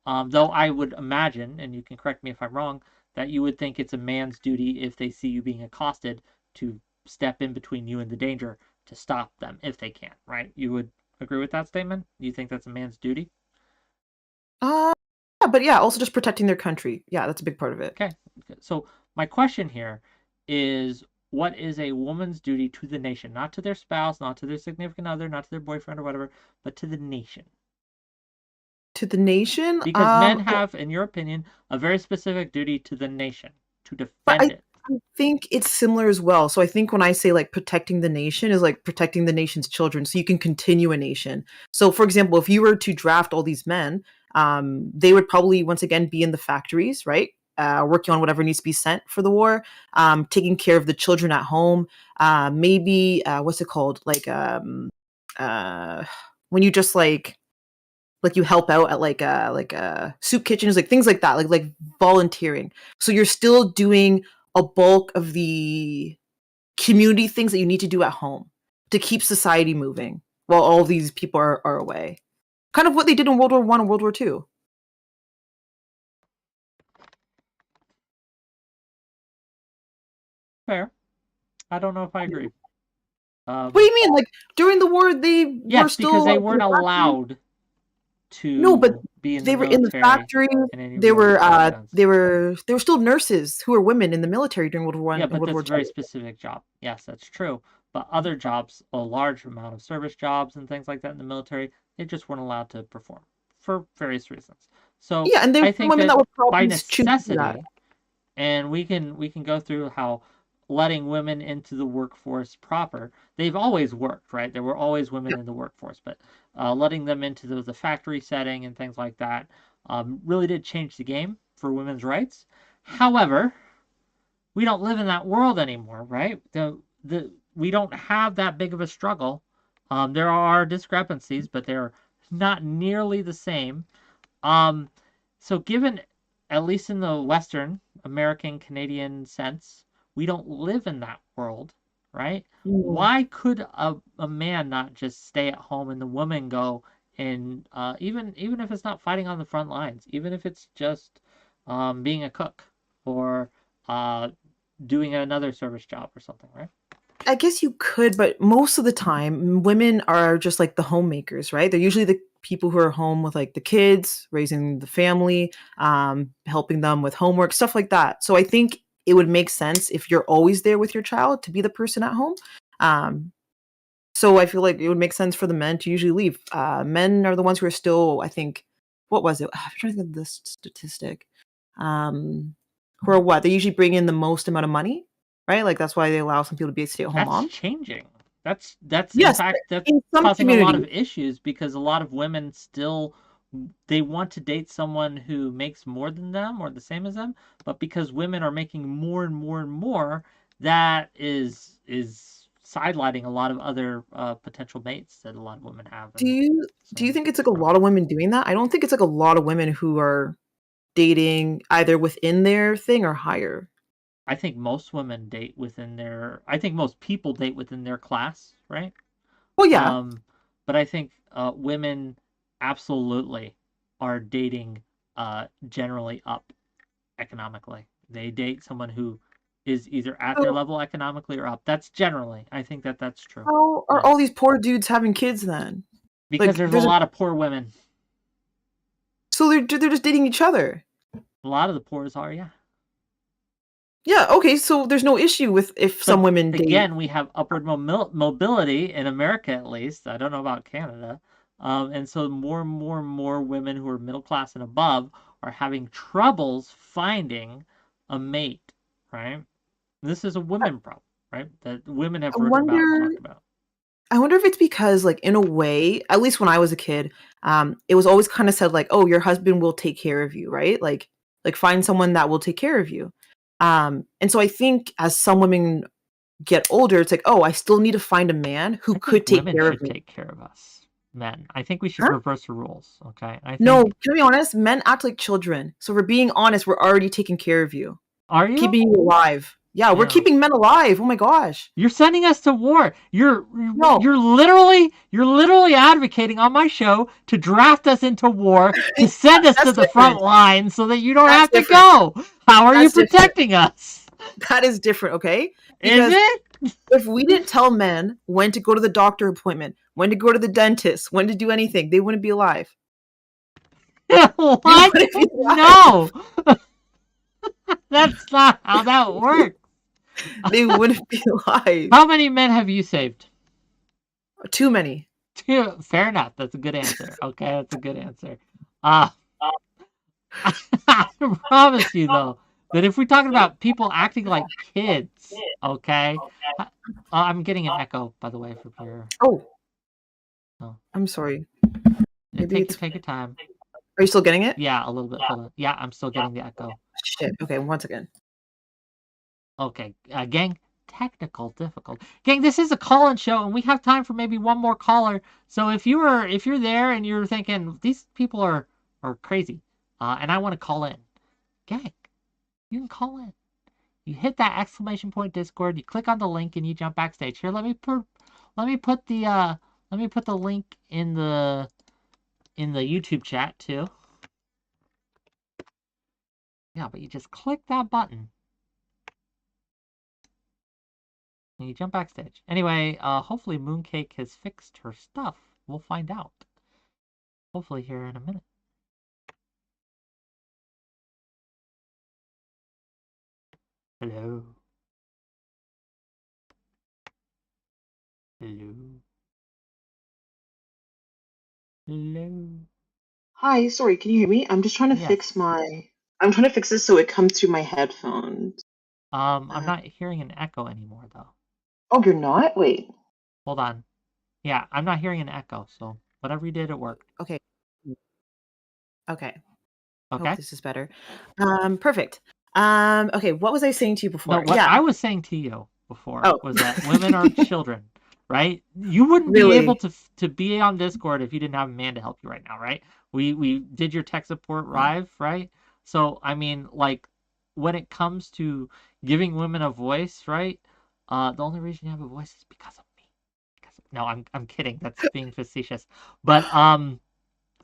Yeah. Though I would imagine, and you can correct me if I'm wrong, that you would think it's a man's duty if they see you being accosted to step in between you and the danger to stop them if they can, right? You would agree with that statement? You think that's a man's duty? But yeah, also just protecting their country. Yeah, that's a big part of it. Okay. So my question here is, what is a woman's duty to the nation? Not to their spouse, not to their significant other, not to their boyfriend or whatever, but to the nation. To the nation? Because men have, in your opinion, a very specific duty to the nation, to defend it. I think it's similar as well. So I think when I say like protecting the nation is like protecting the nation's children so you can continue a nation. So for example, if you were to draft all these men, they would probably once again be in the factories, right? Working on whatever needs to be sent for the war, taking care of the children at home. Maybe what's it called? Like when you just like you help out at like a soup kitchens, like things like that, like volunteering. So you're still doing a bulk of the community things that you need to do at home to keep society moving while all these people are away. Kind of what they did in World War I and World War II. Fair. I don't know if I agree. What do you mean? Like during the war, they were still because they weren't allowed to. No, but be in they were in the factory. They were still nurses who were women in the military during World War I. Yeah, but World that's War a very specific job. Yes, that's true. But other jobs, a large amount of service jobs and things like that in the military, they just weren't allowed to perform for various reasons. So yeah, and I think women that were by necessity, and we can go through how letting women into the workforce proper, they've always worked, right? There were always women in the workforce, but letting them into the factory setting and things like that really did change the game for women's rights. However, we don't live in that world anymore, right? We don't have that big of a struggle. There are discrepancies, but they're not nearly the same. So given, at least in the Western American Canadian sense, we don't live in that world, right? Mm. Why could a man not just stay at home and the woman go and even if it's not fighting on the front lines, even if it's just being a cook or doing another service job or something, right? I guess you could, but most of the time, women are just like the homemakers, right? They're usually the people who are home with like the kids, raising the family, helping them with homework, stuff like that. So I think it would make sense if you're always there with your child to be the person at home. So I feel like it would make sense for the men to usually leave. Men are the ones who are still, I think, what was it? I'm trying to think of this statistic. Who are what? They usually bring in the most amount of money, right? Like that's why they allow some people to be a stay-at-home mom. That's changing. That's Yes, in fact that's in some causing a lot of communities. issues because a lot of women still they want to date someone who makes more than them or the same as them, but because women are making more and more and more, that is sidelighting a lot of other potential mates that a lot of women have. Do you So think it's like a lot of women doing that? I don't think it's like a lot of women who are dating either within their thing or higher. I think most women date within their. I think most people date within their class, right? Well, yeah. But I think women absolutely are dating generally up economically. They date someone who is either at their So level economically or up. That's generally. I think that's true. how are Yeah. all these poor dudes having kids then? Because Like, there's a lot of poor women. So they're just dating each other. A lot of the poors are, yeah. Yeah, okay, so there's no issue with if some women date. Again, we have upward mobility in America, at least. I don't know about Canada. And so more and more and more women who are middle class and above are having troubles finding a mate, right? This is a women problem, right? That women have written about and talked about. I wonder if it's because, like, in a way, at least when I was a kid, it was always kind of said like, "Oh, your husband will take care of you," right? Like find someone that will take care of you. And so I think as some women get older, it's like, "Oh, I still need to find a man who could take care of me." Take care of us, men. I think we should reverse the rules. Okay. No, can I be honest? Men act like children. So for being honest, we're already taking care of you. Are you? Keeping you alive. Yeah, we're keeping men alive. Oh my gosh. You're sending us to war. You're literally advocating on my show to draft us into war, to send us to the front line so that you don't have to go. How are you protecting us? That is different, okay? Is it? If we didn't tell men when to go to the doctor appointment, when to go to the dentist, when to do anything, they wouldn't be alive. What? No. That's not how that works. They wouldn't be alive. How many men have you saved? Too many. Fair enough. That's a good answer. Okay, that's a good answer. I promise you, though, that if we're talking about people acting like kids, okay? I'm getting an echo, by the way, from your... Oh. I'm sorry. Take your time. Are you still getting it? Yeah, a little bit. Hold on. Yeah, I'm still getting the echo. Shit. Okay, once again. Okay, gang, technical difficulty. Gang, this is a call-in show, and we have time for maybe one more caller. So if you're there and you're thinking these people are crazy, and I want to call in, gang, you can call in. You hit that exclamation point Discord. You click on the link and you jump backstage. Here, let me put the link in the YouTube chat too. Yeah, but you just click that button. And you jump backstage. Anyway, hopefully Mooncake has fixed her stuff. We'll find out. Hopefully here in a minute. Hello. Hello. Hello. Hi, sorry, can you hear me? I'm just trying to fix I'm trying to fix this so it comes through my headphones. I'm not hearing an echo anymore though. Oh, you're not? Wait. Hold on. Yeah, I'm not hearing an echo, so whatever you did, it worked. Okay. Okay. Hope this is better. Perfect. Okay, what was I saying to you before? No, what I was saying to you before was that women are children, right? You wouldn't be able to be on Discord if you didn't have a man to help you right now, right? We did your tech support live, right? So I mean, like, when it comes to giving women a voice, right? The only reason you have a voice is because of me. No, I'm kidding. That's being facetious. But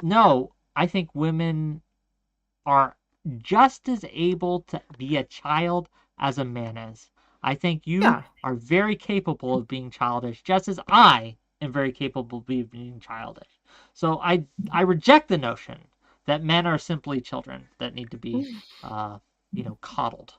no, I think women are just as able to be a child as a man is. I think you are very capable of being childish, just as I am very capable of being childish. So I reject the notion that men are simply children that need to be, coddled.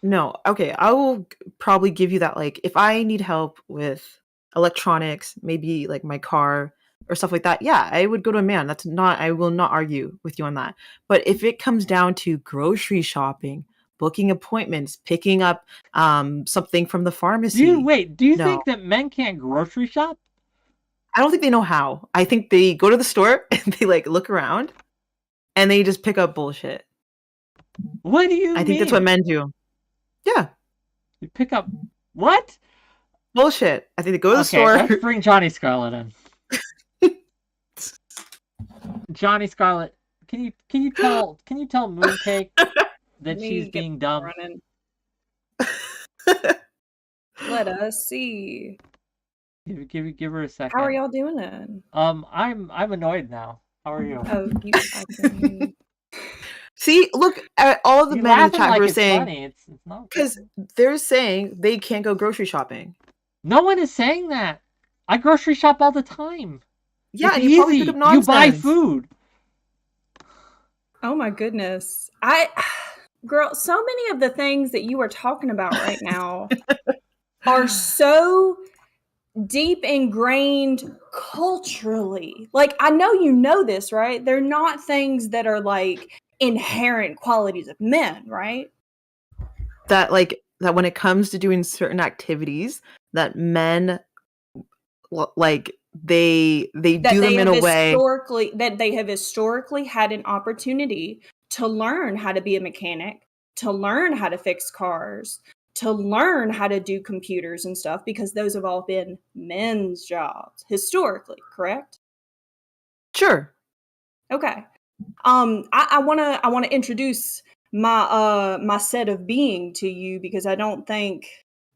No, okay, I will probably give you that. Like, if I need help with electronics, maybe like my car or stuff like that, yeah, I would go to a man. I will not argue with you on that. But if it comes down to grocery shopping, booking appointments, picking up something from the pharmacy, Do you no, think that men can't grocery shop? I don't think they know how. I think they go to the store and they like look around and they just pick up bullshit. What do you mean? I think that's what men do. Yeah. You pick up what? Bullshit. I think they go to the Okay, store. let's bring Johnny Scarlett in. Johnny Scarlett, can you tell Mooncake that she's being dumb? Let us see. Give her a second. How are y'all doing then? I'm annoyed now. How are you? Oh, I can... See, look at all the men in the chat like who are it's saying, funny. It's not because they're saying they can't go grocery shopping. No one is saying that. I grocery shop all the time. Yeah, it's and you easy. probably pick up nonsense. You buy food. Oh my goodness. Girl, so many of the things that you are talking about right now are so deep ingrained culturally. Like, I know you know this, right? They're not things that are like inherent qualities of men, right? That when it comes to doing certain activities, that men like they do them in a way that they have historically had an opportunity to learn how to be a mechanic, to learn how to fix cars, to learn how to do computers and stuff, because those have all been men's jobs historically, correct? Sure. Okay. I wanna introduce my set of being to you, because I don't think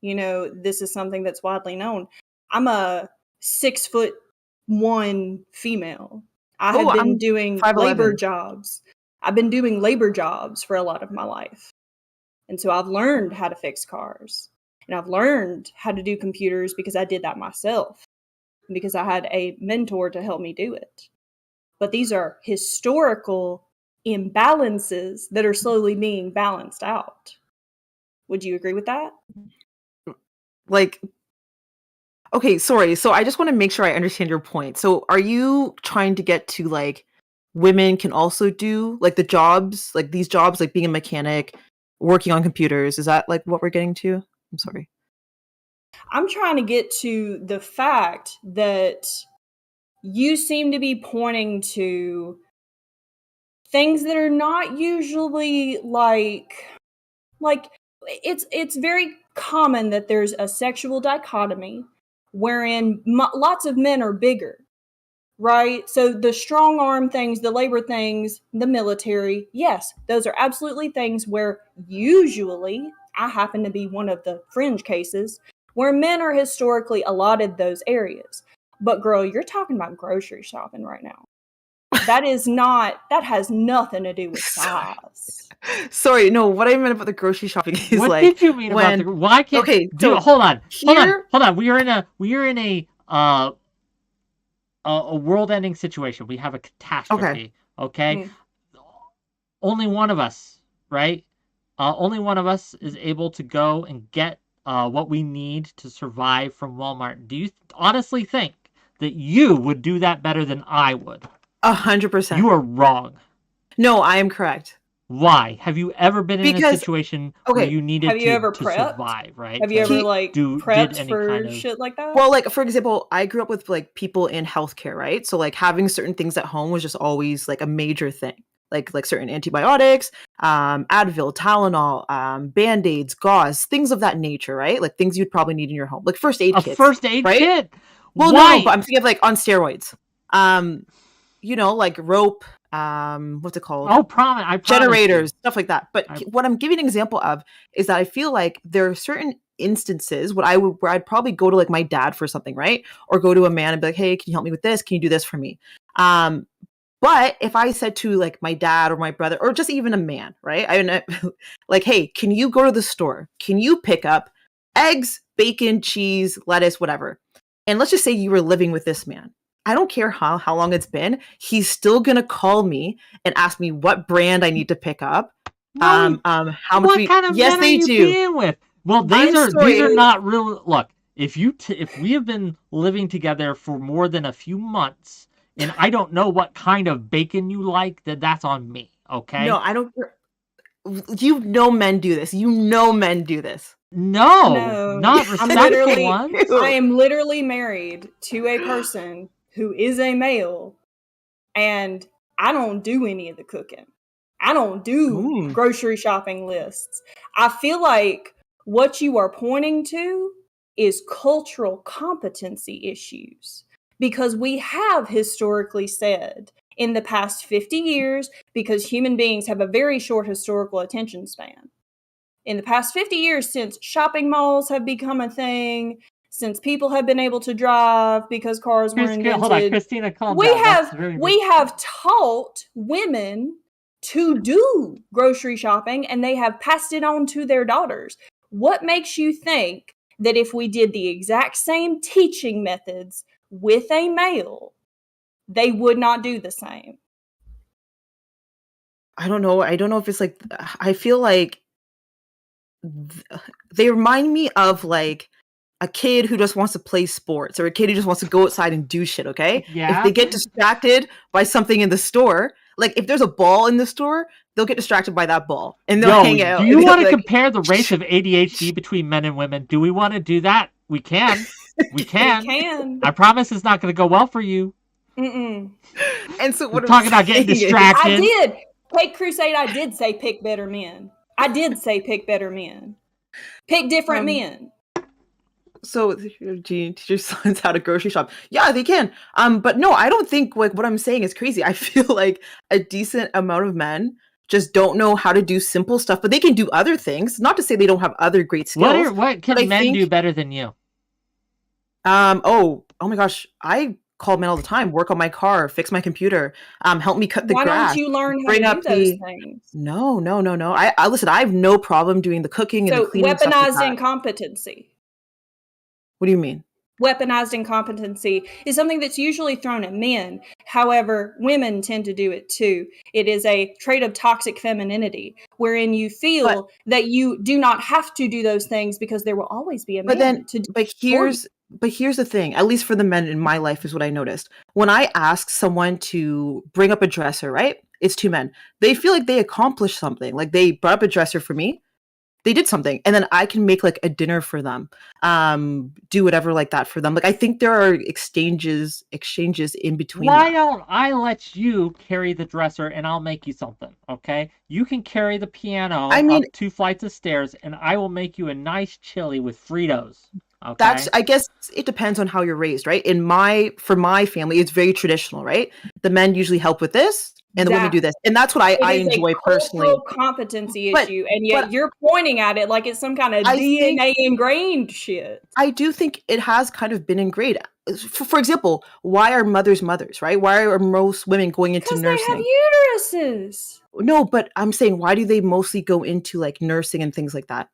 this is something that's widely known. I'm a 6'1" female. I have been doing 5'11". labor jobs. I've been doing labor jobs for a lot of my life. And so I've learned how to fix cars. And I've learned how to do computers because I did that myself. Because I had a mentor to help me do it. But these are historical imbalances that are slowly being balanced out. Would you agree with that? Like, okay, sorry. So I just want to make sure I understand your point. So are you trying to get to like women can also do like the jobs, like these jobs, like being a mechanic, working on computers? Is that like what we're getting to? I'm sorry. I'm trying to get to the fact that you seem to be pointing to things that are not usually like it's very common that there's a sexual dichotomy wherein lots of men are bigger, right? So the strong arm things, the labor things, the military, yes, those are absolutely things where usually I happen to be one of the fringe cases where men are historically allotted those areas. But girl, you're talking about grocery shopping right now. That has nothing to do with size. Sorry, no, what I meant about the grocery shopping is what like did you mean about the why can't okay, dude, hold on. We are in a world-ending situation. We have a catastrophe. Okay? Only one of us, right? Only one of us is able to go and get what we need to survive from Walmart. Do you honestly think that you would do that better than I would? 100%. You are wrong. No, I am correct. Why? Have you ever been in a situation where you needed to survive, right? Have you ever prepped for shit like that? Well, like for example, I grew up with like people in healthcare, right? So like having certain things at home was just always like a major thing. Like certain antibiotics, Advil, Tylenol, Band-Aids, gauze, things of that nature, right? Like things you'd probably need in your home. Like first aid kits. A first aid kit? Well, no, but I'm thinking of like on steroids. Like rope, what's it called? Oh, I promise generators, you. stuff like that. But what I'm giving an example of is that I feel like there are certain instances where I'd probably go to like my dad for something, right? Or go to a man and be like, hey, can you help me with this? Can you do this for me? But if I said to like my dad or my brother or just even a man, right? I like, hey, can you go to the store? Can you pick up eggs, bacon, cheese, lettuce, whatever? And let's just say you were living with this man. I don't care how long it's been. He's still gonna call me and ask me what brand I need to pick up. How much? What kind of yes, men they are you do. being with? Well, these are not real. Look, if we have been living together for more than a few months, and I don't know what kind of bacon you like, that's on me. Okay? No, I don't care. You know men do this. You know men do this. No, not respectful ones. I am literally married to a person who is a male, and I don't do any of the cooking. I don't do grocery shopping lists. I feel like what you are pointing to is cultural competency issues, because we have historically said in the past 50 years, because human beings have a very short historical attention span. In the past 50 years, since shopping malls have become a thing, since people have been able to drive because cars were invented, hold on, Christina, calm down. We have taught women to do grocery shopping, and they have passed it on to their daughters. What makes you think that if we did the exact same teaching methods with a male, they would not do the same? I don't know. I don't know if it's like, I feel like they remind me of like a kid who just wants to play sports, or a kid who just wants to go outside and do shit, okay? Yeah. If they get distracted by something in the store, like if there's a ball in the store, they'll get distracted by that ball and they'll hang out. Do you want to compare the rates of ADHD between men and women? Do we want to do that? We can. We can. We can. I promise it's not going to go well for you. Mm-mm. And so what we're talking about getting distracted. I did. Take Crusade, I did say pick better men. I did say pick better men. Pick different men. So teach your sons how to grocery shop. Yeah, they can. But no, I don't think like what I'm saying is crazy. I feel like a decent amount of men just don't know how to do simple stuff, but they can do other things. Not to say they don't have other great skills. What can men do better than you? Oh my gosh, I call men all the time. Work on my car, fix my computer, help me cut the grass. Why don't you learn how to do those things? No. I listen. I have no problem doing the cooking and the cleaning. So weaponized like incompetency. What do you mean? Weaponized incompetency is something that's usually thrown at men. However, women tend to do it too. It is a trait of toxic femininity, wherein you feel that you do not have to do those things because there will always be a man to do it. But here's the thing, at least for the men in my life is what I noticed. When I ask someone to bring up a dresser, right? It's two men. They feel like they accomplished something. Like they brought up a dresser for me. They did something. And then I can make like a dinner for them. Do whatever like that for them. Like I think there are exchanges in between. Why don't I let you carry the dresser and I'll make you something, okay? You can carry the piano up 2 flights of stairs and I will make you a nice chili with Fritos. Okay. I guess it depends on how you're raised, right? For my family, it's very traditional, right? The men usually help with this, and the women do this, and that's what I enjoy personally. It's a competency issue, and yet you're pointing at it like it's some kind of DNA ingrained shit. I do think it has kind of been ingrained. For example, why are mothers, right? Why are most women going into nursing? Because they have uteruses. No, but I'm saying, why do they mostly go into like nursing and things like that?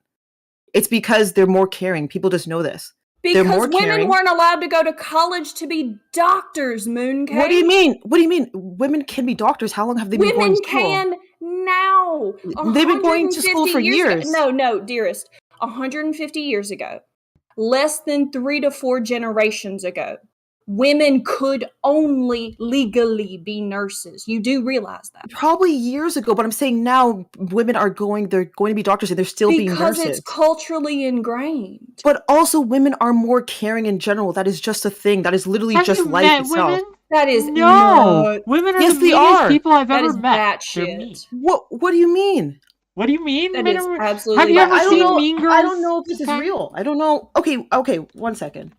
It's because they're more caring. People just know this. Because women weren't allowed to go to college to be doctors, Mooncake. What do you mean? Women can be doctors. How long have they been going to school? Women can now. They've been going to school for years. No, dearest. 150 years ago, less than 3 to 4 generations ago, women could only legally be nurses. You do realize that? Probably years ago, but I'm saying now women they're going to be doctors and they're still being nurses. Because it's culturally ingrained. But also women are more caring in general. That is just a thing. That is literally just life itself. Women? That is no. Women are the meanest people I've ever met. Shit. What do you mean? What do you mean? That is absolutely. Have you ever seen Mean Girls? I don't know if this is real. I don't know. Okay, 1 second.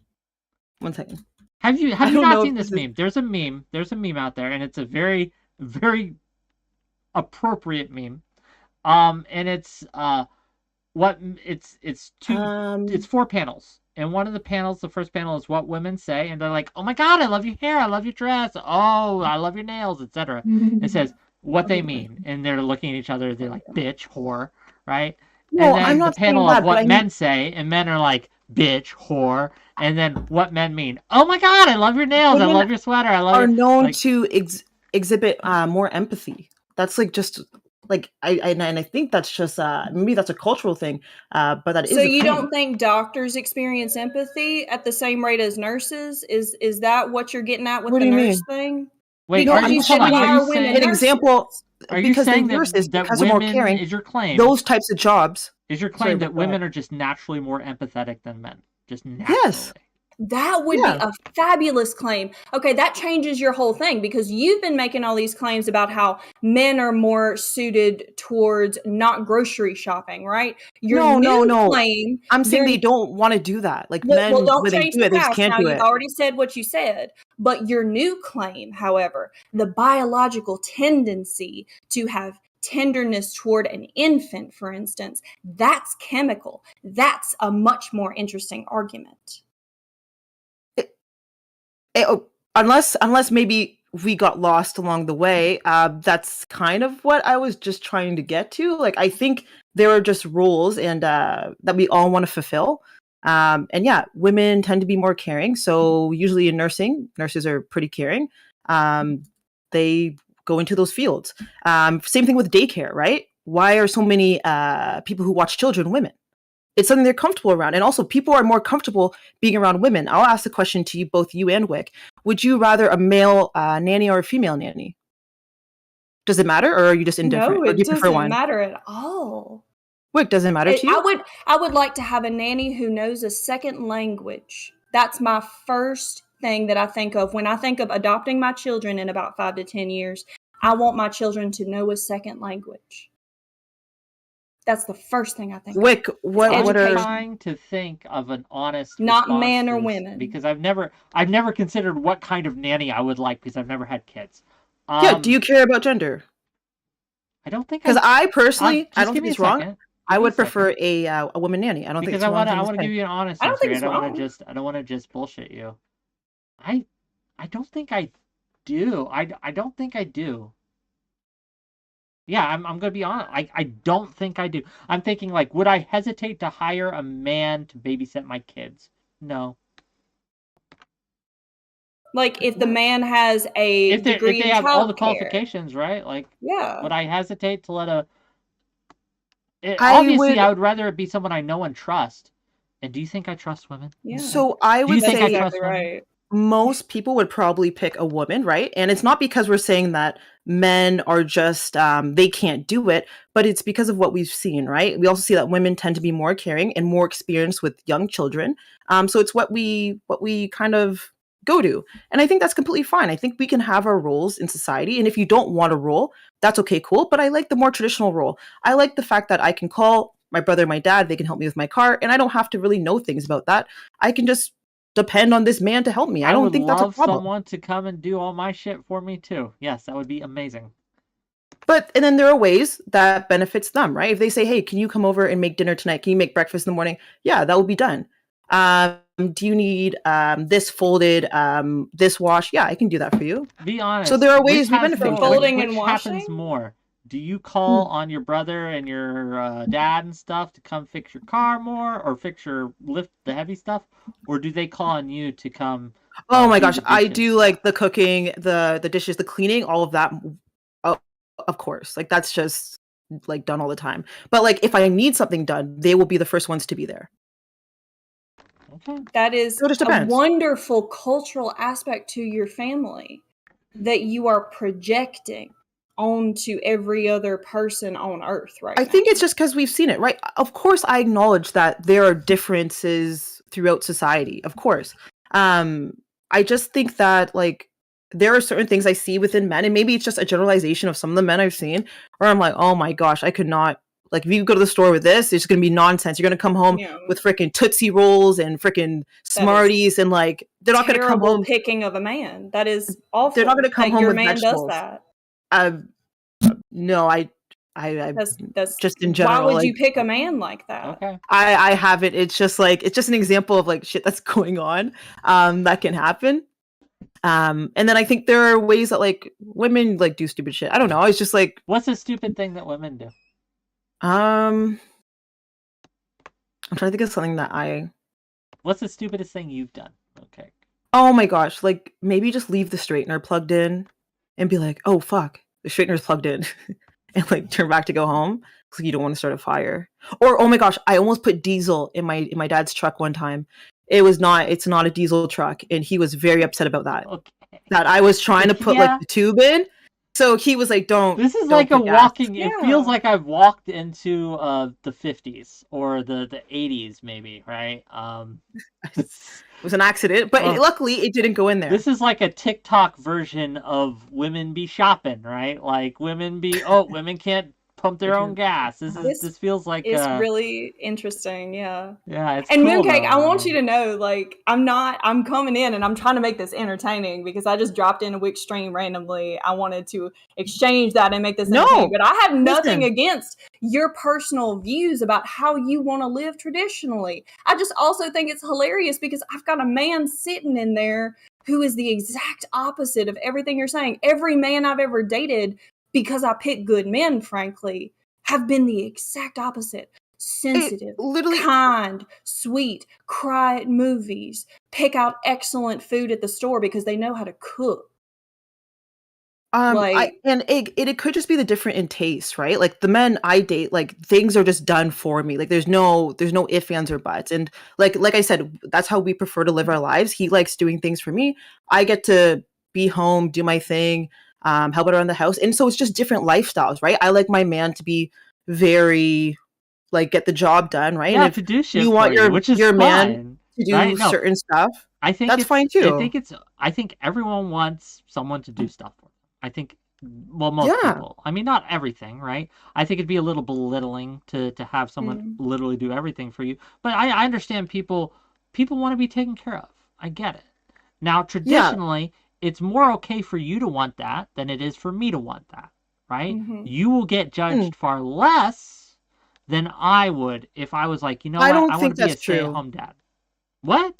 Have you not seen this meme? There's a meme out there, and it's a very very appropriate meme. And it's it's 4 panels. And one of the panels, the first panel is what women say, and they're like, "Oh my god, I love your hair, I love your dress, oh, I love your nails," etc. It says what they mean, and they're looking at each other, they're like, "Bitch, whore," right? No, And then I'm the not saying panel that, of but what I mean, men say, and men are like, "Bitch, whore," and then what men mean, "Oh my god, I love your nails, I women love your sweater, I love are your," known like, to exhibit more empathy. That's like just like I think that's just maybe that's a cultural thing, but that So is a you thing. don't think doctors experience empathy at the same rate as nurses? Is that what you're getting at with What the do you nurse mean? thing? wait, No, are Because you, you said hold on, why are you are women saying, an example nurses? are you because the saying nurses, that because they're more women, caring, is your claim, those types of jobs. is your Sorry, claim that go ahead. women are just naturally more empathetic than men? Just Yes. naturally. That would Yeah. be a fabulous claim. Okay, that changes your whole thing because you've been making all these claims about how men are more suited towards not grocery shopping, right? Your No, new no. claim, I'm saying your they don't want to do that. Like well, men, don't when they change do the it, they just past. can't Now do you've it. already said what you said, but your new claim, however, the biological tendency to have tenderness toward an infant, for instance, that's chemical. That's a much more interesting argument. Unless maybe we got lost along the way, that's kind of what I was just trying to get to. Like I think there are just rules and that we all want to fulfill. And yeah, women tend to be more caring. So usually in nursing, nurses are pretty caring. They go into those fields. Same thing with daycare, right? Why are so many people who watch children women? It's something they're comfortable around. And also people are more comfortable being around women. I'll ask the question to you, both you and Whick. Would you rather a male nanny or a female nanny? Does it matter, or are you just indifferent? No, Or do it you prefer doesn't one? matter at all. Whick, does it matter to you? I would like to have a nanny who knows a second language. That's my first thing that I think of when I think of adopting my children in about 5 to 10 years. I want my children to know a second language. That's the first thing I think. Whick, what I'm are trying to think of an honest not response men to or this, women because I've never considered what kind of nanny I would like because I've never had kids. yeah, do you care about gender? I don't think Because I personally, I just don't give think me it's a wrong. second. I would prefer a woman nanny. I don't think Because it's I wrong. want to give you an honest I don't answer. think it's I wrong. don't want to just bullshit you. I don't think I do. I don't think I do. Yeah, I'm gonna be honest. I don't think I do. I'm thinking like, would I hesitate to hire a man to babysit my kids? No. Like if the man has a degree if they in have all the childcare. qualifications, right? Like, Yeah. would I hesitate to let a? Obviously, I would rather it be someone I know and trust. And do you think I trust women? Yeah. So I Do you would think say I trust women? right. Most people would probably pick a woman, right? And it's not because we're saying that men are just they can't do it, but it's because of what we've seen, right? We also see that women tend to be more caring and more experienced with young children. So it's what we kind of go to. And I think that's completely fine. I think we can have our roles in society. And if you don't want a role, that's okay, cool. But I like the more traditional role. I like the fact that I can call my brother, my dad, they can help me with my car, and I don't have to really know things about that. I can just depend on this man to help me. I don't think that's a problem. I would love someone to come and do all my shit for me too. Yes, that would be amazing. But and then there are ways that benefits them, right? If they say, "Hey, can you come over and make dinner tonight? Can you make breakfast in the morning?" Yeah, that will be done. Do you need this folded, this wash? Yeah, I can do that for you. Be honest. So there are ways we benefit. For folding and which washing? happens more? Do you call on your brother and your dad and stuff to come fix your car more, or lift the heavy stuff, or do they call on you to come? Oh my gosh, I do like the cooking, the dishes, the cleaning, all of that. Oh, of course, like that's just like done all the time. But like if I need something done, they will be the first ones to be there. Okay. That is a wonderful cultural aspect to your family that you are projecting onto every other person on earth right now. I think it's just because we've seen it, right? Of course, I acknowledge that there are differences throughout society. Of course. I just think that like there are certain things I see within men, and maybe it's just a generalization of some of the men I've seen, where I'm like, oh my gosh, I could not. Like, if you go to the store with this, it's going to be nonsense. You're going to come home with freaking Tootsie Rolls and freaking Smarties, and like they're not going to come home picking of a man. That is awful. They're not going to come home your with man vegetables. does that. No, I That's just in why general. would Like, you pick a man like that? Okay. I haven't. It's just an example of like shit that's going on that can happen. And then I think there are ways that like women like do stupid shit. I don't know. It's just like, What's a stupid thing that women do? I'm trying to think of something that I. What's the stupidest thing you've done? Okay. Oh my gosh! Like maybe just leave the straightener plugged in, and be like, "Oh fuck, the straightener's plugged in," and like turn back to go home because you don't want to start a fire. Or oh my gosh, I almost put diesel in my dad's truck one time. It's not a diesel truck, and he was very upset about that. Okay. That I was trying to put like the tube in. So he was like, "Don't." This is don't like a put gas." walking. It feels like I've walked into the 50s or the 80s, maybe, right? It was an accident, but luckily it didn't go in there. This is like a TikTok version of women be shopping, right? Like women can't pump their own gas. This feels like it's really interesting, yeah. Yeah, it's and cool, Mooncake, though. I want you to know, like, I'm coming in and I'm trying to make this entertaining because I just dropped in a Whick stream randomly. I wanted to exchange that and make this entertaining, but I have nothing against your personal views about how you want to live traditionally. I just also think it's hilarious because I've got a man sitting in there who is the exact opposite of everything you're saying. Every man I've ever dated, because I pick good men, frankly, have been the exact opposite. Sensitive, kind, sweet, cry at movies, pick out excellent food at the store because they know how to cook. It could just be the different in taste, right? Like the men I date, like things are just done for me. Like there's no ifs, ands, or buts. And like I said, that's how we prefer to live our lives. He likes doing things for me. I get to be home, do my thing, help out around the house. And so it's just different lifestyles, right? I like my man to be very like get the job done, right? Yeah, and to do shit you want your man to do right? certain stuff, I think that's fine too. I think everyone wants someone to do stuff for them. I think, well, most people. I mean, not everything, right? I think it'd be a little belittling to have someone literally do everything for you. But I understand people want to be taken care of. I get it. Now, traditionally, it's more okay for you to want that than it is for me to want that, right? You will get judged far less than I would if I was like, I want to be a stay-at-home dad. What?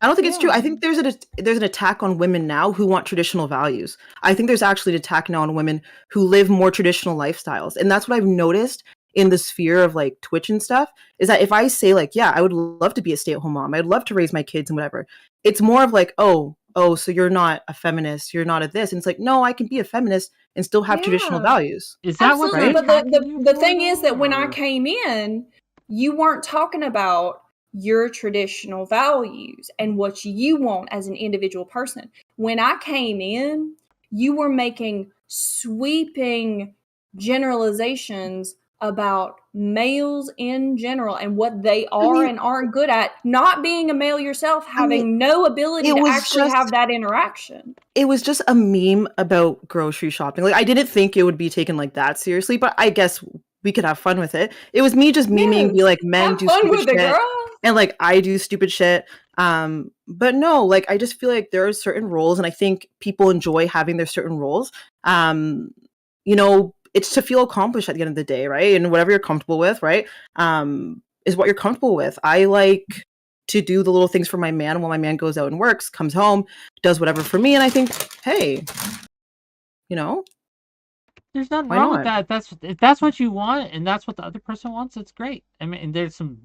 I don't think it's true. I think there's an attack on women now who want traditional values. I think there's actually an attack now on women who live more traditional lifestyles. And that's what I've noticed in the sphere of like Twitch and stuff, is that if I say like, yeah, I would love to be a stay-at-home mom, I'd love to raise my kids and whatever, it's more of like, oh, so you're not a feminist, you're not a this. And it's like, no, I can be a feminist and still have traditional values. Is that what? Right? But the thing is that when I came in, you weren't talking about your traditional values and what you want as an individual person. When I came in, you were making sweeping generalizations about males in general and what they are and aren't good at, not being a male yourself, having no ability to actually have that interaction. It was just a meme about grocery shopping. Like I didn't think it would be taken like that seriously, but I guess we could have fun with it. It was me just memeing, be like, men do stupid shit, and like I do stupid shit. But no, like I just feel like there are certain roles, and I think people enjoy having their certain roles. It's to feel accomplished at the end of the day, right? And whatever you're comfortable with, right, is what you're comfortable with. I like to do the little things for my man while my man goes out and works, comes home, does whatever for me, and I think, hey, there's nothing wrong with that. If that's what you want and that's what the other person wants, it's great. I mean, there's some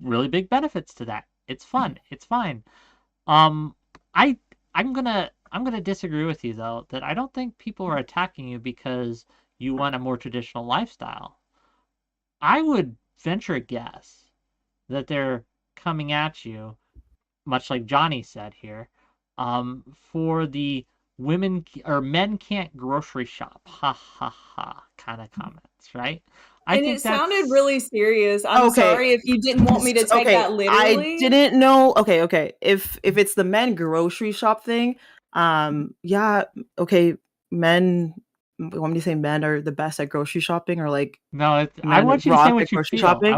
really big benefits to that. It's fun. It's fine. I'm gonna disagree with you though, that I don't think people are attacking you because you want a more traditional lifestyle. I would venture a guess that they're coming at you, much like Johnny said here, for the women or men can't grocery shop, ha ha ha, kind of comments, right? And it sounded really serious. I'm sorry if you didn't want me to take that literally. I didn't know. Okay. If it's the men grocery shop thing, yeah, okay, men want me to say men are the best at grocery shopping, or like No, I men want you to say rock what at you grocery feel. shopping?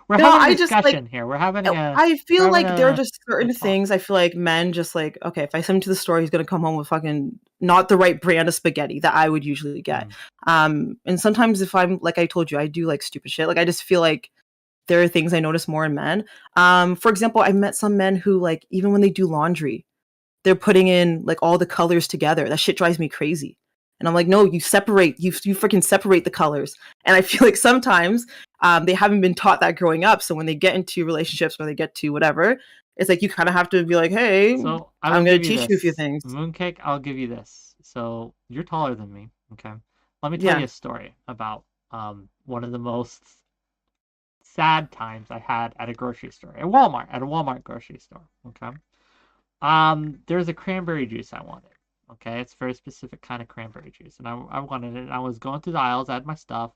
We're No, having I a just like discussion here. We're having I feel like there are a just certain talk. things I feel like men just like, okay, if I send him to the store, he's gonna come home with fucking not the right brand of spaghetti that I would usually get. And sometimes if I'm like I told you, I do like stupid shit. Like I just feel like there are things I notice more in men. For example, I've met some men who like even when they do laundry, they're putting in like all the colors together. That shit drives me crazy. And I'm like, no, you freaking separate the colors. And I feel like sometimes they haven't been taught that growing up. So when they get into relationships or they get to whatever, it's like you kind of have to be like, hey, So I'm going to teach you a few things. Mooncake, I'll give you this. So you're taller than me, okay? Let me tell you a story about one of the most sad times I had at a grocery store, at a Walmart grocery store, okay? There's a cranberry juice I wanted. Okay, it's a very specific kind of cranberry juice, and I wanted it. And I was going through the aisles, I had my stuff,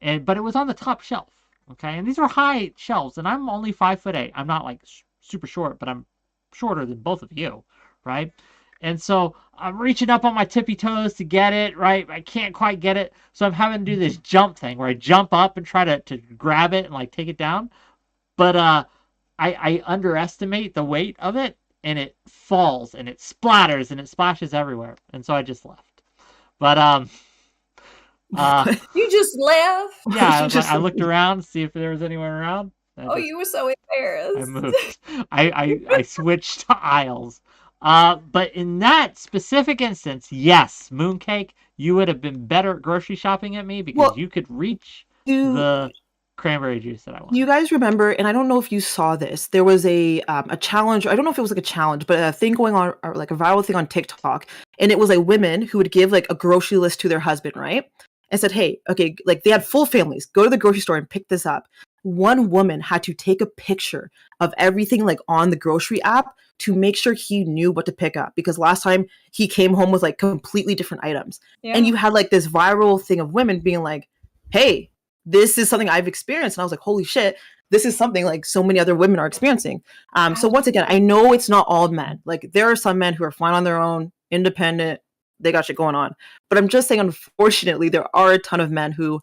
but it was on the top shelf. Okay, and these are high shelves, and I'm only 5'8". I'm not like super short, but I'm shorter than both of you, right? And so I'm reaching up on my tippy toes to get it, right? I can't quite get it, so I'm having to do this jump thing where I jump up and try to grab it and like take it down, but I underestimate the weight of it. And it falls, and it splatters, and it splashes everywhere. And so I just left. But, you just left? Yeah, I looked around to see if there was anyone around. You were so embarrassed. I moved. I switched aisles. But in that specific instance, yes, Mooncake, you would have been better at grocery shopping at me because you could reach the cranberry juice that I want. You guys remember, and I don't know if you saw this, there was a challenge. I don't know if it was like a challenge, but a thing going on, or like a viral thing on TikTok, and it was like women who would give like a grocery list to their husband, right? And said, hey, okay, like they had full families, go to the grocery store and pick this up. One woman had to take a picture of everything like on the grocery app to make sure he knew what to pick up, because last time he came home with like completely different items. And you had like this viral thing of women being like, hey, this is something I've experienced. And I was like, holy shit, this is something like so many other women are experiencing. So once again, I know it's not all men. Like there are some men who are fine on their own, independent, they got shit going on. But I'm just saying, unfortunately, there are a ton of men who,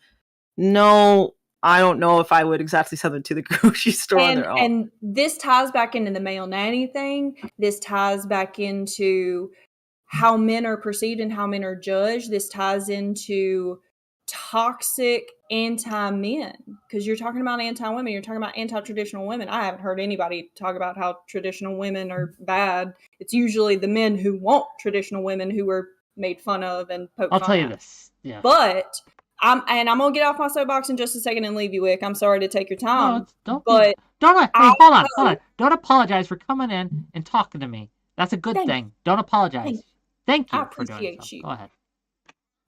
no, I don't know if I would exactly send them to the grocery store on their own. And this ties back into the male nanny thing. This ties back into how men are perceived and how men are judged. This ties into toxic anti-men, because you're talking about anti-women, you're talking about anti-traditional women. I haven't heard anybody talk about how traditional women are bad. It's usually the men who want traditional women who are made fun of and poked fun I'll tell you at. this. Yeah. But I'm gonna get off my soapbox in just a second and leave you, Whick. I'm sorry to take your time. No, hold on. Don't apologize for coming in and talking to me. That's a good thing. Don't apologize. Thank you. I appreciate you. Go ahead.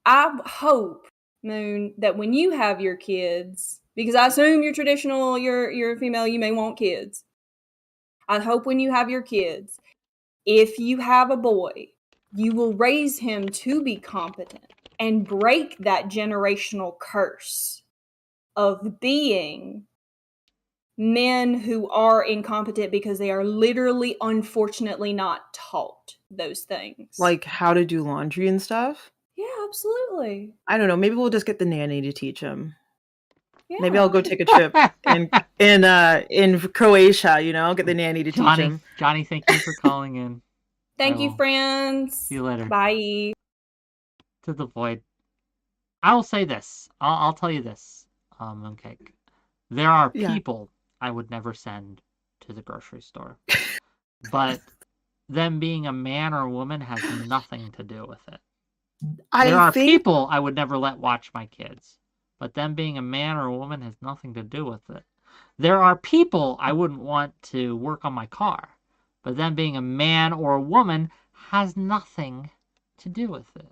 I hope, Moon, that when you have your kids, because I assume you're traditional, you're a female, you may want kids. I hope when you have your kids, if you have a boy, you will raise him to be competent and break that generational curse of being men who are incompetent because they are literally, unfortunately, not taught those things. Like how to do laundry and stuff? Yeah, absolutely. I don't know. Maybe we'll just get the nanny to teach him. Yeah. Maybe I'll go take a trip in Croatia, get the nanny to teach him. Johnny, thank you for calling in. Thank you, friends. See you later. Bye. To the void. I will say this. I'll tell you this, Mooncake. There are people I would never send to the grocery store. But them being a man or a woman has nothing to do with it. There are people I would never let watch my kids. But them being a man or a woman has nothing to do with it. There are people I wouldn't want to work on my car. But them being a man or a woman has nothing to do with it.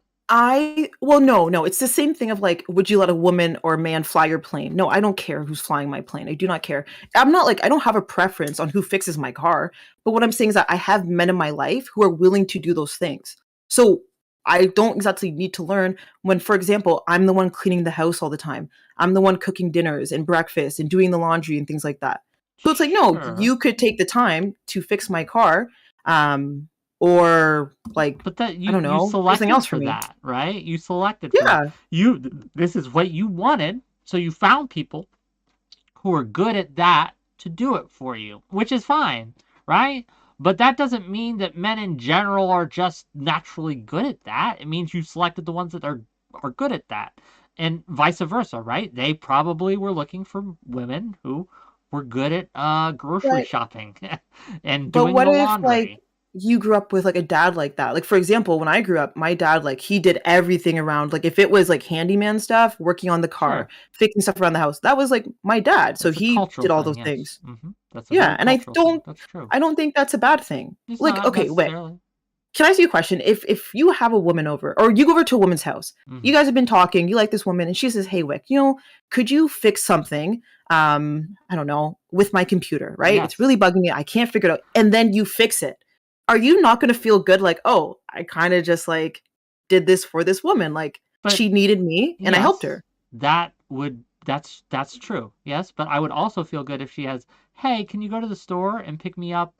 No, it's the same thing of like, would you let a woman or a man fly your plane? No, I don't care who's flying my plane. I do not care. I'm not like, I don't have a preference on who fixes my car. But what I'm saying is that I have men in my life who are willing to do those things. So I don't exactly need to learn when, for example, I'm the one cleaning the house all the time. I'm the one cooking dinners and breakfast and doing the laundry and things like that. So it's like, no, you could take the time to fix my car. or like But that I you don't know, something selected else for for me. that, right? You selected for Yeah. that. This is what you wanted, so you found people who are good at that to do it for you, which is fine, right? But that doesn't mean that men in general are just naturally good at that. It means you selected the ones that are good at that. And vice versa, right? They probably were looking for women who were good at grocery But shopping and But doing what the if like laundry. you grew up with like a dad like that? Like for example, when I grew up, my dad like he did everything around like if it was like handyman stuff, working on the car, Sure. fixing stuff around the house, that was like my dad. So It's a he cultural did all thing, those yes. things. That's a Yeah, very and I cultural thing. don't That's true. I don't think that's a bad thing. It's Like, not okay, wait. necessarily. Can I ask you a question? If you have a woman over, or you go over to a woman's house, you guys have been talking, you like this woman, and she says, "Hey, Whick, could you fix something? I don't know, with my computer, right? It's Yes. really bugging me. I can't figure it out." And then you fix it. Are you not going to feel good? Like, oh, I kind of just like did this for this woman. Like But she needed me, and I helped yes, her. that's true. Yes, but I would also feel good if she has, hey, can you go to the store and pick me up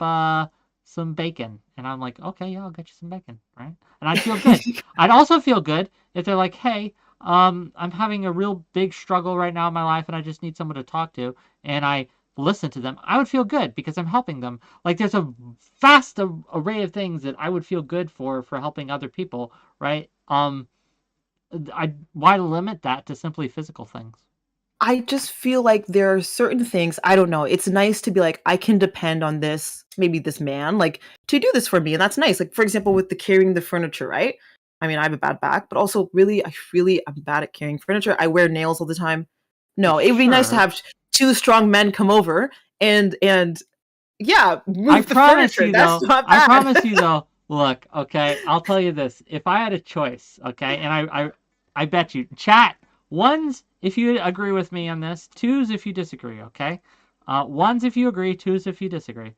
some bacon? And I'm like, okay, yeah, I'll get you some bacon, right? And I'd feel good. I'd also feel good if they're like, hey, I'm having a real big struggle right now in my life and I just need someone to talk to, and I listen to them. I would feel good because I'm helping them. Like there's a vast array of things that I would feel good for helping other people, right? Why limit that to simply physical things? I just feel like there are certain things, I don't know. It's nice to be like, I can depend on this, maybe this man, like to do this for me. And that's nice. Like, for example, with the carrying the furniture, right? I mean, I have a bad back, but also I'm bad at carrying furniture. I wear nails all the time. No, it would be nice to Sure. have two strong men come over and yeah, move I the promise furniture. you That's though. not I bad. promise you though. Look, okay, I'll tell you this. If I had a choice, okay, and I bet you, chat, ones if you agree with me on this, twos if you disagree, okay? Ones if you agree, twos if you disagree.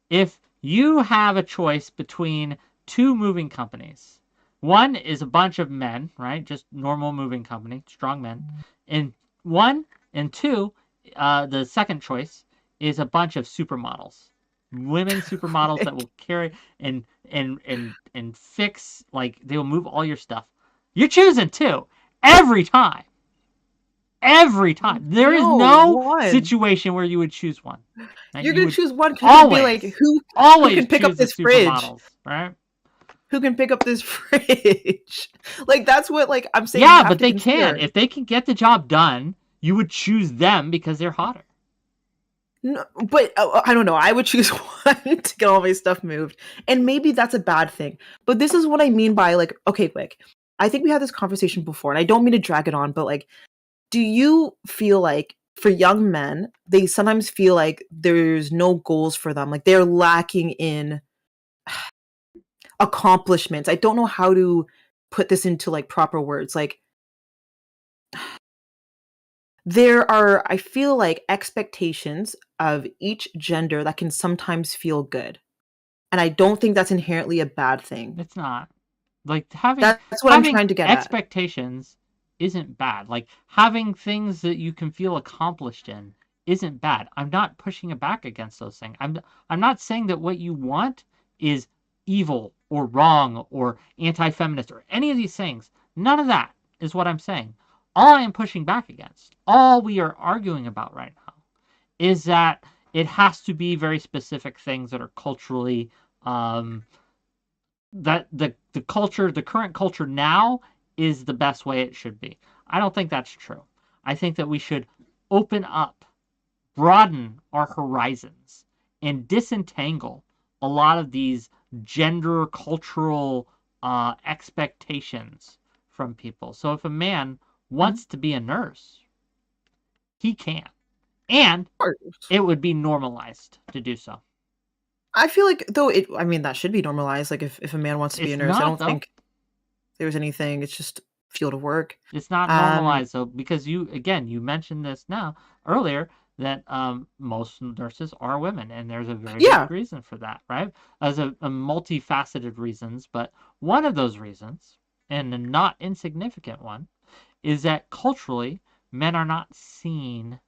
If you have a choice between two moving companies, one is a bunch of men, right? Just normal moving company, strong men. And one and two, the second choice is a bunch of supermodels, women supermodels that will carry and fix, like they will move all your stuff. You're choosing two every time. Every time. There is no one. situation where you would choose one. Right? You're You gonna would choose one because you'd be like, who always can pick up choose the this fridge? supermodels, right? Who can pick up this fridge? Like that's what like I'm saying. Yeah, but they can. If they can get the job done, you would choose them because they're hotter. No, but I don't know. I would choose one to get all my stuff moved, and maybe that's a bad thing. But this is what I mean by like, okay, Whick. I think we had this conversation before, and I don't mean to drag it on, but like, do you feel like for young men, they sometimes feel like there's no goals for them, like they're lacking in accomplishments? I don't know how to put this into like proper words. Like there are, I feel like, expectations of each gender that can sometimes feel good. And I don't think that's inherently a bad thing. It's not. Like having That's what I'm trying to get at. Expectations isn't bad. Like having things that you can feel accomplished in isn't bad. I'm not pushing back against those things. I'm not saying that what you want is evil or wrong or anti-feminist or any of these things. None of that is what I'm saying. All I am pushing back against, all we are arguing about right now, is that it has to be very specific things that are culturally that the current culture now is the best way it should be. I don't think that's true. I think that we should open up, broaden our horizons, and disentangle a lot of these gender cultural expectations from people. So if a man wants to be a nurse, he can. And it would be normalized to do so. I feel like, though, I mean, that should be normalized. Like, if a man wants to be a nurse, I don't think there's anything. It's just field of work. It's not normalized, though, because you mentioned this earlier, that most nurses are women, and there's a very big reason for that, right? As a multifaceted reasons, but one of those reasons, and a not insignificant one, is that culturally, men are not seen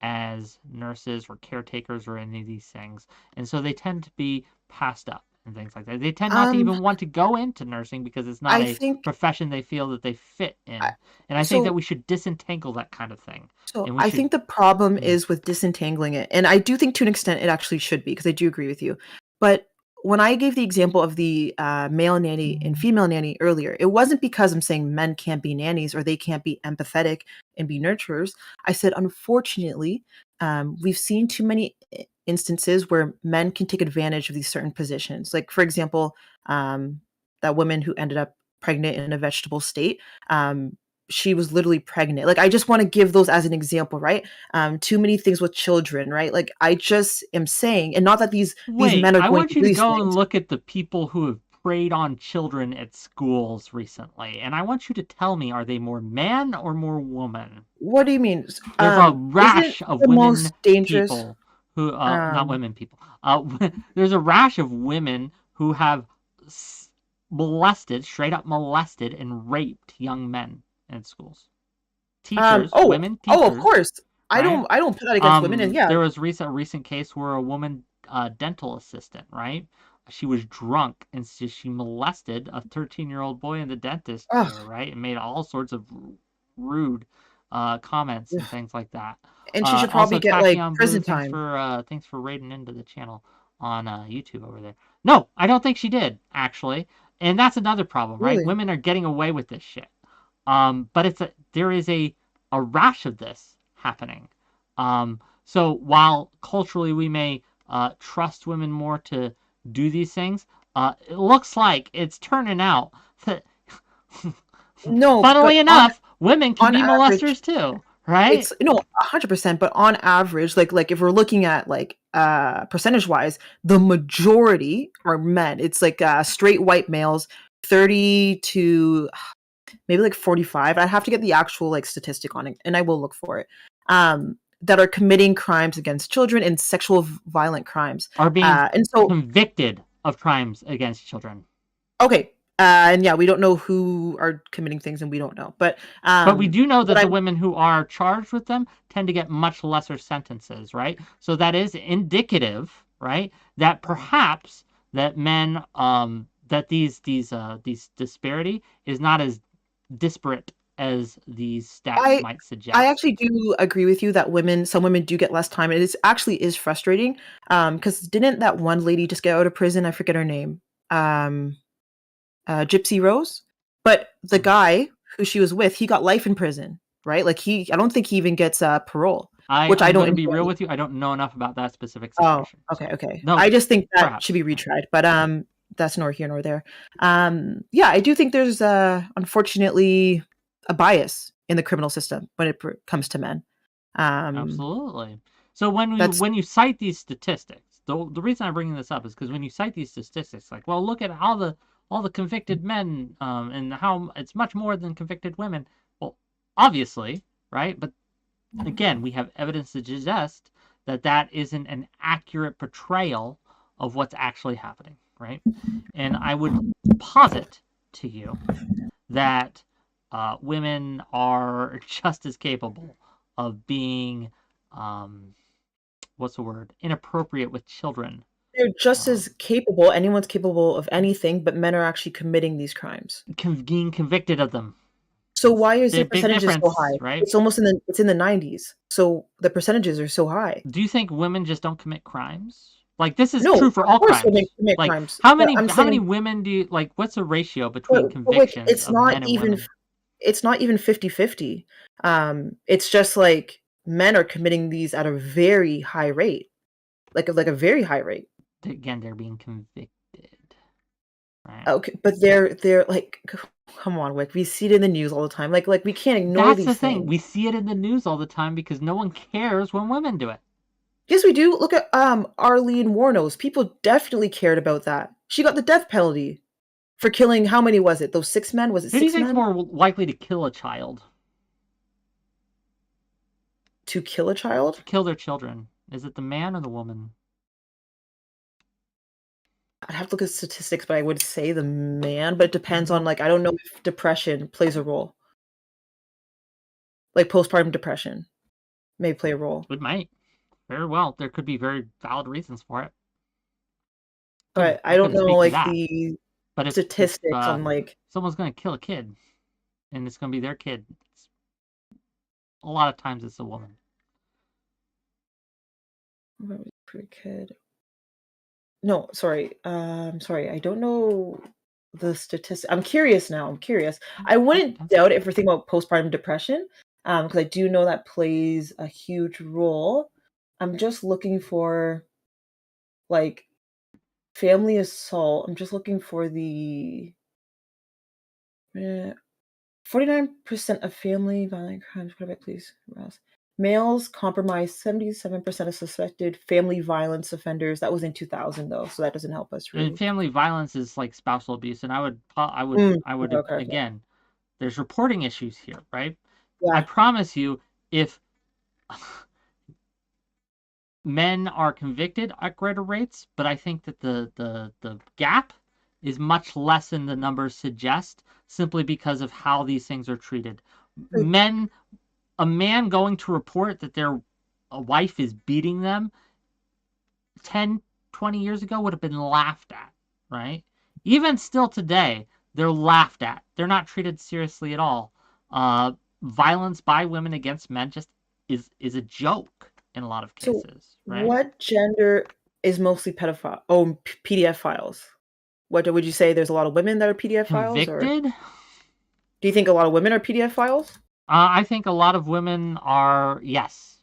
as nurses or caretakers or any of these things, and so they tend to be passed up. and things like that. They tend not to even want to go into nursing because it's not I a think profession they feel that they fit in. I- And I think that so we should disentangle that kind of thing. so And we I should, think the problem is with disentangling it, and I do think to an extent it actually should be, because I do agree with you. But when I gave the example of the male nanny and female nanny earlier, it wasn't because I'm saying men can't be nannies or they can't be empathetic and be nurturers. I said, unfortunately, we've seen too many instances where men can take advantage of these certain positions. Like, for example, that woman who ended up pregnant in a vegetable state. She was literally pregnant. Like, I just want to give those as an example, right? Too many things with children, right? Like, I just am saying, and not that these men are I going want to you do to these go things. and look at the people who have preyed on children at schools recently, and I want you to tell me, are they more man or more woman? What do you mean? There's a rash of the women most dangerous? people who, not women people. There's a rash of women who have molested, straight up molested, and raped young men in schools. Teachers, women teachers. Oh, of course. I right? don't put that against women, and yeah, There was a recent case where a woman, dental assistant, right? She was drunk and she molested a 13-year-old boy in the dentist chair, right? And made all sorts of rude comments and things like that. and she should probably Also, get Kaki like on prison Blue, time. thanks for raiding into the channel on YouTube over there. No, I don't think she did, actually. And that's another problem, right? Really? Women are getting away with this shit. But there is a rash of this happening. So while culturally we may trust women more to do these things, it looks like it's turning out that, No, funnily but enough, women can on be average, molesters too, right? it's 100%. But on average, like if we're looking at like percentage wise, the majority are men. It's like straight white males, 30 to maybe like 45. I'd have to get the actual like statistic on it, and I will look for it. That are committing crimes against children and sexual violent crimes. Are being and so convicted of crimes against children. okay. And yeah, we don't know who are committing things, and we don't know. But we do know that the women who are charged with them tend to get much lesser sentences, right? So that is indicative, right? That perhaps that men, that these disparity is not as disparate as these stats might suggest. I actually do agree with you that some women do get less time. And it actually is frustrating. Because didn't that one lady just get out of prison? I forget her name. Gypsy Rose. But the guy who she was with, he got life in prison, right? Like I don't think he even gets parole. Which I don't. To be real with you, I don't know enough about that specific situation. Oh, okay. No, I just think that perhaps. should be retried. But that's nor here nor there. Yeah, I do think there's unfortunately a bias in the criminal system when it comes to men. Absolutely. So when you cite these statistics, the reason I'm bringing this up is because when you cite these statistics, like, well, look at all the convicted men, and how it's much more than convicted women. Well, obviously, right? But again, we have evidence to suggest that isn't an accurate portrayal of what's actually happening, right? And I would posit to you that women are just as capable of being, inappropriate with children. They're just as capable. Anyone's capable of anything, but men are actually committing these crimes. Being convicted of them. So why is the percentages so high? Right? It's almost in the 90s. So the percentages are so high. Do you think women just don't commit crimes? Like, this is No, true for all of course crimes. women commit Like, crimes. how many women do you, like, what's the ratio between convictions it's of not men and even women? it's not even 50-50. It's just like men are committing these at a very high rate. Like a very high rate. Again, they're being convicted. Right? Okay, but they're like, come on, Whick. We see it in the news all the time. Like we can't ignore these things. That's the thing. We see it in the news all the time because no one cares when women do it. Yes, we do. Look at Arlene Warnos. People definitely cared about that. She got the death penalty for killing, how many was it? Those 6 men? Was it 6 men? Who do you think's more likely to kill a child? To kill a child? To kill their children. Is it the man or the woman? I'd have to look at statistics, but I would say the man. But it depends on, like, I don't know if depression plays a role. Like postpartum depression may play a role. It might. Very well. There could be very valid reasons for it. But I don't couldn't know speak to like that. the But if statistics on like someone's gonna kill a kid, and it's gonna be their kid, a lot of times it's a woman. per kid. No, sorry. Sorry. I don't know the statistics. I'm curious now. I'm curious. I wouldn't doubt it if we're thinking about postpartum depression, because I do know that plays a huge role. I'm just looking for like family assault. I'm just looking for the 49% of family violent crimes. What about please, Ross? Males compromise 77% of suspected family violence offenders. That was in 2000 though, so that doesn't help us really. And family violence is like spousal abuse, and I would Okay. again, there's reporting issues here, right? Yeah. I promise you, if men are convicted at greater rates, but I think that the gap is much less than the numbers suggest, simply because of how these things are treated. A man going to report that their wife is beating them 10, 20 years ago would have been laughed at, right? Even still today, they're laughed at. They're not treated seriously at all. Violence by women against men just is a joke in a lot of cases, right? What gender is mostly pedophile? Oh, PDF files. What would you say? There's a lot of women that are PDF files? Convicted? Do you think a lot of women are PDF files? I think a lot of women are, yes.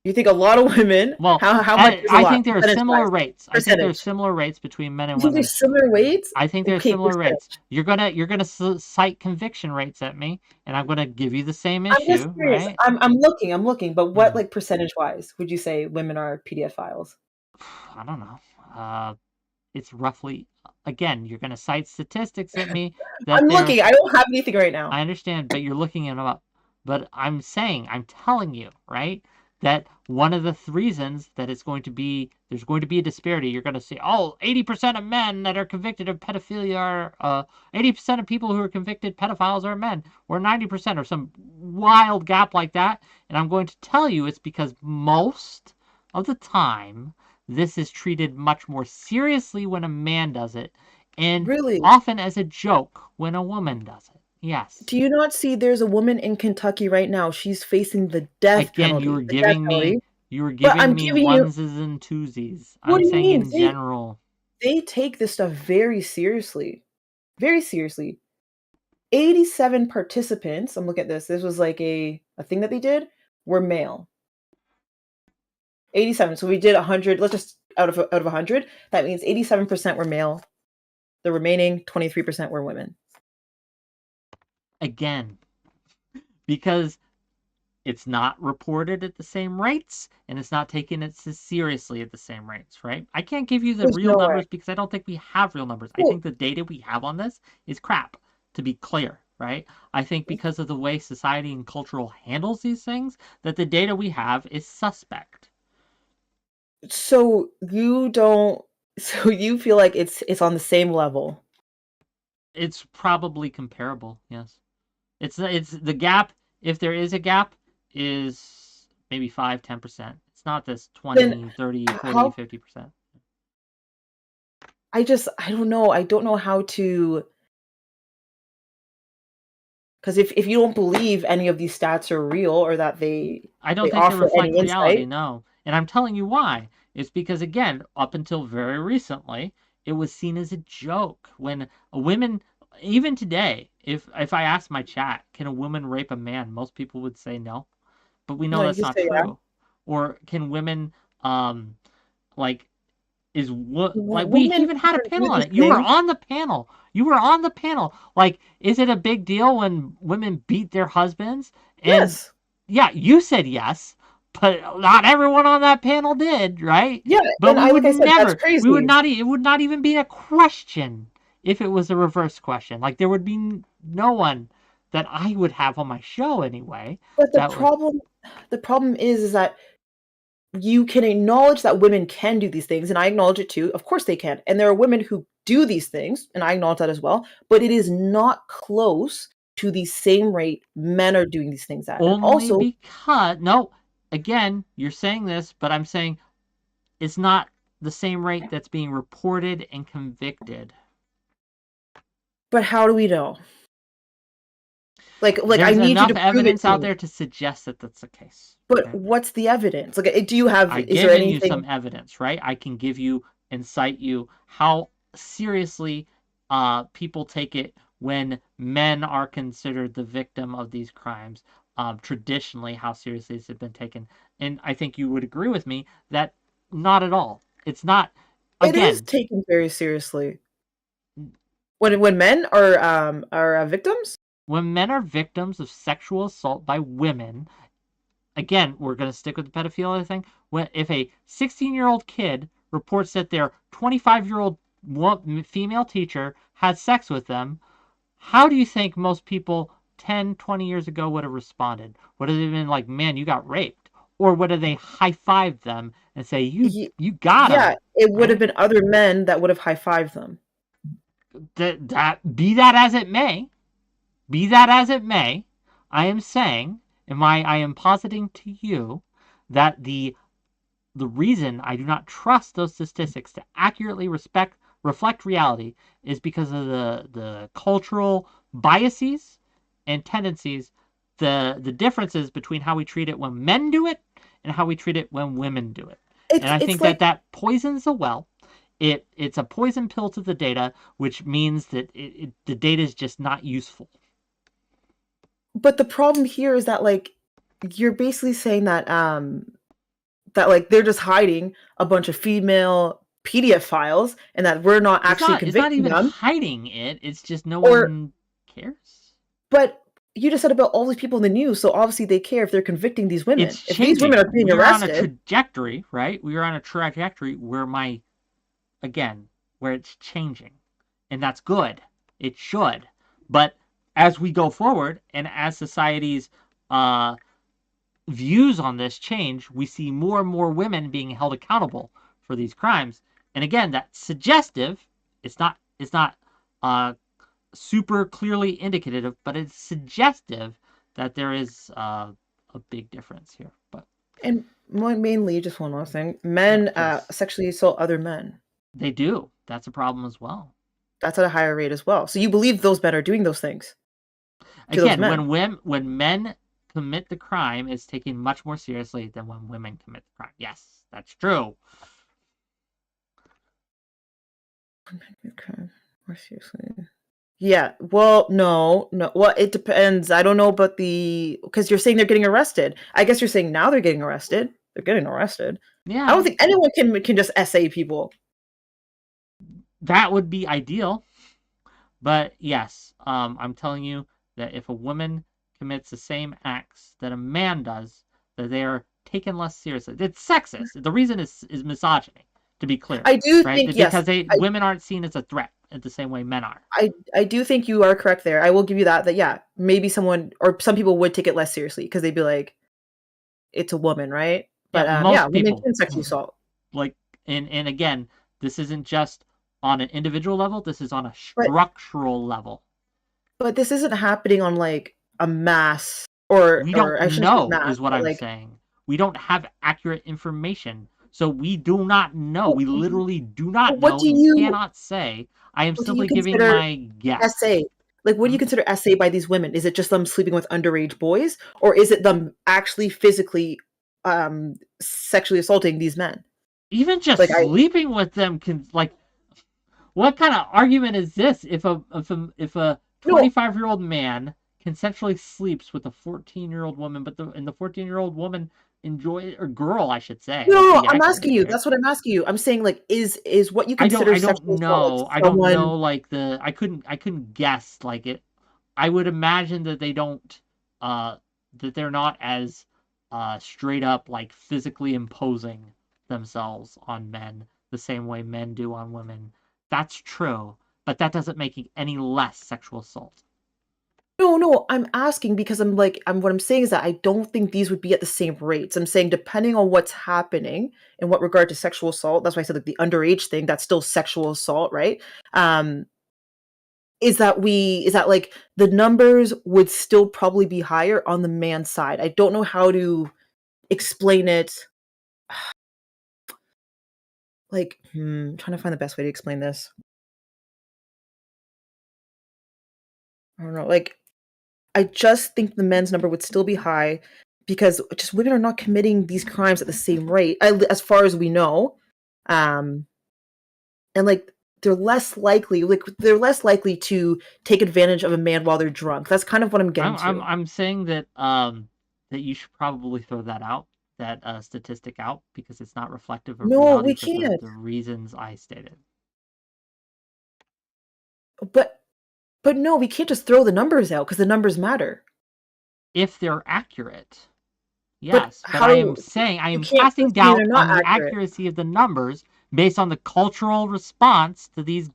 You think a lot of women? Well, how much? I think there are similar rates. I think there's similar rates between men and women. There's similar rates? I think there's similar rates. You're gonna cite conviction rates at me, and I'm gonna give you the same issue. I'm just curious. Right? I'm looking. But what like percentage wise would you say women are PDF files? I don't know. It's roughly, again, you're going to cite statistics at me. I'm looking. I don't have anything right now. I understand, but you're looking them up. But I'm telling you, right, that one of the reasons that there's going to be a disparity. You're going to say, 80% of men that are convicted of pedophilia are, 80% of people who are convicted pedophiles are men, or 90%, or some wild gap like that. And I'm going to tell you it's because most of the time, this is treated much more seriously when a man does it, and often as a joke when a woman does it. Yes. Do you not see there's a woman in Kentucky right now? She's facing the death penalty. You were giving me onesies and twosies. I'm saying in general. They take this stuff very seriously. Very seriously. 87 participants, I'm looking at this. This was like a thing that they did, were male. 87. So we did 100. Let's just out of 100. That means 87% were male. The remaining 23% were women. Again, because it's not reported at the same rates, and it's not taken as seriously at the same rates, right? I can't give you the real numbers because I don't think we have real numbers. I think the data we have on this is crap, to be clear, right? I think because of the way society and cultural handles these things, that the data we have is suspect. So you feel like it's on the same level? It's probably comparable, yes. It's the gap, if there is a gap, is maybe 5-10%. It's not this 20, 30, 40, 50%. I don't know. I don't know how to, because if you don't believe any of these stats are real or that I don't think they reflect reality, no. And I'm telling you why. It's because, again, up until very recently, it was seen as a joke. When women, even today, if I ask my chat, can a woman rape a man? Most people would say no. But we know that's not true. Yeah. Or can women, we even had a panel on it. You were on the panel. Like, is it a big deal when women beat their husbands? And, yes. Yeah, you said yes. But not everyone on that panel did, right? Yeah, but we would never. That's crazy. We would not. It would not even be a question if it was a reverse question. Like, there would be no one that I would have on my show anyway. But the problem is that you can acknowledge that women can do these things, and I acknowledge it too. Of course they can, and there are women who do these things, and I acknowledge that as well. But it is not close to the same rate men are doing these things at. Because again, you're saying this, but I'm saying it's not the same rate that's being reported and convicted. But how do we know? Like There's I need you enough to prove it evidence to out me. there to suggest that that's the case. But Okay? what's the evidence? Like, do you have? I've Is there given you anything? some evidence, right? I can give you and cite you how seriously people take it when men are considered the victim of these crimes. Traditionally, how seriously it's been taken, and I think you would agree with me that not at all. It's not. It is Again, taken very seriously. When men are victims. when men are victims of sexual assault by women, again, we're going to stick with the pedophilia thing. If a 16-year-old kid reports that their 25-year-old female teacher had sex with them, how do you think most people 10, 20 years ago would have responded? Would have they been like, man, you got raped? Or would have they high-fived them and say, you got him? Yeah, it would have right? been other men that would have high-fived them. Be that as it may, I am saying, I am positing to you that the reason I do not trust those statistics to accurately reflect reality is because of the cultural biases and tendencies, the differences between how we treat it when men do it and how we treat it when women do it. And I think that poisons the well. It's a poison pill to the data, which means that the data is just not useful. But the problem here is that like you're basically saying that that like they're just hiding a bunch of female PDF files and that we're not actually convicting It's not even them. hiding it. It's just no one cares. But you just said about all these people in the news, so obviously they care if they're convicting these women. It's if changing. these women are being arrested, on a trajectory, right? We are on a trajectory where where it's changing, and that's good. It should, but as we go forward and as society's views on this change, we see more and more women being held accountable for these crimes. And again, that's suggestive. It's not super clearly indicative, but it's suggestive that there is a big difference here. But and mainly, just one last thing: men sexually assault other men. They do. That's a problem as well. That's at a higher rate as well. So you believe those men are doing those things? Again, when men commit the crime, it's taken much more seriously than when women commit the crime. Yes, that's true. Okay, more seriously. Yeah. Well, no. Well, it depends. I don't know about because you're saying they're getting arrested. I guess you're saying now they're getting arrested. They're getting arrested. Yeah. I don't think anyone can just essay people. That would be ideal. But yes, I'm telling you that if a woman commits the same acts that a man does, that they are taken less seriously. It's sexist. The reason is misogyny, to be clear. I do right? think, yes. Because women aren't seen as a threat in the same way men are. I do think you are correct there. I will give you that yeah, maybe someone or some people would take it less seriously because they'd be like, it's a woman, right? But most people, women can sexually assault. Like, and again, this isn't just on an individual level, this is on a structural level. But this isn't happening on like a mass or we don't know mass, is what I'm saying. We don't have accurate information. So we do not know. We literally do not know. You cannot say. I am simply giving my guess. Essay. Like, what do you consider essay by these women? Is it just them sleeping with underage boys? Or is it them actually physically sexually assaulting these men? Even just like, sleeping with them can, like, what kind of argument is this? If a 25-year-old man consensually sleeps with a 14-year-old woman, but the 14-year-old woman or girl, I should say. No, I'm asking you. That's what I'm asking you. I'm saying, like, is what you consider sexual assault? I don't know. Like I couldn't guess. Like it. I would imagine that they don't. That they're not as straight up like physically imposing themselves on men the same way men do on women. That's true, but that doesn't make it any less sexual assault. No, I'm asking because what I'm saying is that I don't think these would be at the same rates. I'm saying depending on what's happening in what regard to sexual assault, that's why I said like the underage thing, that's still sexual assault, right? Is that like the numbers would still probably be higher on the man's side. I don't know how to explain it. like, trying to find the best way to explain this. I don't know. Like, I just think the men's number would still be high because just women are not committing these crimes at the same rate, as far as we know. And like, they're less likely to take advantage of a man while they're drunk. That's kind of what I'm getting to. I'm saying that that you should probably throw that statistic out, because it's not reflective of No, we reality for can't. the reasons I stated. But no, we can't just throw the numbers out because the numbers matter. If they're accurate, yes. But how I am saying, I am casting doubt on the accuracy of the numbers based on the cultural response to these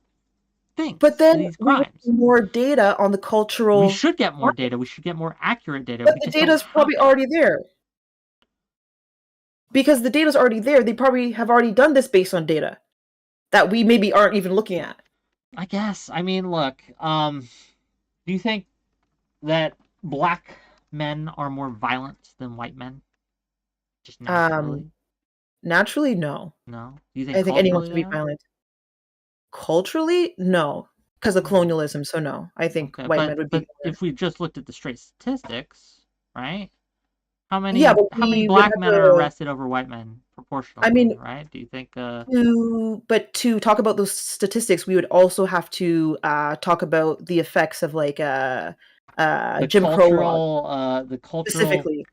things. But then these we crimes. need more data on the cultural. We should get more data. We should get more accurate data. But the data's probably already there. Because the data's already there, they probably have already done this based on data that we maybe aren't even looking at. I guess. I mean, look, do you think that black men are more violent than white men? Just naturally? Naturally, no. No? Do you think I think anyone can be violent. Culturally, no. Because of colonialism, so no. I think white men would be. But if we just looked at the straight statistics, right? How many black men are arrested over white men proportionally? I mean, right? Do you think? But to talk about those statistics, we would also have to talk about the effects of like Jim Crow laws, the cultural specifically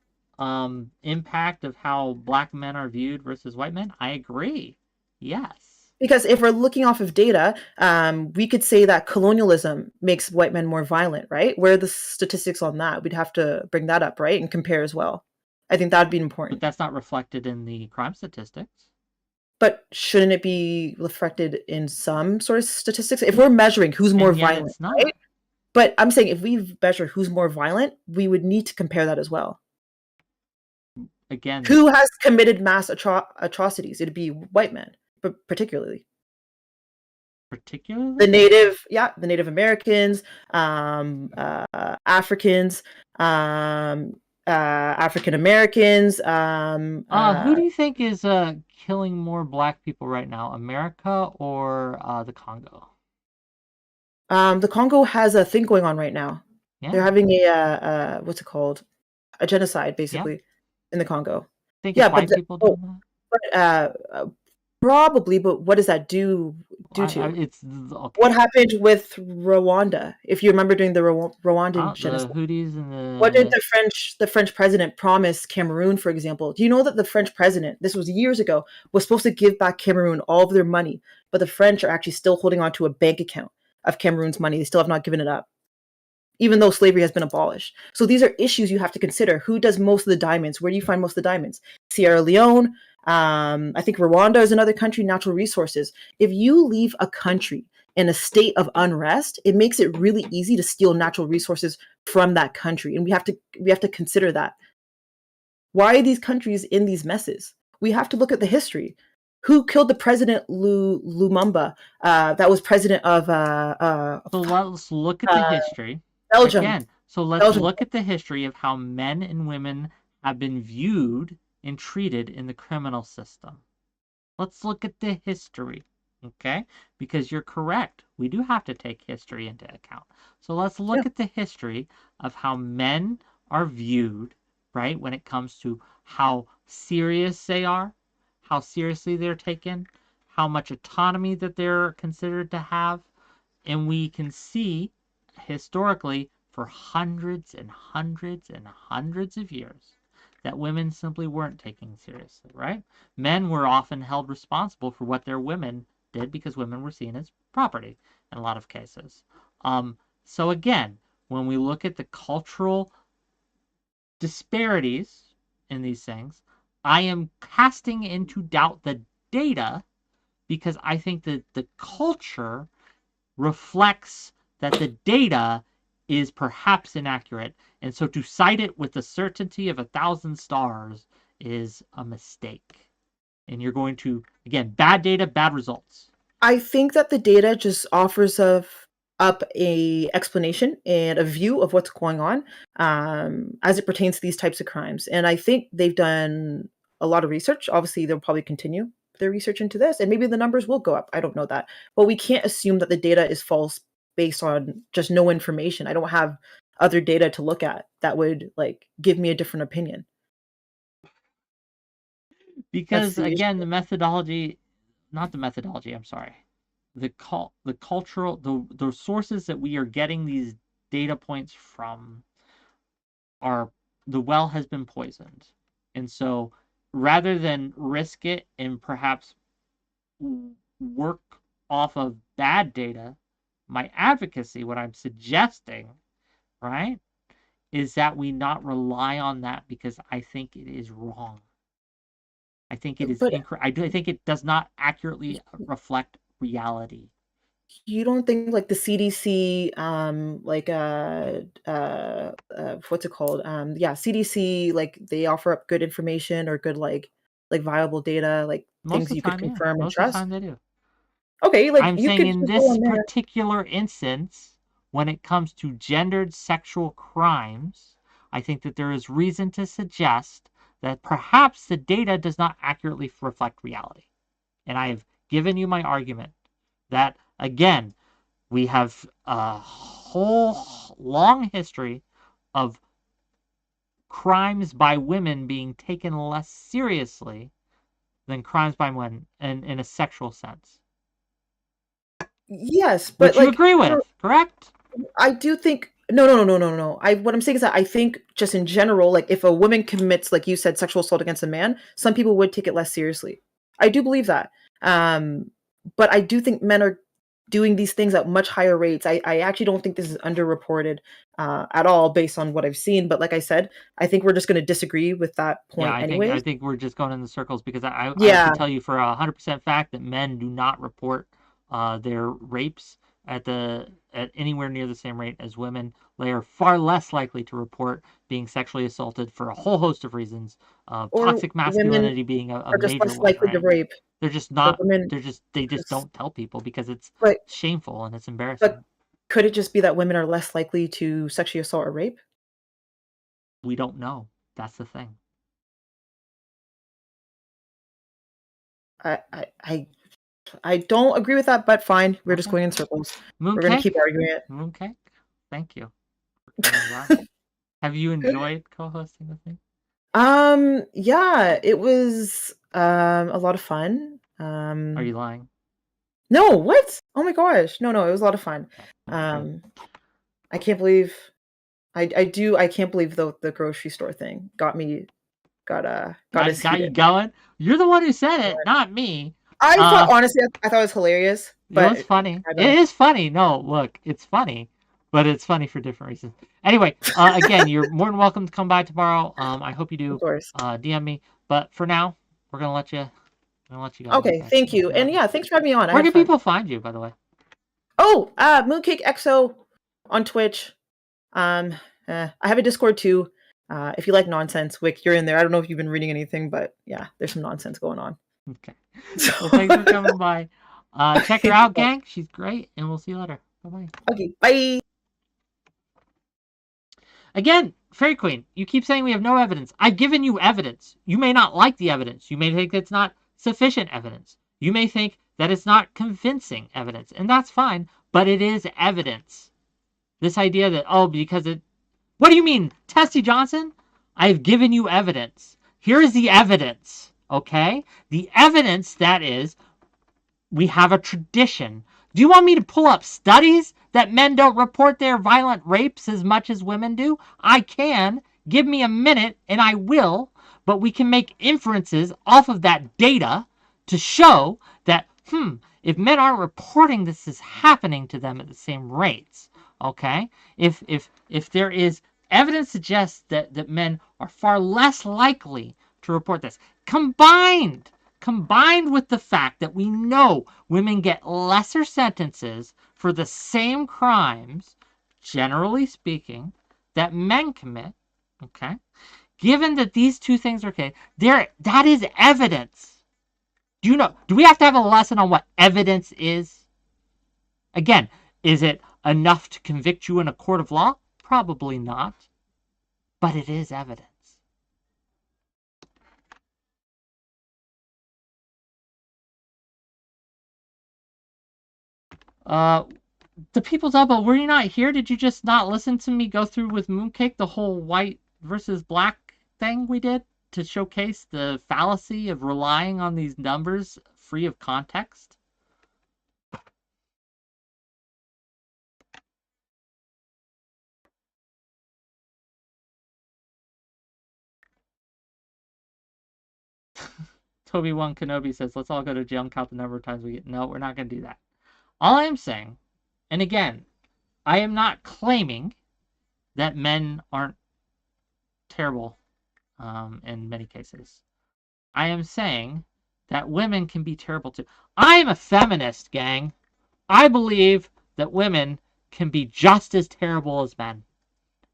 impact of how black men are viewed versus white men. I agree. Yes. Because if we're looking off of data, we could say that colonialism makes white men more violent, right? Where are the statistics on that? We'd have to bring that up, right? And compare as well. I think that'd be important. But that's not reflected in the crime statistics. But shouldn't it be reflected in some sort of statistics? If we're measuring who's more violent, it's not. Right? But I'm saying if we measure who's more violent, we would need to compare that as well. Again, who has committed mass atrocities? It'd be white men, but particularly the Native Americans, Africans, African Americans. Who do you think is killing more black people right now, America or the Congo? The Congo has a thing going on right now. Yeah. They're having a what's it called? A genocide, basically, in the Congo. Think white people doing that? But probably. But what does that do to? It's okay. What happened with Rwanda? If you remember during the Rwandan genocide, the Houthis and the. What did the French president promise Cameroon, for example? Do you know that the French president, this was years ago, was supposed to give back Cameroon all of their money, but the French are actually still holding on to a bank account of Cameroon's money. They still have not given it up, even though slavery has been abolished. So these are issues you have to consider. Who does most of the diamonds? Where do you find most of the diamonds? Sierra Leone. I think Rwanda is another country, natural resources. If you leave a country in a state of unrest, it makes it really easy to steal natural resources from that country. And we have to consider that. Why are these countries in these messes? We have to look at the history. Who killed the president Lumumba? That was president of. So let's look at the history. Belgium. Again, so let's look at the history of how men and women have been viewed and treated in the criminal system. Let's look at the history, okay? Because you're correct. We do have to take history into account. So let's look at the history of how men are viewed, right, when it comes to how serious they are, how seriously they're taken, how much autonomy that they're considered to have. And we can see historically for hundreds and hundreds and hundreds of years that women simply weren't taken seriously, right? Men were often held responsible for what their women did because women were seen as property in a lot of cases. So again, when we look at the cultural disparities in these things, I am casting into doubt the data because I think that the culture reflects that the data is perhaps inaccurate. And so to cite it with the certainty of 1,000 stars is a mistake. And you're going to, again, bad data, bad results. I think that the data just offers up a explanation and a view of what's going on as it pertains to these types of crimes. And I think they've done a lot of research. Obviously, they'll probably continue their research into this, and maybe the numbers will go up. I don't know that. But we can't assume that the data is false based on just no information. I don't have other data to look at that would like give me a different opinion. Because the again, issue. the methodology, not the methodology, I'm sorry. The cultural, the sources that we are getting these data points from are, the well has been poisoned. And so rather than risk it and perhaps work off of bad data, my advocacy, what I'm suggesting, right, is that we not rely on that, because I think it is wrong. I think it is But I think it does not accurately reflect reality. you don't think like the CDC, what's it called? Yeah, CDC, like they offer up good information or good like viable data, like Most things of you the could time, yeah. confirm and Most of the trust. time they do. Okay, like I'm you saying could in just go this on there. particular instance, when it comes to gendered sexual crimes, I think that there is reason to suggest that perhaps the data does not accurately reflect reality. And I have given you my argument that, again, we have a whole long history of crimes by women being taken less seriously than crimes by men in a sexual sense. Yes, but Which you like agree with, correct? I do think no. What I'm saying is that I think just in general, like if a woman commits, like you said, sexual assault against a man, some people would take it less seriously. I do believe that. But I do think men are doing these things at much higher rates. I actually don't think this is underreported at all based on what I've seen. But like I said, I think we're just going to disagree with that Yeah, point I anyways. think we're just going in the circles, because I Yeah. can tell you for 100% fact that men do not report their rapes at anywhere near the same rate as women. They are far less likely to report being sexually assaulted for a whole host of reasons. Or Toxic women masculinity being a are just major less one, likely to right? rape. They're just Or not. women They just just don't tell people because it's but shameful and it's embarrassing. but could it just be that women are less likely to sexually assault or rape? We don't know. That's the thing. I don't agree with that, but fine. We're just Okay. going in circles. We're Mooncake? going to keep arguing it. Mooncake? Thank you for coming by. Have you enjoyed co-hosting with me? Yeah, it was a lot of fun. Are you lying? No, what? Oh my gosh. No, it was a lot of fun. Okay. I can't believe I can't believe the grocery store thing got us Got you heated. going? You're the one who said it, not me. I thought honestly I thought it was hilarious, but it was funny. It is funny. No, look, it's funny, but it's funny for different reasons. Anyway, again, you're more than welcome to come by tomorrow. I hope you do. Of course. DM me. But for now, we're gonna let you go. Okay, thank you. And yeah, thanks for having me on. Where can people find you, by the way? Oh, Mooncake XO on Twitch. I have a Discord too. If you like nonsense, Whick, you're in there. I don't know if you've been reading anything, but yeah, there's some nonsense going on. Okay. Well, thanks for coming by. Check her out, gang. She's great, and we'll see you later. Bye-bye. Okay, bye. Again, Fairy Queen, you keep saying we have no evidence. I've given you evidence. You may not like the evidence. You may think it's not sufficient evidence. You may think that it's not convincing evidence, and that's fine, but it is evidence. This idea that, because it... What do you mean, Tessie Johnson? I've given you evidence. Here is the evidence, okay? The evidence, that is, we have a tradition. Do you want me to pull up studies that men don't report their violent rapes as much as women do? I can. Give me a minute, and I will. But we can make inferences off of that data to show that, if men aren't reporting this is happening to them at the same rates, okay? If there is evidence suggests that men are far less likely to report this, combined with the fact that we know women get lesser sentences for the same crimes, generally speaking, that men commit, okay? Given that these two things are okay, that is evidence. Do we have to have a lesson on what evidence is? Again, is it enough to convict you in a court of law? Probably not. But it is evidence. The People's Elbow, were you not here? Did you just not listen to me go through with Mooncake the whole white versus black thing we did to showcase the fallacy of relying on these numbers free of context? Toby1 Kenobi says, let's all go to jail and count the number of times we get. No, we're not going to do that. All I am saying, and again, I am not claiming that men aren't terrible in many cases. I am saying that women can be terrible too. I am a feminist, gang. I believe that women can be just as terrible as men.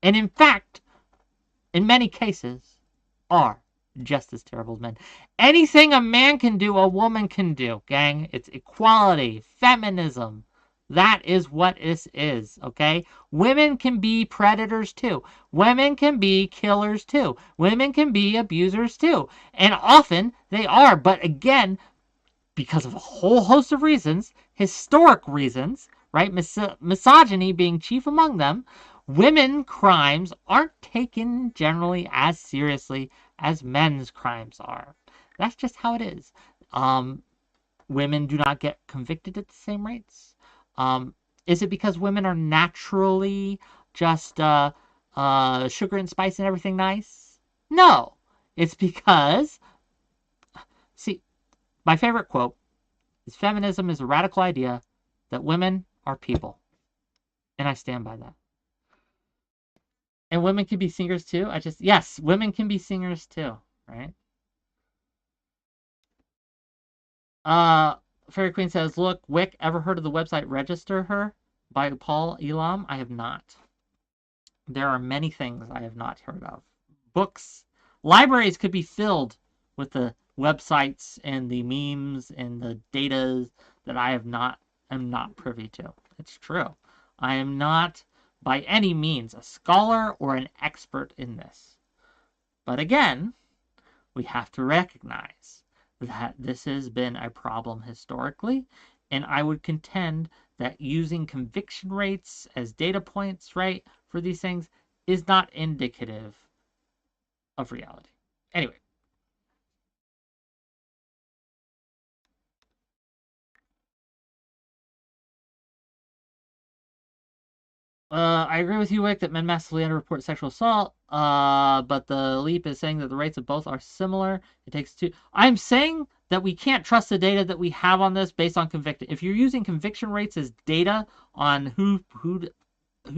And in fact, in many cases, are just as terrible as men. Anything a man can do, a woman can do, gang. It's equality, feminism. That is what this is, okay? Women can be predators too. Women can be killers too. Women can be abusers too. And often they are. But again, because of a whole host of reasons, historic reasons, right? Misogyny being chief among them, women crimes aren't taken generally as seriously as men's crimes are. That's just how it is. Women do not get convicted at the same rates. Is it because women are naturally just sugar and spice and everything nice? No. It's because, see, my favorite quote is feminism is a radical idea that women are people. And I stand by that. And women can be singers too? Yes, women can be singers too, right? Fairy Queen says, look, Whick, ever heard of the website Register Her by 𝕵𝖎𝖎? I have not. There are many things I have not heard of. Books, libraries could be filled with the websites and the memes and the data that I am not privy to. It's true. I am not by any means a scholar or an expert in this. But again, we have to recognize that this has been a problem historically, and I would contend that using conviction rates as data points, right, for these things is not indicative of reality. Anyway. I agree with you, Wick, that men massively underreport sexual assault, but the leap is saying that the rates of both are similar. It takes two. I'm saying that we can't trust the data that we have on this based on conviction. If you're using conviction rates as data on who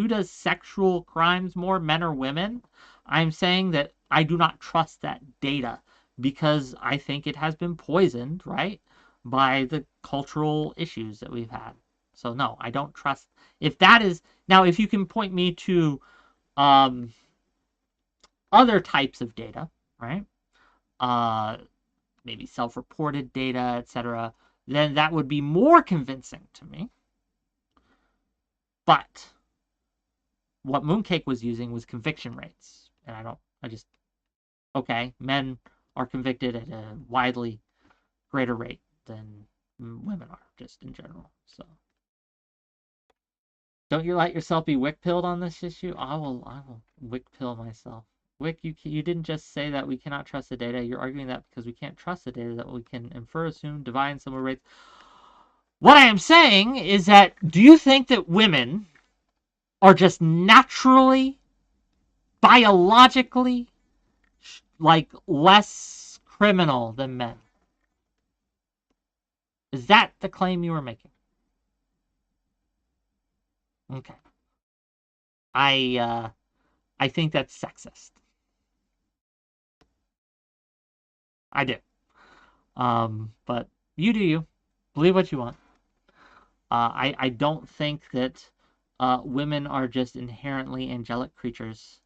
does sexual crimes more, men or women, I'm saying that I do not trust that data because I think it has been poisoned, right, by the cultural issues that we've had. So no, I don't trust. If that is now, if you can point me to other types of data, right? Maybe self-reported data, etc., then that would be more convincing to me. But what Mooncake was using was conviction rates, and okay, men are convicted at a widely greater rate than women are, just in general. So. Don't you let yourself be Wick-pilled on this issue? I will Wick-pill myself. Wick, you didn't just say that we cannot trust the data. You're arguing that because we can't trust the data that we can infer, assume, divine similar rates. What I am saying is that, do you think that women are just naturally, biologically, like, less criminal than men? Is that the claim you were making? Okay. I think that's sexist. I do. But you do you. Believe what you want. I don't think that women are just inherently angelic creatures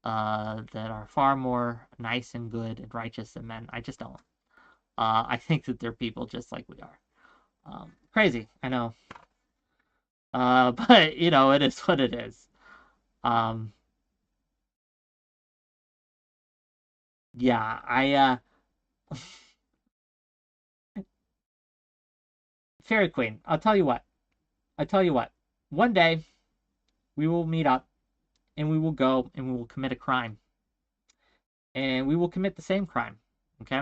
that are far more nice and good and righteous than men. I just don't. I think that they're people just like we are. Crazy, I know. But, you know, it is what it is. Yeah, Fairy Queen, I'll tell you what. I tell you what, one day we will meet up and we will go and we will commit a crime. And we will commit the same crime, okay?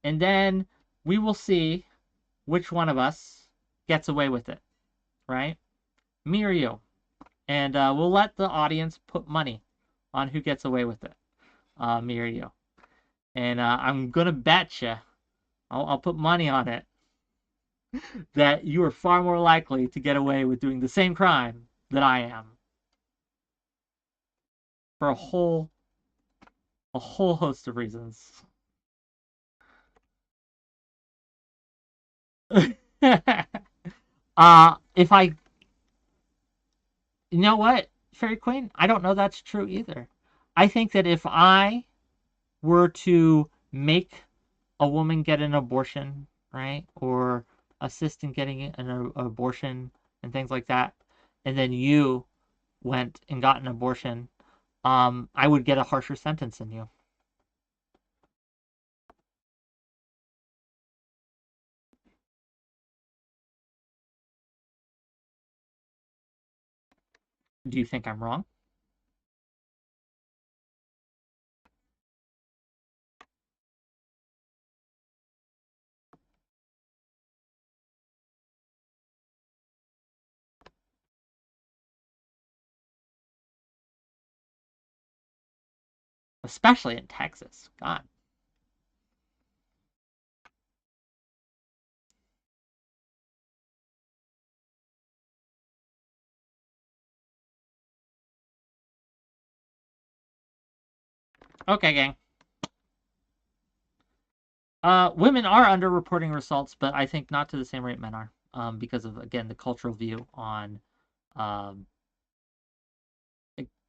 And then we will see which one of us gets away with it, right? Me or you. And we'll let the audience put money on who gets away with it, me or you. And I'm going to bet you, I'll put money on it, that you are far more likely to get away with doing the same crime that I am. For a whole host of reasons. If I... You know what, Fairy Queen? I don't know that's true either. I think that if I were to make a woman get an abortion, right? Or assist in getting an abortion and things like that, and then you went and got an abortion, I would get a harsher sentence than you. Do you think I'm wrong? Especially in Texas. God. Okay, gang. Women are underreporting results, but I think not to the same rate men are, because of, again, the cultural view on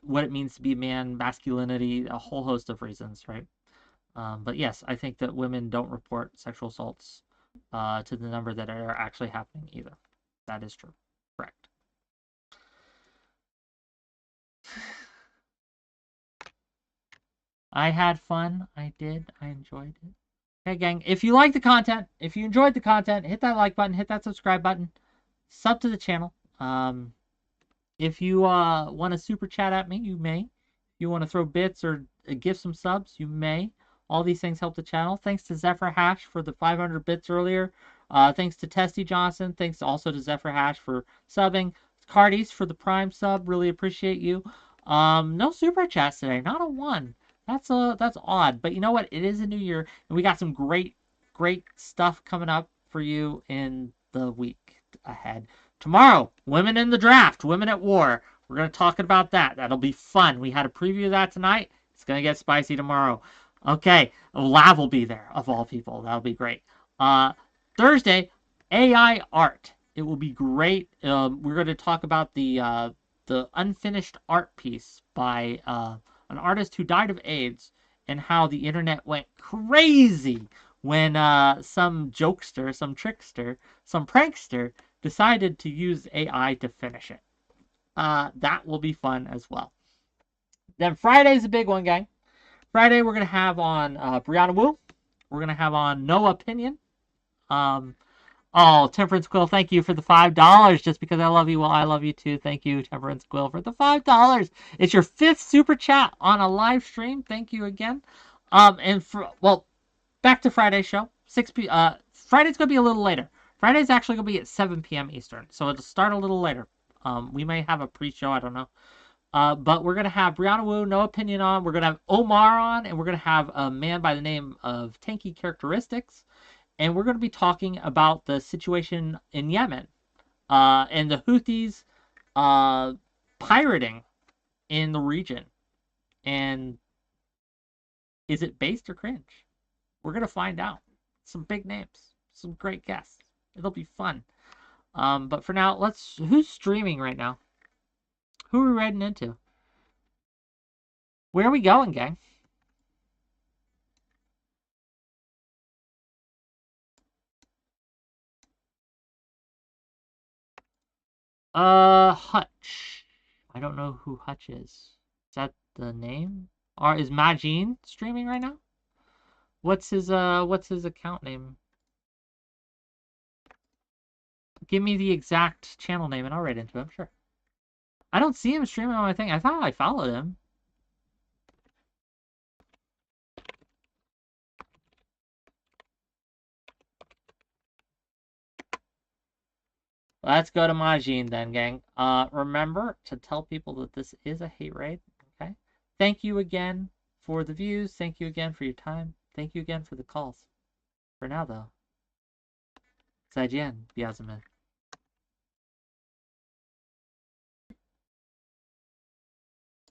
what it means to be a man, masculinity, a whole host of reasons, right? But yes, I think that women don't report sexual assaults to the number that are actually happening either. That is true. Correct. I had fun. I did. I enjoyed it. Okay, gang. If you like the content, if you enjoyed the content, hit that like button, hit that subscribe button, sub to the channel. If you want to super chat at me, you may. If you want to throw bits or give some subs, you may. All these things help the channel. Thanks to 𝕍𝖓 for the 500 bits earlier. Thanks to Testy Johnson. Thanks also to 𝕍𝖓 for subbing. Cardis for the Prime sub. Really appreciate you. No super chats today. Not a one. That's odd. But you know what? It is a new year, and we got some great stuff coming up for you in the week ahead. Tomorrow, women in the draft, women at war. We're going to talk about that. That'll be fun. We had a preview of that tonight. It's going to get spicy tomorrow. Okay, Lav will be there, of all people. That'll be great. Thursday, AI art. It will be great. We're going to talk about the unfinished art piece by an artist who died of AIDS and how the internet went crazy when some jokester, some trickster, some prankster decided to use AI to finish it. That will be fun as well. Then Friday's a big one, gang. Friday we're going to have on 𝕵𝖎𝖙. We're going to have on No Opinion. Oh, Temperance Quill, thank you for the $5. Just because I love you, well, I love you too. Thank you, Temperance Quill, for the $5. It's your 5th super chat on a live stream. Thank you again. And back to Friday's show. Friday's going to be a little later. Friday's actually going to be at 7 p.m. Eastern, so it'll start a little later. We may have a pre-show, I don't know. But we're going to have 𝕵𝖎𝖙, No Opinion on. We're going to have Omar on, and we're going to have a man by the name of Tanky Characteristics. And we're going to be talking about the situation in Yemen and the Houthis pirating in the region. And is it based or cringe? We're going to find out. Some big names. Some great guests. It'll be fun. But for now, who's streaming right now? Who are we riding into? Where are we going, gang? Hutch. I don't know who Hutch is. Is that the name? Or is 𝕍𝖎 streaming right now? What's his account name? Give me the exact channel name and I'll write into him, sure. I don't see him streaming on my thing. I thought I followed him. Let's go to Majin then, gang. Remember to tell people that this is a hate raid, okay? Thank you again for the views. Thank you again for your time. Thank you again for the calls. For now, though, 再见，𝕵𝖎𝖎𝖙。